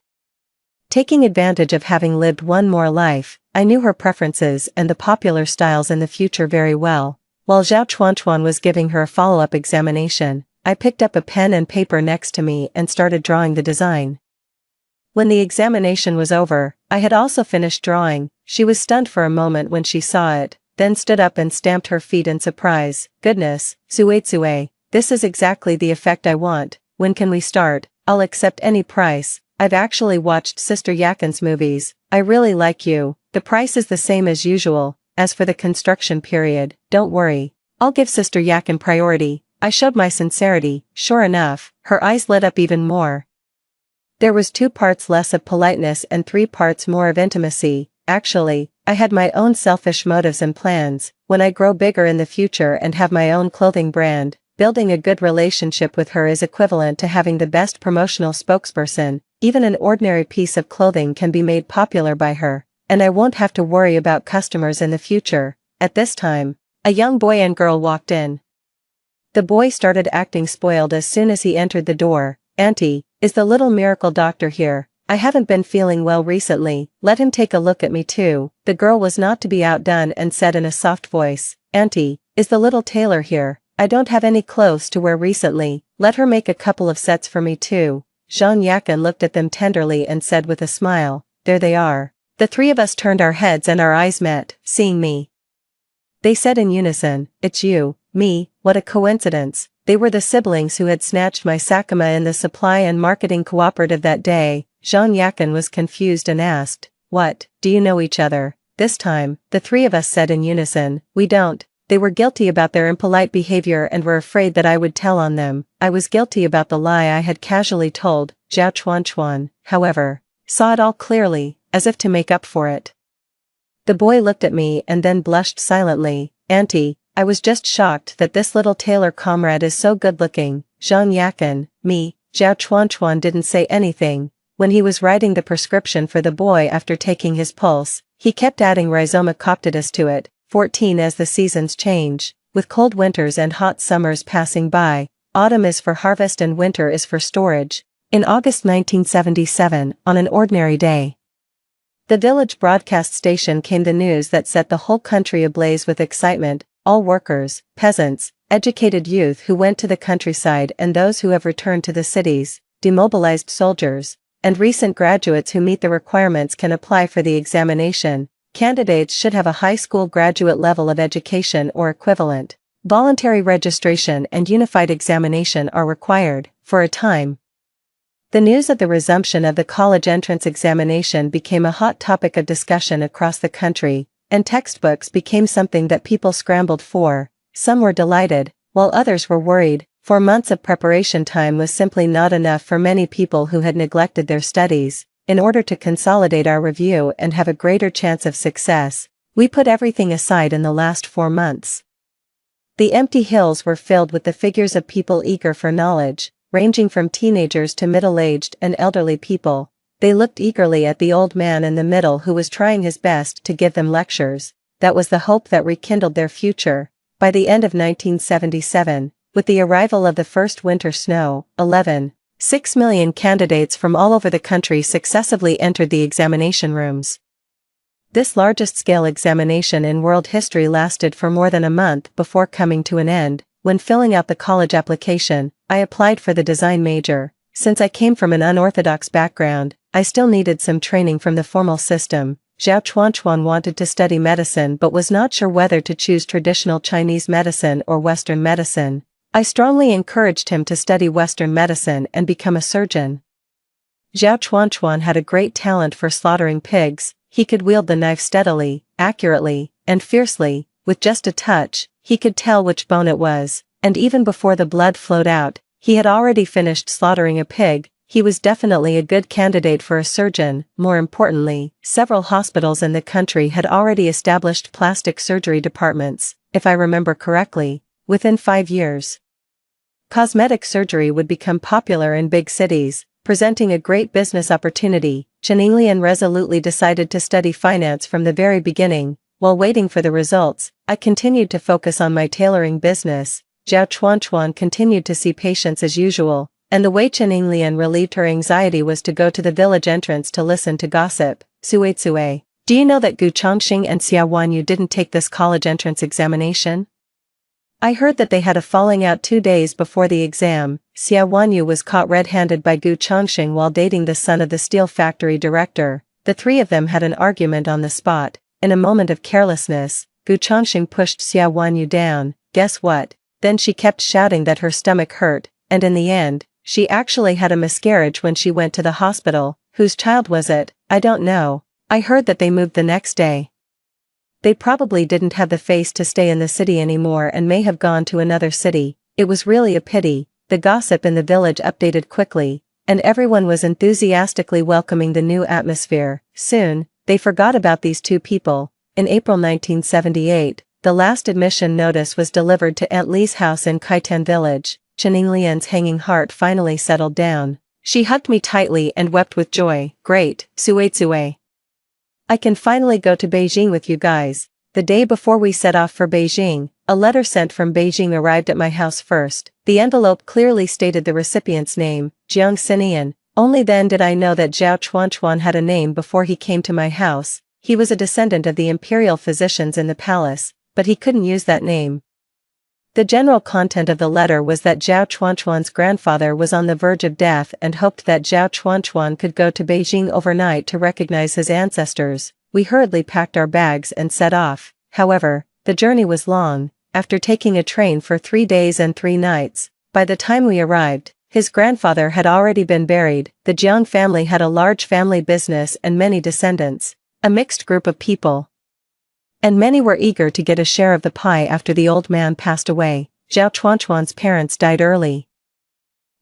Taking advantage of having lived one more life, I knew her preferences and the popular styles in the future very well. While Zhao Chuanchuan was giving her a follow-up examination, I picked up a pen and paper next to me and started drawing the design. When the examination was over, I had also finished drawing. She was stunned for a moment when she saw it, then stood up and stamped her feet in surprise. "Goodness, Tsue, this is exactly the effect I want. When can we start? I'll accept any price. I've actually watched Sister Yakin's movies. I really like you." "The price is the same as usual. As for the construction period, don't worry. I'll give Sister Yakin priority." I showed my sincerity. Sure enough, her eyes lit up even more. There was 2 parts less of politeness and 3 parts more of intimacy. Actually, I had my own selfish motives and plans. When I grow bigger in the future and have my own clothing brand, building a good relationship with her is equivalent to having the best promotional spokesperson. Even an ordinary piece of clothing can be made popular by her, and I won't have to worry about customers in the future. At this time, a young boy and girl walked in. The boy started acting spoiled as soon as he entered the door. "Auntie, is the little miracle doctor here? I haven't been feeling well recently. Let him take a look at me too." The girl was not to be outdone and said in a soft voice, "Auntie, is the little tailor here? I don't have any clothes to wear recently. Let her make a couple of sets for me too." Zhang Yakin looked at them tenderly and said with a smile, "There they are." The 3 of us turned our heads and our eyes met. Seeing me, they said in unison, "It's you." Me, what a coincidence. They were the siblings who had snatched my Sakuma in the supply and marketing cooperative that day. Zhang Yakin was confused and asked, "What, do you know each other?" This time, the 3 of us said in unison, "We don't." They were guilty about their impolite behavior and were afraid that I would tell on them. I was guilty about the lie I had casually told. Zhao Chuanchuan, however, saw it all clearly, as if to make up for it. The boy looked at me and then blushed silently. "Auntie, I was just shocked that this little tailor comrade is so good-looking." Zhang Yakin, me, Zhao Chuanchuan didn't say anything. When he was writing the prescription for the boy after taking his pulse, he kept adding Rhizoma coctidus to it. 14 As the seasons change, with cold winters and hot summers passing by, autumn is for harvest and winter is for storage. In August 1977, on an ordinary day, the village broadcast station came the news that set the whole country ablaze with excitement. All workers, peasants, educated youth who went to the countryside and those who have returned to the cities, demobilized soldiers, and recent graduates who meet the requirements can apply for the examination. Candidates should have a high school graduate level of education or equivalent. Voluntary registration and unified examination are required. For a time, the news of the resumption of the college entrance examination became a hot topic of discussion across the country, and textbooks became something that people scrambled for. Some were delighted, while others were worried. 4 months of preparation time was simply not enough for many people who had neglected their studies. In order to consolidate our review and have a greater chance of success, we put everything aside in the last 4 months. The empty hills were filled with the figures of people eager for knowledge, ranging from teenagers to middle-aged and elderly people. They looked eagerly at the old man in the middle who was trying his best to give them lectures. That was the hope that rekindled their future. By the end of 1977, with the arrival of the first winter snow, 6 million candidates from all over the country successively entered the examination rooms. This largest-scale examination in world history lasted for more than a month before coming to an end. When filling out the college application, I applied for the design major. Since I came from an unorthodox background, I still needed some training from the formal system. Zhao Chuanchuan wanted to study medicine but was not sure whether to choose traditional Chinese medicine or Western medicine. I strongly encouraged him to study Western medicine and become a surgeon. Zhao Chuanchuan had a great talent for slaughtering pigs. He could wield the knife steadily, accurately, and fiercely. With just a touch, he could tell which bone it was, and even before the blood flowed out, he had already finished slaughtering a pig. He was definitely a good candidate for a surgeon. More importantly, several hospitals in the country had already established plastic surgery departments. If I remember correctly, within 5 years, cosmetic surgery would become popular in big cities, presenting a great business opportunity. Chen Yinglian resolutely decided to study finance from the very beginning. While waiting for the results, I continued to focus on my tailoring business. Zhao Chuanchuan continued to see patients as usual, and the way Chen Yinglian relieved her anxiety was to go to the village entrance to listen to gossip. Sui, do you know that Gu Chongxing and Xia Wanyu didn't take this college entrance examination? I heard that they had a falling out 2 days before the exam. Xia Wanyu was caught red-handed by Gu Chongxing while dating the son of the steel factory director. The three of them had an argument on the spot. In a moment of carelessness, Gu Chongxing pushed Xia Wanyu down. Guess what? Then she kept shouting that her stomach hurt, and in the end, she actually had a miscarriage when she went to the hospital. Whose child was it? I don't know. I heard that they moved the next day. They probably didn't have the face to stay in the city anymore and may have gone to another city. It was really a pity. The gossip in the village updated quickly, and everyone was enthusiastically welcoming the new atmosphere. Soon, they forgot about these two people. In April 1978, the last admission notice was delivered to Aunt Li's house in Kaitan village. Chen Yinglian's hanging heart finally settled down. She hugged me tightly and wept with joy. Great, Sui. I can finally go to Beijing with you guys. The day before we set off for Beijing, a letter sent from Beijing arrived at my house first. The envelope clearly stated the recipient's name, Jiang Xinian. Only then did I know that Zhao Chuanchuan had a name before he came to my house. He was a descendant of the imperial physicians in the palace, but he couldn't use that name. The general content of the letter was that Zhao Chuanchuan's grandfather was on the verge of death and hoped that Zhao Chuanchuan could go to Beijing overnight to recognize his ancestors. We hurriedly packed our bags and set off. However, the journey was long. After taking a train for 3 days and 3 nights, by the time we arrived, his grandfather had already been buried. The Jiang family had a large family business and many descendants, a mixed group of people, and many were eager to get a share of the pie after the old man passed away. Zhao Chuanchuan's parents died early,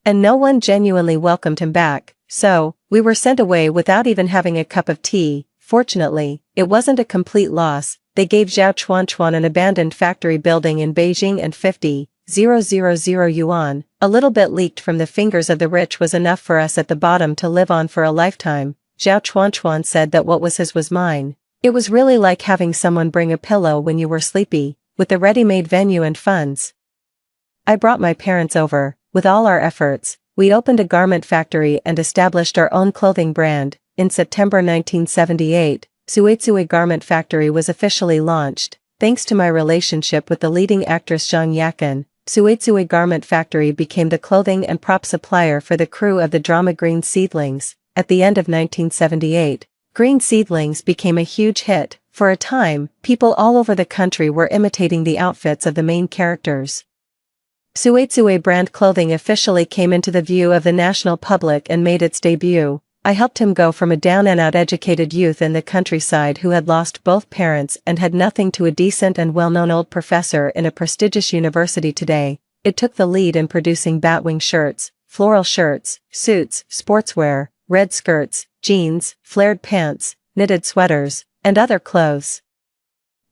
and no one genuinely welcomed him back, so we were sent away without even having a cup of tea. Fortunately, it wasn't a complete loss. They gave Zhao Chuanchuan an abandoned factory building in Beijing and 50,000 yuan, a little bit leaked from the fingers of the rich was enough for us at the bottom to live on for a lifetime. Zhao Chuanchuan said that what was his was mine. It was really like having someone bring a pillow when you were sleepy, with the ready-made venue and funds. I brought my parents over. With all our efforts, We opened a garment factory and established our own clothing brand. In September 1978, Suetsue Garment Factory was officially launched. Thanks to my relationship with the leading actress Zhang Yakin, Suetsue Garment Factory became the clothing and prop supplier for the crew of the drama Green Seedlings. At the end of 1978, Green Seedlings became a huge hit. For a time, people all over the country were imitating the outfits of the main characters. Suetsue brand clothing officially came into the view of the national public and made its debut. I helped him go from a down-and-out educated youth in the countryside who had lost both parents and had nothing to a decent and well-known old professor in a prestigious university today. It took the lead in producing batwing shirts, floral shirts, suits, sportswear, red skirts, jeans, flared pants, knitted sweaters, and other clothes.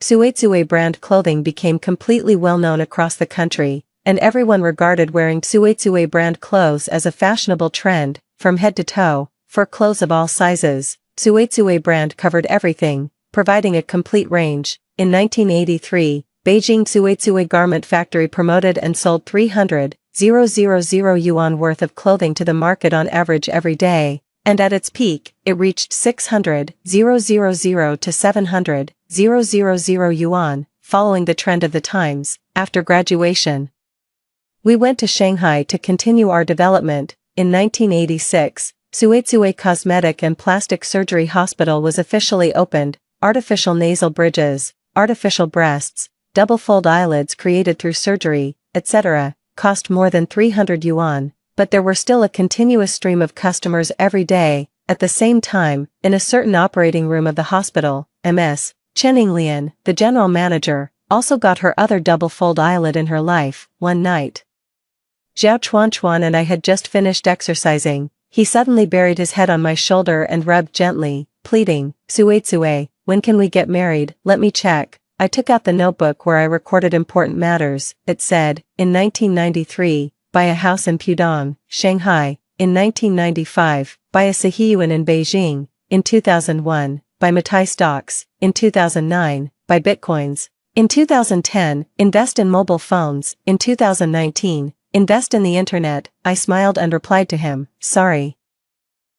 Suetsue brand clothing became completely well-known across the country, and everyone regarded wearing Suetsue brand clothes as a fashionable trend, from head to toe. For clothes of all sizes, Suetsue brand covered everything, providing a complete range. In 1983, Beijing Suetsue Garment Factory promoted and sold 300,000 yuan worth of clothing to the market on average every day, and at its peak, it reached 600,000 to 700,000 yuan, following the trend of the times. After graduation, we went to Shanghai to continue our development. In 1986, Suetsue Cosmetic and Plastic Surgery Hospital was officially opened. Artificial nasal bridges, artificial breasts, double-fold eyelids created through surgery, etc., cost more than 300 yuan, but there were still a continuous stream of customers every day. At the same time, in a certain operating room of the hospital, Ms. Chen Yinglian, the general manager, also got her other double-fold eyelid in her life. One night, Zhao Chuan and I had just finished exercising. He suddenly buried his head on my shoulder and rubbed gently, pleading, "Suetsue, when can we get married? Let me check." I took out the notebook where I recorded important matters. It said, in 1993, buy a house in Pudong, Shanghai. In 1995, buy a Sihiyuan in Beijing. In 2001, buy Matai stocks. In 2009, buy bitcoins. In 2010, invest in mobile phones. In 2019, invest in the internet. I smiled and replied to him, "Sorry.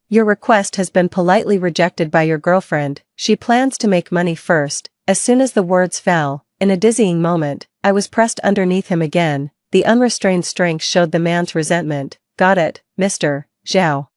Your request has been politely rejected by your girlfriend. She plans to make money first." As soon as the words fell, in a dizzying moment, I was pressed underneath him again. The unrestrained strength showed the man's resentment. "Got it, Mr. Zhao.